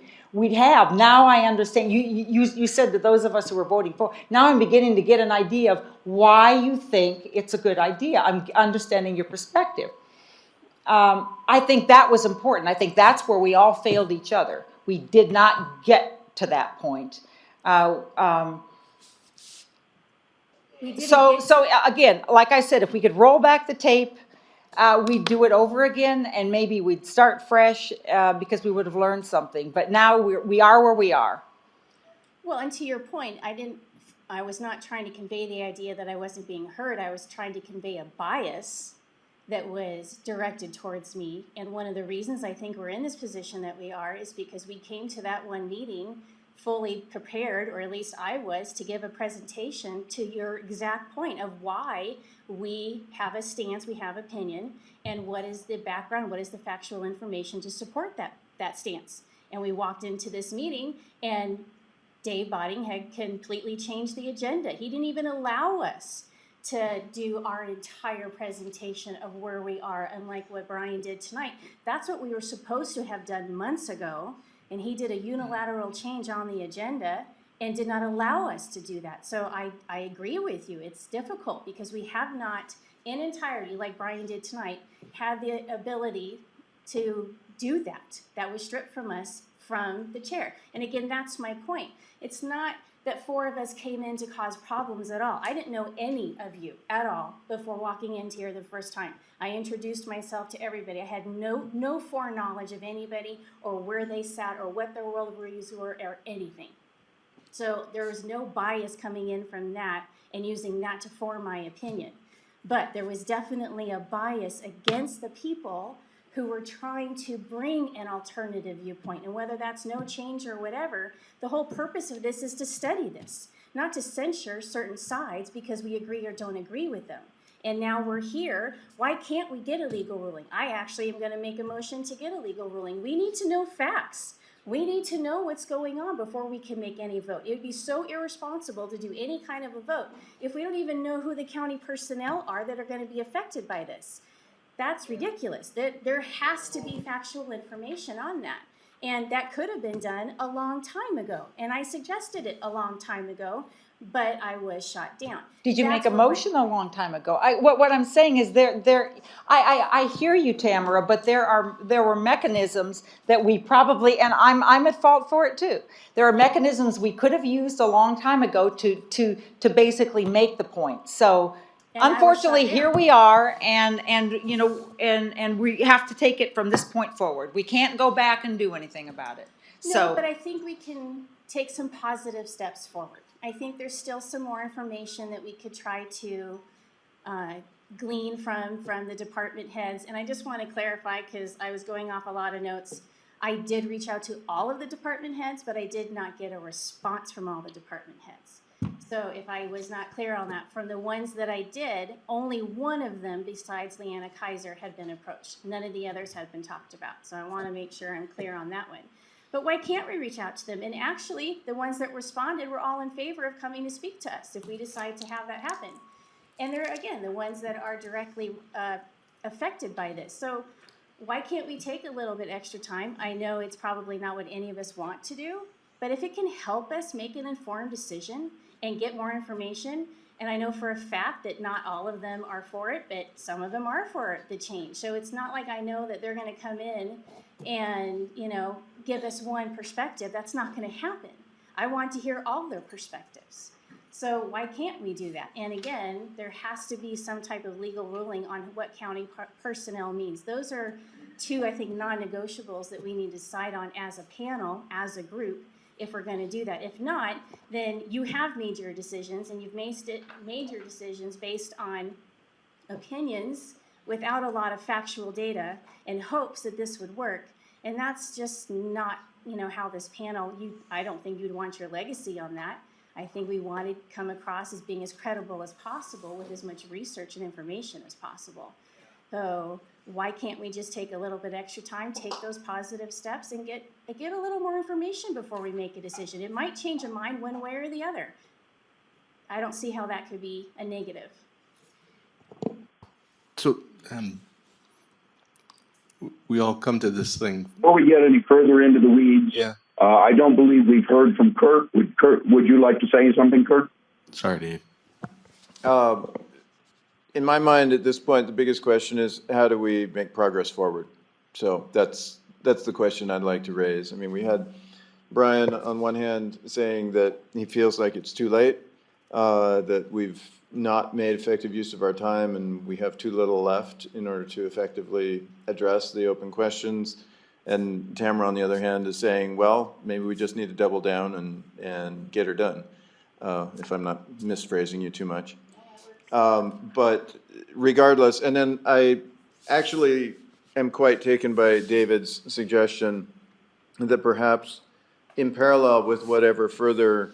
have." Now I understand. You said to those of us who were voting for. Now I'm beginning to get an idea of why you think it's a good idea. I'm understanding your perspective. I think that was important. I think that's where we all failed each other. We did not get to that point. So again, like I said, if we could roll back the tape, we'd do it over again, and maybe we'd start fresh because we would have learned something. But now we are where we are. Well, and to your point, I was not trying to convey the idea that I wasn't being heard. I was trying to convey a bias that was directed towards me. And one of the reasons I think we're in this position that we are is because we came to that one meeting fully prepared, or at least I was, to give a presentation to your exact point of why we have a stance, we have opinion, and what is the background, what is the factual information to support that stance. And we walked into this meeting, and Dave Botting had completely changed the agenda. He didn't even allow us to do our entire presentation of where we are, unlike what Brian did tonight. That's what we were supposed to have done months ago, and he did a unilateral change on the agenda and did not allow us to do that. So I agree with you. It's difficult because we have not, in entirety, like Brian did tonight, had the ability to do that. That was stripped from us from the chair. And again, that's my point. It's not that four of us came in to cause problems at all. I didn't know any of you at all before walking into here the first time. I introduced myself to everybody. I had no foreknowledge of anybody or where they sat or what their worldviews were or anything. So there was no bias coming in from that and using that to form my opinion. But there was definitely a bias against the people who were trying to bring an alternative viewpoint. And whether that's no change or whatever, the whole purpose of this is to study this, not to censure certain sides because we agree or don't agree with them. And now we're here. Why can't we get a legal ruling? I actually am going to make a motion to get a legal ruling. We need to know facts. We need to know what's going on before we can make any vote. It would be so irresponsible to do any kind of a vote if we don't even know who the county personnel are that are going to be affected by this. That's ridiculous. There has to be factual information on that. And that could have been done a long time ago. And I suggested it a long time ago, but I was shot down. Did you make That's a what my- motion a long time ago? What I'm saying is I hear you, Tamara, but there were mechanisms that we probably, and I'm at fault for it too. There are mechanisms we could have used a long time ago to basically make the point. So And I was unfortunately, shut down. here we are, and we have to take it from this point forward. We can't go back and do anything about it. No, but So, I think we can take some positive steps forward. I think there's still some more information that we could try to glean from the department heads. And I just want to clarify, because I was going off a lot of notes, I did reach out to all of the department heads, but I did not get a response from all the department heads. So if I was not clear on that, from the ones that I did, only one of them besides Leanna Kaiser had been approached. None of the others had been talked about. So I want to make sure I'm clear on that one. But why can't we reach out to them? And actually, the ones that responded were all in favor of coming to speak to us if we decide to have that happen. And they're, again, the ones that are directly affected by this. So why can't we take a little bit extra time? I know it's probably not what any of us want to do, but if it can help us make an informed decision and get more information, and I know for a fact that not all of them are for it, but some of them are for the change. So it's not like I know that they're going to come in and, give us one perspective. That's not going to happen. I want to hear all their perspectives. So why can't we do that? And again, there has to be some type of legal ruling on what county personnel means. Those are two, I think, non-negotiables that we need to decide on as a panel, as a group, if we're going to do that. If not, then you have made your decisions, and you've made your decisions based on opinions without a lot of factual data in hopes that this would work. And that's just not, how this panel, I don't think you'd want your legacy on that. I think we want to come across as being as credible as possible with as much research and information as possible. So why can't we just take a little bit extra time, take those positive steps, and get a little more information before we make a decision? It might change a mind one way or the other. I don't see how that could be a negative. So, we all come to this thing. Before we get any further into the weeds, Yeah. I don't believe we've heard from Kurt. Would you like to say something, Kurt? Sorry, Dave. In my mind, at this point, the biggest question is, how do we make progress forward? So that's the question I'd like to raise. I mean, we had Brian on one hand saying that he feels like it's too late, that we've not made effective use of our time and we have too little left in order to effectively address the open questions. And Tamara, on the other hand, is saying, well, maybe we just need to double down and get her done, if I'm not misphrasing you too much. But regardless, and then I actually am quite taken by David's suggestion that perhaps in parallel with whatever further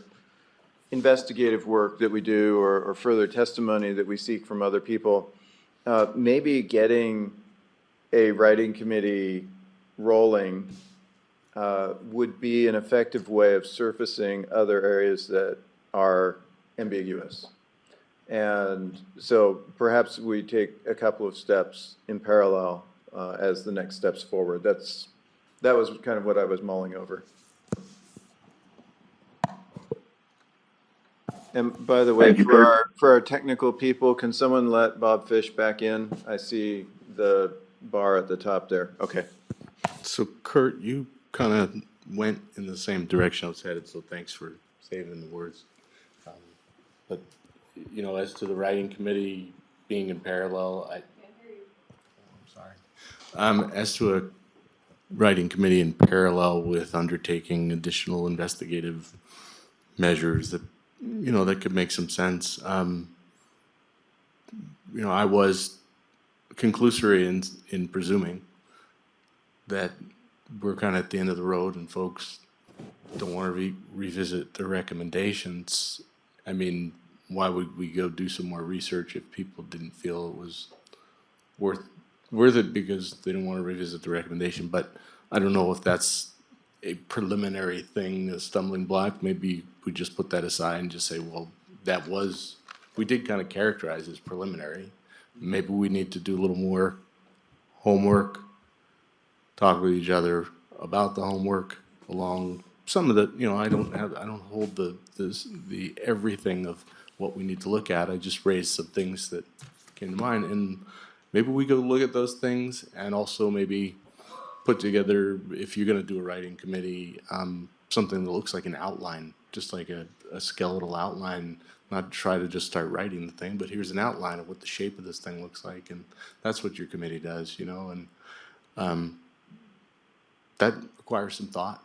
investigative work that we do or further testimony that we seek from other people, maybe getting a writing committee rolling would be an effective way of surfacing other areas that are ambiguous. And so perhaps we take a couple of steps in parallel as the next steps forward. That was kind of what I was mulling over. And by the way, for our technical people, can someone let Bob Fish back in? I see the bar at the top there. Okay. So Kurt, you kind of went in the same direction I was headed, so thanks for saving the words. But, as to the writing committee being in parallel, I'm sorry. As to a writing committee in parallel with undertaking additional investigative measures that, that could make some sense. I was conclusory in presuming that we're kind of at the end of the road and folks don't want to revisit the recommendations. I mean, why would we go do some more research if people didn't feel it was worth it because they didn't want to revisit the recommendation? But I don't know if that's a preliminary thing, a stumbling block. Maybe we just put that aside and just say, well, we did kind of characterize as preliminary. Maybe we need to do a little more homework, talk with each other about the homework along some of the, I don't hold the everything of what we need to look at. I just raised some things that came to mind, and maybe we go look at those things, and also maybe put together, if you're gonna do a writing committee, something that looks like an outline, just like a skeletal outline, not try to just start writing the thing, but here's an outline of what the shape of this thing looks like, and that's what your committee does, and that requires some thought.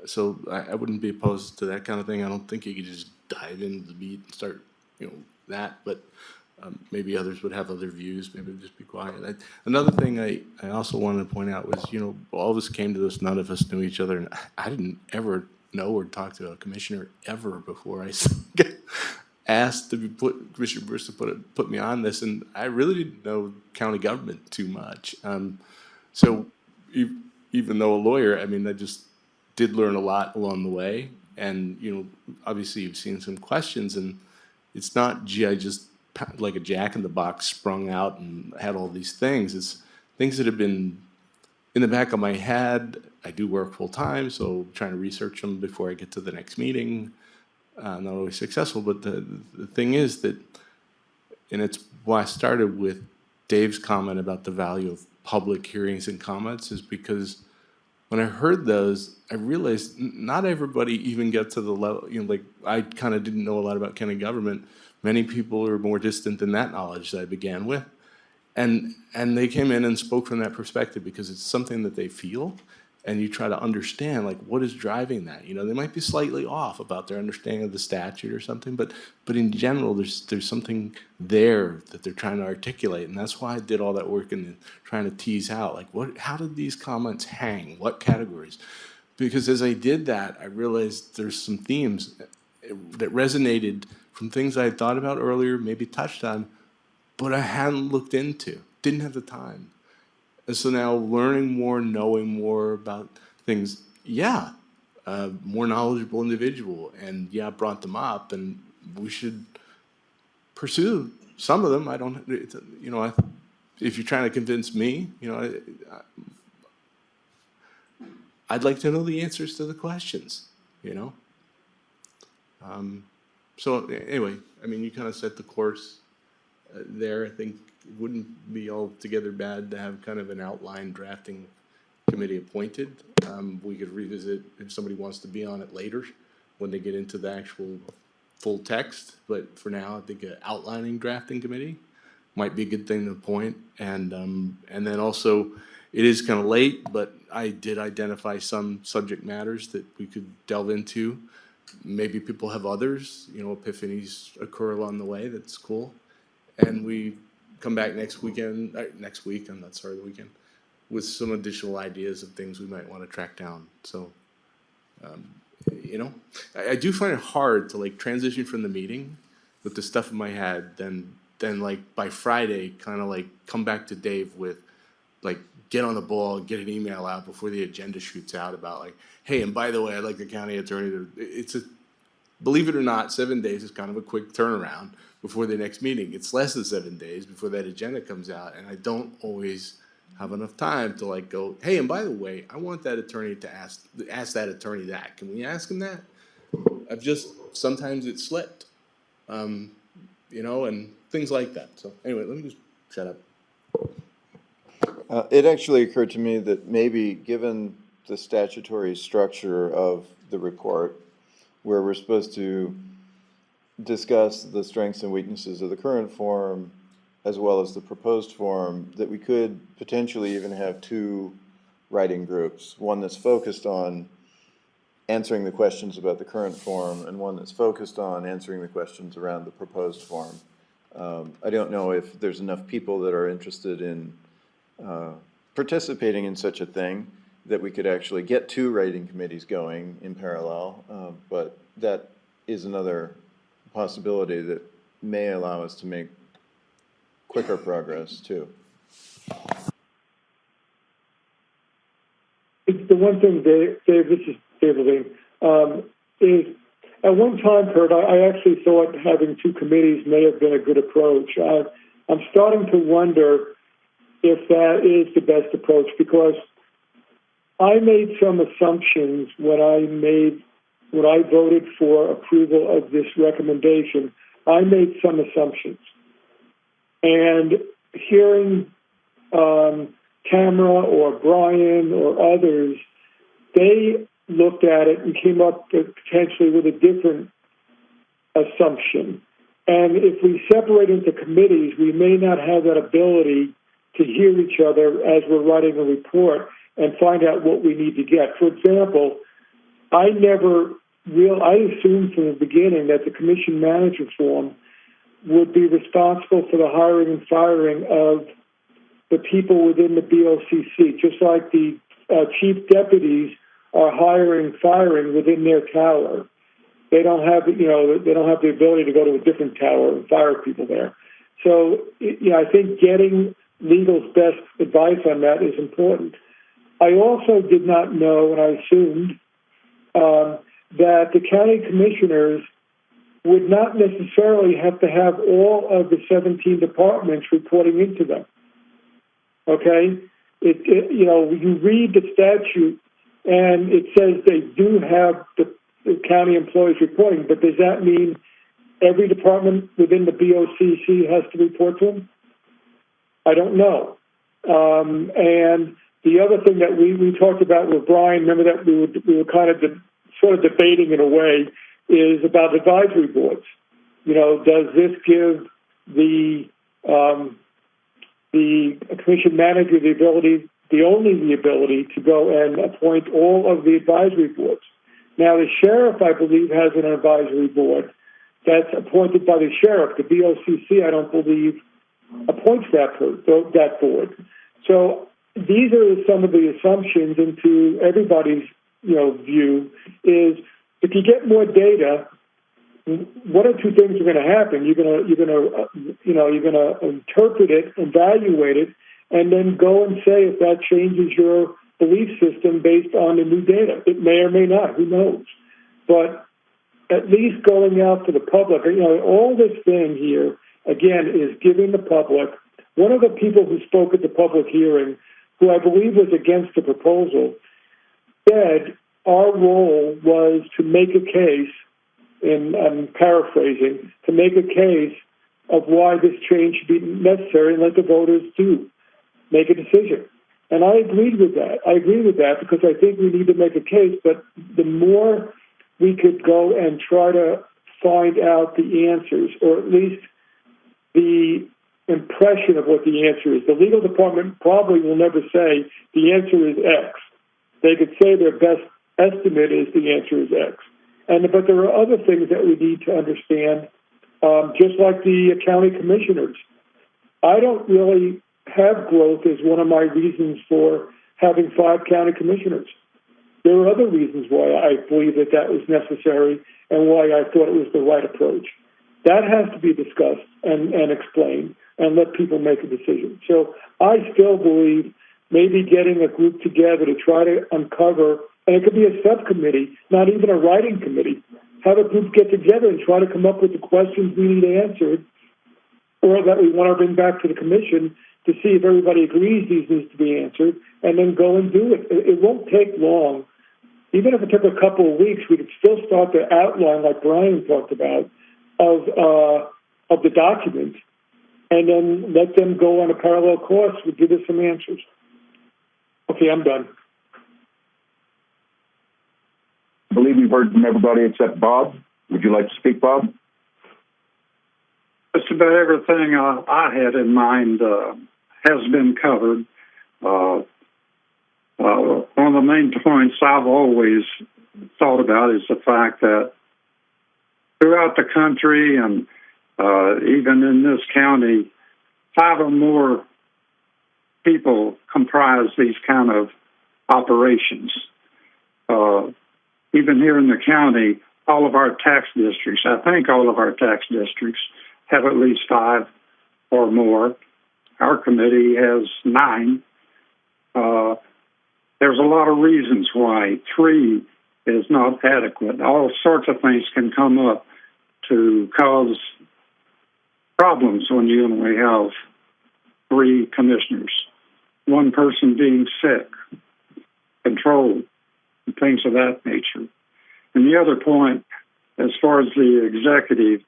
So I wouldn't be opposed to that kind of thing. I don't think you could just dive into the meat and start, that, but maybe others would have other views. Maybe just be quiet. Another thing I also wanted to point out was, all of us came to this, none of us knew each other, and I didn't ever know or talk to a commissioner ever before I asked to be Commissioner Bruce to put me on this, and I really didn't know county government too much. So even though a lawyer, I just did learn a lot along the way, and obviously you've seen some questions, and it's not, gee, I just like a jack in the box sprung out and had all these things. It's things that have been in the back of my head. I do work full time, so trying to research them before I get to the next meeting. Not always successful, but the thing is that, and it's why I started with Dave's comment about the value of public hearings and comments, is because when I heard those, I realized not everybody even gets to the level, like I kind of didn't know a lot about county government. Many people are more distant than that knowledge that I began with. And they came in and spoke from that perspective because it's something that they feel, and you try to understand, like, what is driving that? They might be slightly off about their understanding of the statute or something, but in general, there's something there that they're trying to articulate, and that's why I did all that work in trying to tease out, like, how did these comments hang? What categories? Because as I did that, I realized there's some themes that resonated from things I had thought about earlier, maybe touched on, but I hadn't looked into, didn't have the time. And so now learning more, knowing more about things, more knowledgeable individual, and brought them up, and we should pursue some of them. I don't, if you're trying to convince me, I'd like to know the answers to the questions, So anyway, you kind of set the course there. I think it wouldn't be altogether bad to have kind of an outline drafting committee appointed. We could revisit if somebody wants to be on it later when they get into the actual full text. But for now, I think an outlining drafting committee might be a good thing to appoint. And then also, it is kind of late, but I did identify some subject matters that we could delve into. Maybe people have others, epiphanies occur along the way. That's cool. And we come back next week, the weekend, with some additional ideas of things we might want to track down. So, I do find it hard to transition from the meeting with the stuff in my head, then by Friday, kind of come back to Dave with get on the ball, get an email out before the agenda shoots out about hey, and by the way, I'd like the county attorney to, believe it or not, 7 days is kind of a quick turnaround before the next meeting. It's less than 7 days before that agenda comes out, and I don't always have enough time to go, hey, and by the way, I want that attorney to ask that attorney that. Can we ask him that? Sometimes it slipped, and things like that. So anyway, let me just shut up. It actually occurred to me that maybe given the statutory structure of the report, where we're supposed to discuss the strengths and weaknesses of the current form as well as the proposed form, that we could potentially even have two writing groups, one that's focused on answering the questions about the current form and one that's focused on answering the questions around the proposed form. I don't know if there's enough people that are interested in participating in such a thing that we could actually get two writing committees going in parallel, but that is another possibility that may allow us to make quicker progress too. It's the one thing, Dave, this is Dave Levine, is at one time, Kurt, I actually thought having two committees may have been a good approach. I'm starting to wonder if that is the best approach, because I made some assumptions when I voted for approval of this recommendation. I made some assumptions. And hearing Tamara or Brian or others, they looked at it and came up potentially with a different assumption. And if we separate into committees, we may not have that ability to hear each other as we're writing a report and find out what we need to get. For example, I assumed from the beginning that the commission manager form would be responsible for the hiring and firing of the people within the BOCC, just like the chief deputies are hiring and firing within their tower. They don't have, they don't have the ability to go to a different tower and fire people there. So, I think getting legal's best advice on that is important. I also did not know, and I assumed, that the county commissioners would not necessarily have to have all of the 17 departments reporting into them. Okay? You read the statute and it says they do have the county employees reporting, but does that mean every department within the BOCC has to report to them? I don't know. And the other thing that we talked about with Brian, remember that we were kind of sort of debating in a way, is about advisory boards. Does this give the commission manager the only ability to go and appoint all of the advisory boards? Now, the sheriff, I believe, has an advisory board that's appointed by the sheriff. The BOCC, I don't believe, appoints that board. So these are some of the assumptions into everybody's view is if you get more data, one or two things are going to happen. You're going to interpret it, evaluate it, and then go and say if that changes your belief system based on the new data. It may or may not. Who knows? But at least going out to the public, all this thing here again is giving the public. One of the people who spoke at the public hearing, who I believe was against the proposal, said our role was to make a case, and I'm paraphrasing, to make a case of why this change should be necessary and let the voters make a decision. And I agreed with that. I agree with that because I think we need to make a case, but the more we could go and try to find out the answers, or at least the impression of what the answer is. The legal department probably will never say the answer is X. They could say their best estimate is the answer is X. But there are other things that we need to understand, just like the county commissioners. I don't really have growth as one of my reasons for having 5 county commissioners. There are other reasons why I believe that was necessary and why I thought it was the right approach. That has to be discussed and explained and let people make a decision. So I still believe maybe getting a group together to try to uncover, and it could be a subcommittee, not even a writing committee, have a group get together and try to come up with the questions we need answered or that we want to bring back to the commission to see if everybody agrees these needs to be answered, and then go and do it. It won't take long. Even if it took a couple of weeks, we could still start the outline, like Brian talked about, of the document, and then let them go on a parallel course to give us some answers. Okay, I'm done. I believe we've heard from everybody except Bob. Would you like to speak, Bob? Just about everything I had in mind has been covered. One of the main points I've always thought about is the fact that throughout the country and even in this county, 5 or more people comprise these kind of operations. Even here in the county, all of our tax districts, I think all of our tax districts have at least 5 or more. Our committee has 9. There's a lot of reasons why 3 is not adequate. All sorts of things can come up to cause problems when you only have 3 commissioners. One person being sick, control and things of that nature. And the other point, as far as the executive,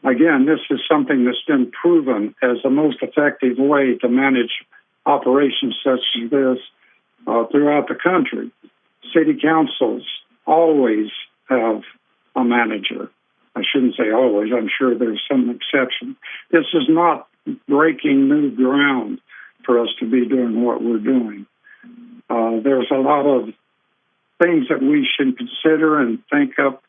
again, this is something that's been proven as the most effective way to manage operations such as this throughout the country. City councils always have a manager. I shouldn't say always. I'm sure there's some exception. This is not breaking new ground for us to be doing what we're doing. There's a lot of things that we should consider and think up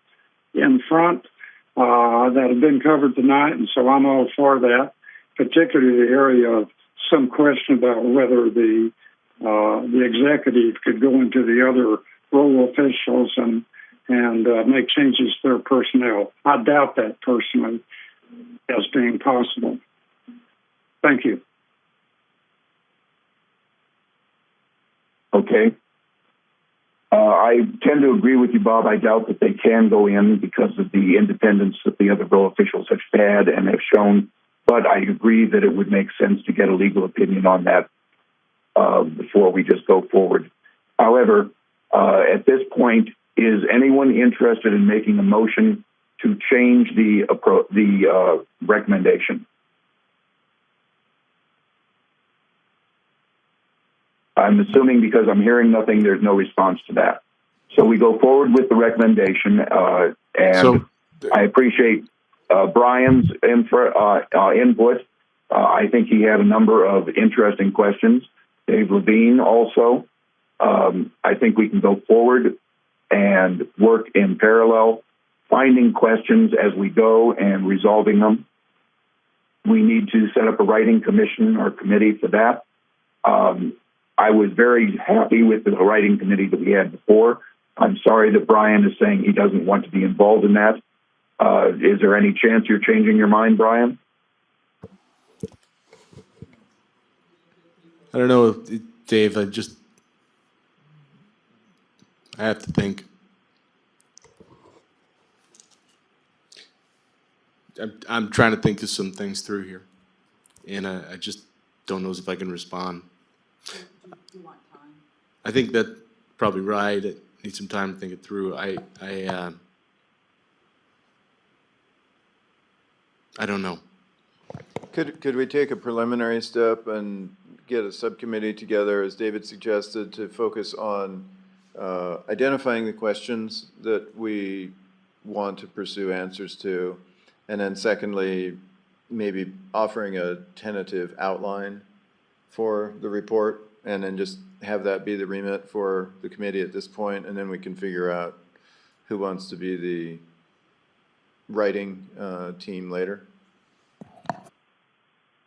in front that have been covered tonight, and so I'm all for that, particularly the area of some question about whether the executive could go into the other role officials and make changes to their personnel. I doubt that personally as being possible. Thank you. Okay. I tend to agree with you, Bob. I doubt that they can go in because of the independence that the other role officials have had and have shown, but I agree that it would make sense to get a legal opinion on that before we just go forward. However, at this point, is anyone interested in making a motion to change the recommendation? I'm assuming because I'm hearing nothing, there's no response to that. So we go forward with the recommendation, and I appreciate Brian's input. I think he had a number of interesting questions. Dave Levine also. I think we can go forward and work in parallel, finding questions as we go and resolving them. We need to set up a writing commission or committee for that. I was very happy with the writing committee that we had before. I'm sorry that Brian is saying he doesn't want to be involved in that. Is there any chance you're changing your mind, Brian? I don't know, Dave, I have to think. I'm trying to think of some things through here, and I just don't know if I can respond. You want time? I think that's probably right. I need some time to think it through. I don't know. Could we take a preliminary step and get a subcommittee together, as David suggested, to focus on identifying the questions that we want to pursue answers to, and then secondly, maybe offering a tentative outline for the report, and then just have that be the remit for the committee at this point, and then we can figure out who wants to be the writing team later.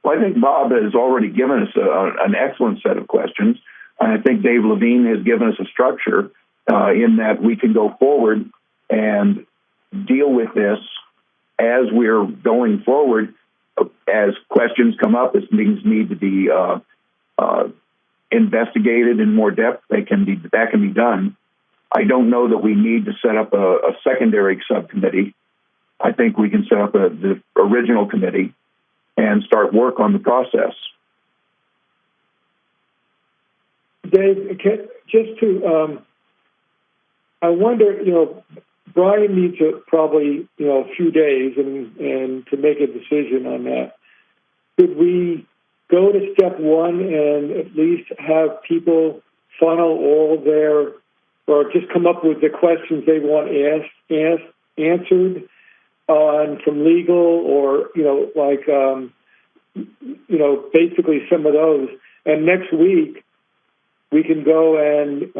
Well, I think Bob has already given us an excellent set of questions. And I think Dave Levine has given us a structure in that we can go forward and deal with this as we're going forward. As questions come up, as things need to be investigated in more depth, that can be done. I don't know that we need to set up a secondary subcommittee. I think we can set up the original committee and start work on the process. Dave, just to, I wonder, Brian needs probably, a few days and to make a decision on that. Could we go to step one and at least have people funnel all their, or just come up with the questions they want answered from legal, or basically some of those. And next week we can go and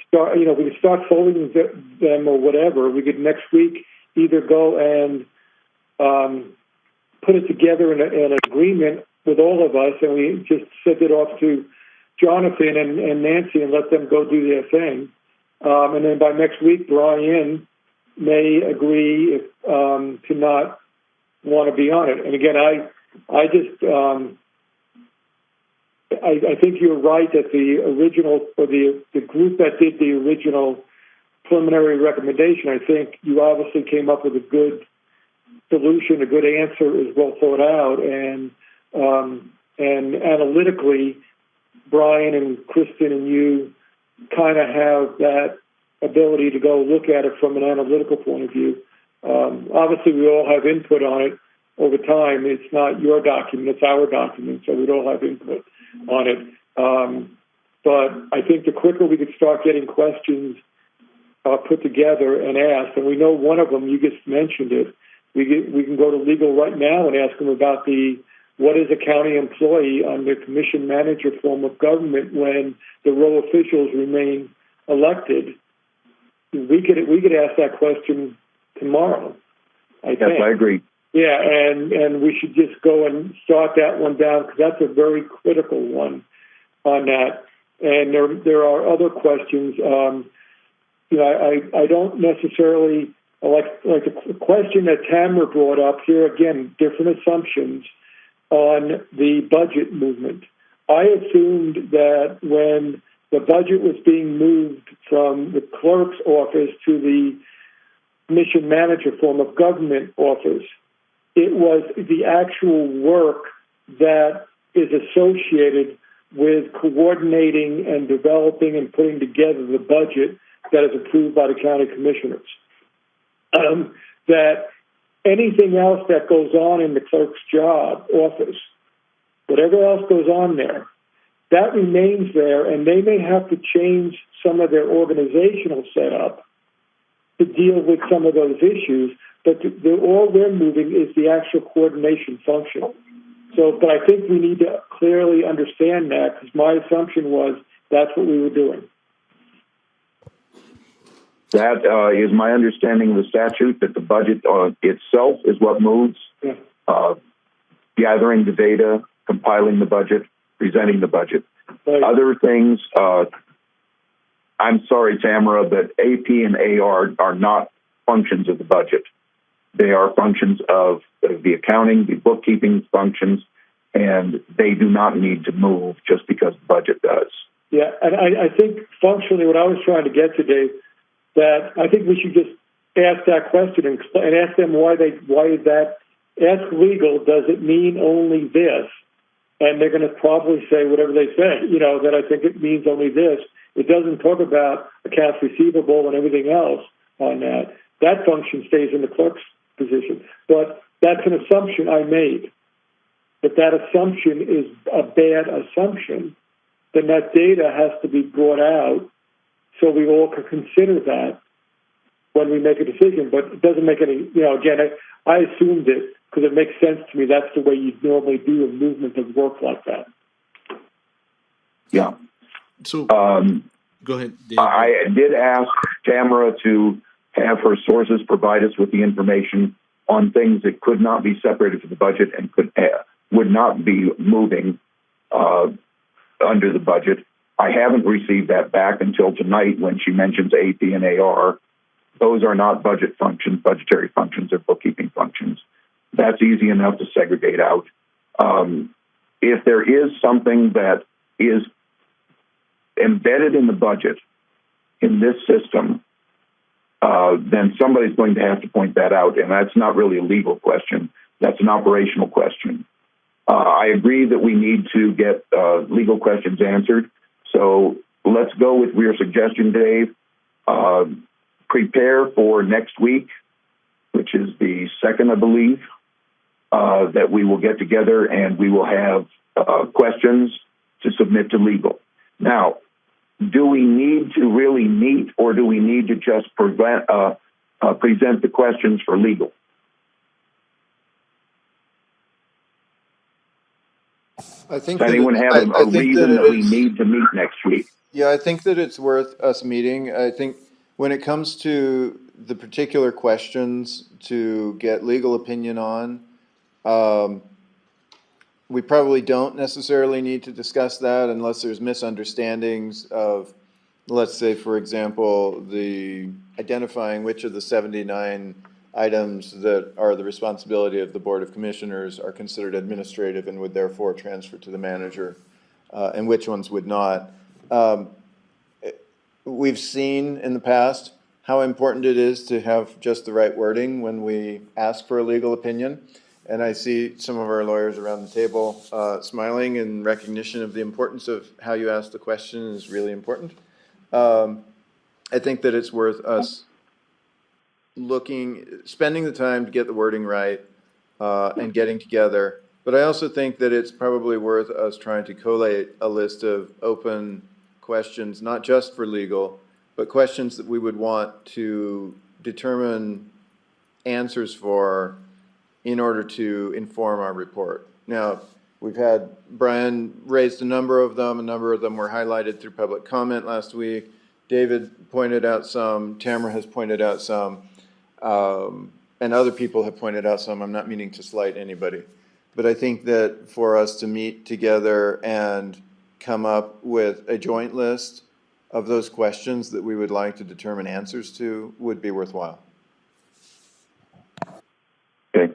start. We can start folding them or whatever. We could next week either go and put it together in an agreement with all of us, and we just send it off to Jonathan and Nancy and let them go do their thing. And then by next week, Brian may agree to not want to be on it. And again, I think you're right that the original, or the group that did the original preliminary recommendation, I think you obviously came up with a good solution, a good answer, is well thought out, and analytically Brian and Kristen and you kind of have that ability to go look at it from an analytical point of view. Obviously, we all have input on it over time. It's not your document, it's our document, so we'd all have input on it. But I think the quicker we could start getting questions put together and asked, and we know one of them, you just mentioned it, we can go to legal right now and ask them about what is a county employee on the commission manager form of government when the row officials remain elected. We could ask that question tomorrow, I think. Yes, I agree. Yeah, and we should just go and start that one down because that's a very critical one on that. And there are other questions. I don't necessarily like the question that Tamara brought up here. Again, different assumptions on the budget movement. I assumed that when the budget was being moved from the clerk's office to the commission manager form of government office, it was the actual work that is associated with coordinating and developing and putting together the budget that is approved by the county commissioners. That anything else that goes on in the clerk's job office, whatever else goes on there, that remains there, and they may have to change some of their organizational setup to deal with some of those issues, but all we're moving is the actual coordination function. So, but I think we need to clearly understand that, because my assumption was that's what we were doing. That is my understanding of the statute, that the budget itself is what moves. Yeah. Gathering the data, compiling the budget, presenting the budget. Right. Other things, I'm sorry, Tamara, but AP and AR are not functions of the budget. They are functions of the accounting, the bookkeeping functions, and they do not need to move just because the budget does. Yeah, and I think functionally what I was trying to get to, Dave, that I think we should just ask that question and ask them why is that. Ask legal, does it mean only this? And they're going to probably say whatever they say, that I think it means only this. It doesn't talk about accounts receivable and everything else on that. That function stays in the clerk's position. But that's an assumption I made. If that assumption is a bad assumption, then that data has to be brought out so we all can consider that when we make a decision. But it doesn't make any, again, I assumed it because it makes sense to me. That's the way you normally do a movement of work like that. Yeah. So, go ahead, Dave. I did ask Tamara to have her sources provide us with the information on things that could not be separated from the budget and would not be moving under the budget. I haven't received that back until tonight when she mentions AP and AR. Those are not budget functions, budgetary functions, or bookkeeping functions. That's easy enough to segregate out. If there is something that is embedded in the budget in this system, then somebody's going to have to point that out, and that's not really a legal question. That's an operational question. I agree that we need to get legal questions answered, so let's go with your suggestion, Dave. Prepare for next week, which is the 2nd, I believe, that we will get together and we will have questions to submit to legal. Now, do we need to really meet, or do we need to just present the questions for legal? I think Does anyone have a reason that we need to meet next week? Yeah, I think that it's worth us meeting. I think when it comes to the particular questions to get legal opinion on, we probably don't necessarily need to discuss that unless there's misunderstandings of, let's say, for example, the identifying which of the 79 items that are the responsibility of the Board of Commissioners are considered administrative and would therefore transfer to the manager, and which ones would not. We've seen in the past how important it is to have just the right wording when we ask for a legal opinion. And I see some of our lawyers around the table smiling in recognition of the importance of how you ask the question is really important. I think that it's worth us spending the time to get the wording right and getting together. But I also think that it's probably worth us trying to collate a list of open questions, not just for legal, but questions that we would want to determine answers for in order to inform our report. Now, we've had Brian raised a number of them. A number of them were highlighted through public comment last week. David pointed out some. Tamara has pointed out some. And other people have pointed out some. I'm not meaning to slight anybody. But I think that for us to meet together and come up with a joint list of those questions that we would like to determine answers to would be worthwhile. Okay.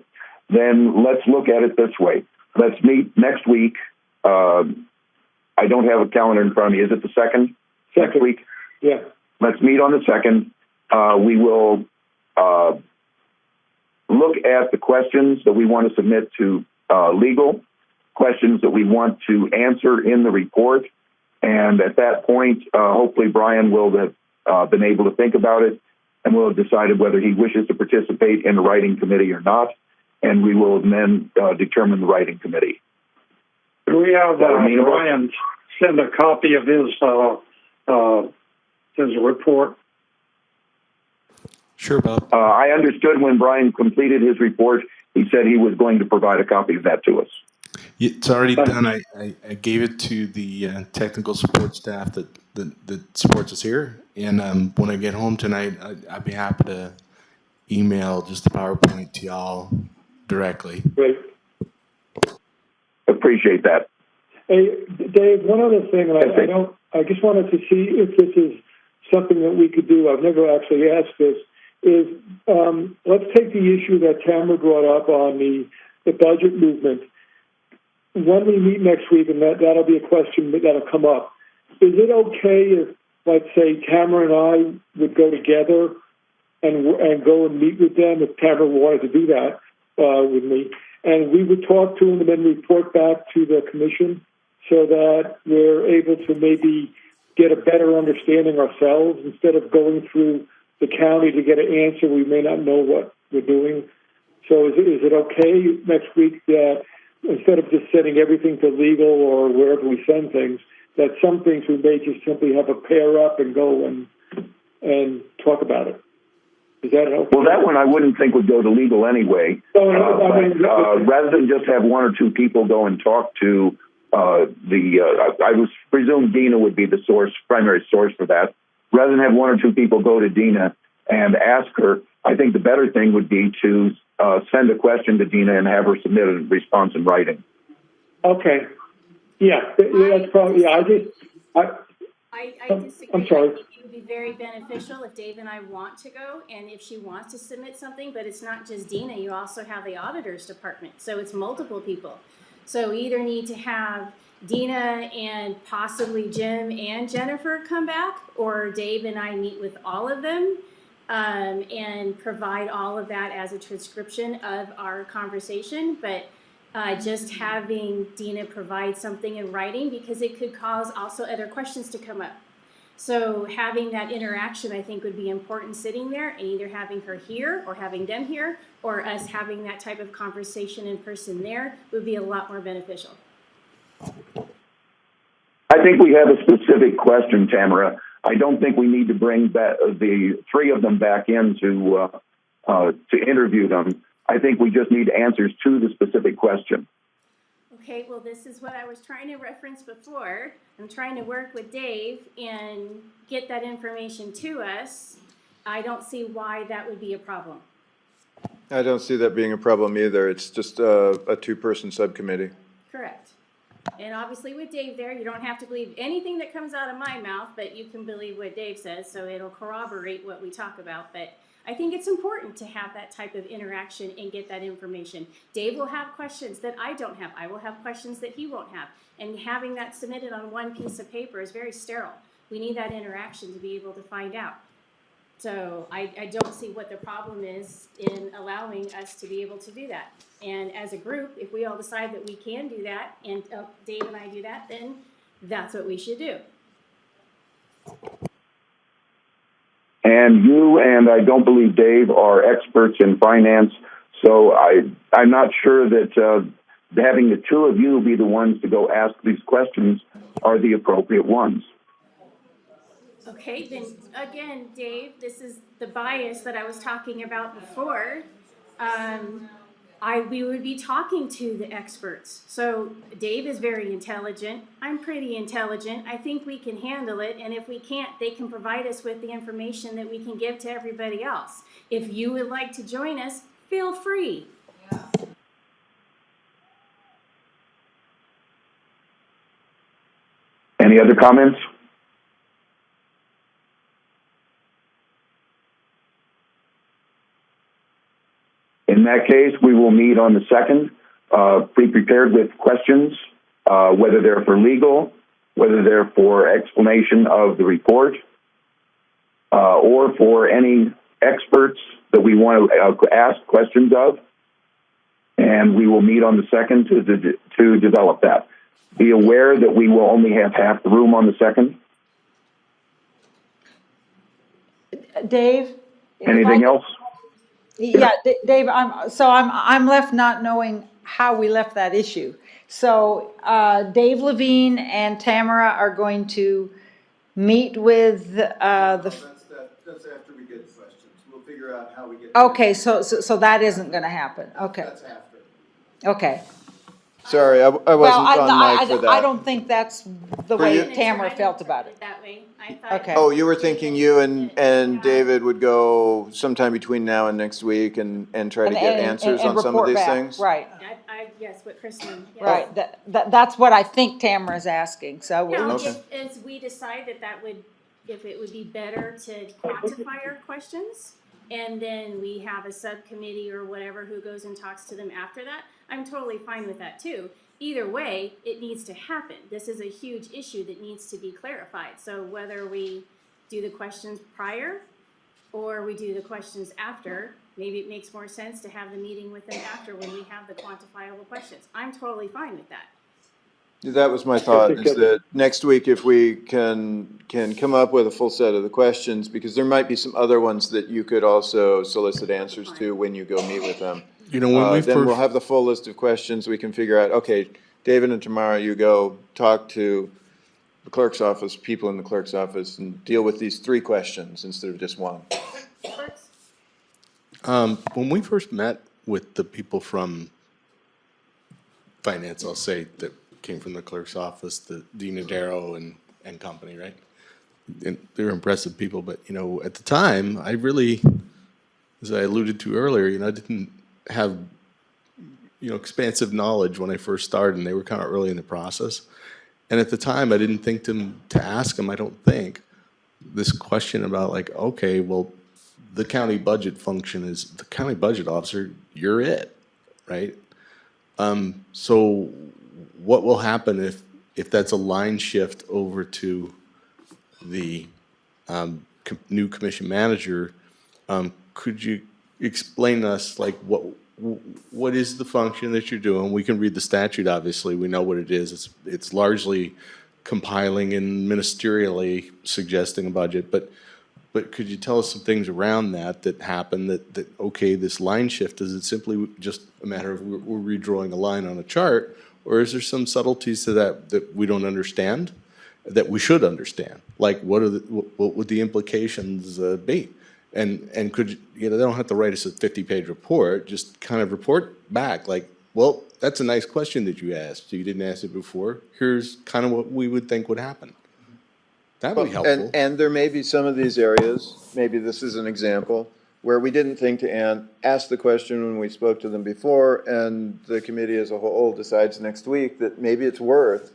Then let's look at it this way. Let's meet next week. I don't have a calendar in front of me. Is it the 2nd? Next week? Yeah. Let's meet on the 2nd. We will look at the questions that we want to submit to legal, questions that we want to answer in the report. And at that point, hopefully Brian will have been able to think about it, and will have decided whether he wishes to participate in the writing committee or not. And we will then determine the writing committee. Do we have Brian send a copy of his report? Sure, Bob. I understood when Brian completed his report, he said he was going to provide a copy of that to us. It's already done. I gave it to the technical support staff that supports us here. And when I get home tonight, I'd be happy to email just the PowerPoint to y'all directly. Great. Appreciate that. Hey, Dave, one other thing, and I just wanted to see if this is something that we could do. I've never actually asked this. Is let's take the issue that Tamara brought up on the budget movement. When we meet next week, and that'll be a question that'll come up, is it okay if, let's say, Tamara and I would go together and go and meet with them, if Tamara wanted to do that with me, and we would talk to them and then report back to the commission so that we're able to maybe get a better understanding ourselves instead of going through the county to get an answer we may not know what we're doing. So is it okay next week that instead of just sending everything to legal or wherever we send things, that some things we may just simply have a pair up and go and talk about it? Is that okay? Well, that one I wouldn't think would go to legal anyway. Rather than just have one or two people go and talk to I was presume Dina would be the primary source for that. Rather than have one or two people go to Dina and ask her, I think the better thing would be to send a question to Dina and have her submit a response in writing. Okay. Yeah, that's probably. Yeah, I disagree. I'm sorry. I think it would be very beneficial if Dave and I want to go, and if she wants to submit something, but it's not just Dina, you also have the auditor's department, so it's multiple people. So we either need to have Dina and possibly Jim and Jennifer come back, or Dave and I meet with all of them and provide all of that as a transcription of our conversation. But just having Dina provide something in writing, because it could cause also other questions to come up. So having that interaction, I think, would be important, sitting there and either having her here or having them here, or us having that type of conversation in person there would be a lot more beneficial. I think we have a specific question, Tamara. I don't think we need to bring the three of them back in to interview them. I think we just need answers to the specific question. Okay, well, this is what I was trying to reference before. I'm trying to work with Dave and get that information to us. I don't see why that would be a problem. I don't see that being a problem either. It's just a two-person subcommittee. Correct. And obviously with Dave there, you don't have to believe anything that comes out of my mouth, but you can believe what Dave says, so it'll corroborate what we talk about. But I think it's important to have that type of interaction and get that information. Dave will have questions that I don't have. I will have questions that he won't have. And having that submitted on one piece of paper is very sterile. We need that interaction to be able to find out. So I don't see what the problem is in allowing us to be able to do that. And as a group, if we all decide that we can do that, and Dave and I do that, then that's what we should do. And you and I don't believe Dave are experts in finance, so I'm not sure that having the two of you be the ones to go ask these questions are the appropriate ones. Okay, then again, Dave, this is the bias that I was talking about before. We would be talking to the experts. So Dave is very intelligent. I'm pretty intelligent. I think we can handle it. And if we can't, they can provide us with the information that we can give to everybody else. If you would like to join us, feel free. Any other comments? In that case, we will meet on the 2nd, be prepared with questions, whether they're for legal, whether they're for explanation of the report, or for any experts that we want to ask questions of. And we will meet on the 2nd to develop that. Be aware that we will only have half the room on the 2nd. Dave? Anything else? Yeah, Dave, I'm left not knowing how we left that issue. So, Dave Levine and Tamara are going to meet with, That's after we get the questions. We'll figure out how we get. okay, so that isn't gonna happen, okay, That's after. okay. Sorry, I Well, wasn't on mic for that. I don't think that's the way you? Tamara felt about it. That way, I thought. Okay. Oh, you were thinking you and David would go sometime between now and next week and try to get answers and on some of report these back, things? right, Yes, what Kristen. Yes. right, that's what I think Tamara's asking, so. Now, Okay. if we decide if it would be better to quantify our questions, and then we have a subcommittee or whatever who goes and talks to them after that, I'm totally fine with that too. Either way, it needs to happen. This is a huge issue that needs to be clarified. So whether we do the questions prior or we do the questions after, maybe it makes more sense to have the meeting with them after when we have the quantifiable questions. I'm totally fine with that. That was my thought, is that next week if we can come up with a full set of the questions, because there might be some other ones that you could also solicit answers to when you go meet with them. You know, when we Then we'll first, have the full list of questions. We can figure out, okay, David and Tamara, you go talk to the clerk's office, people in the clerk's office, and deal with these 3 questions instead of just one. when we first met with the people from finance, I'll say, that came from the clerk's office, the Dean Idaho and company, right? And they were impressive people, but, you know, at the time, I really, as I alluded to earlier, you know, I didn't have, you know, expansive knowledge when I first started, and they were kind of early in the process. And at the time, I didn't think to ask them, I don't think, this question about, like, okay, well, the county budget function is the county budget officer, you're it, right? So what will happen if that's a line shift over to the new commission manager? Could you explain to us, like, what is the function that you're doing? We can read the statute, obviously, we know what it is. It's largely compiling and ministerially suggesting a budget, but could you tell us some things around that happen, that okay, this line shift, is it simply just a matter of we're redrawing a line on a chart, or is there some subtleties to that we don't understand, that we should understand? Like, what would the implications be? And could you know, they don't have to write us a 50-page report, just kind of report back, like, well, that's a nice question that you asked. You didn't ask it before. Here's kind of what we would think would happen. That would be helpful. And there may be some of these areas, maybe this is an example, where we didn't think to ask the question when we spoke to them before, and the committee as a whole decides next week that maybe it's worth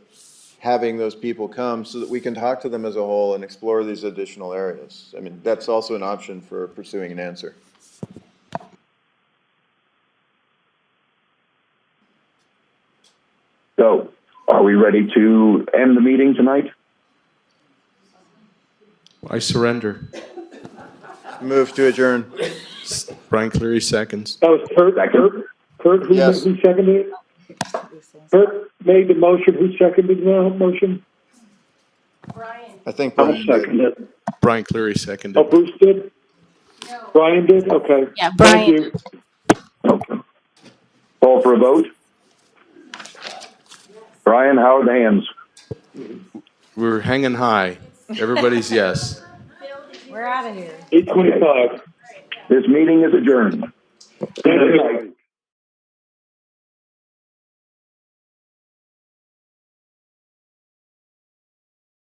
having those people come so that we can talk to them as a whole and explore these additional areas. I mean, that's also an option for pursuing an answer. So, are we ready to end the meeting tonight? I surrender. Move to adjourn. Brian Cleary seconds. That was Kurt, who Yes. who seconded it? Kurt made the motion, who seconded the motion? Brian. I think I'll Brian did. second it. Brian Cleary seconded. Oh, Bruce did? Brian did? Okay. Yeah, Thank Brian. you. Okay. Call for a vote. Brian, how are the hands? We're hanging high. Everybody's yes. We're out of here. 8:25. This meeting is adjourned. Good night.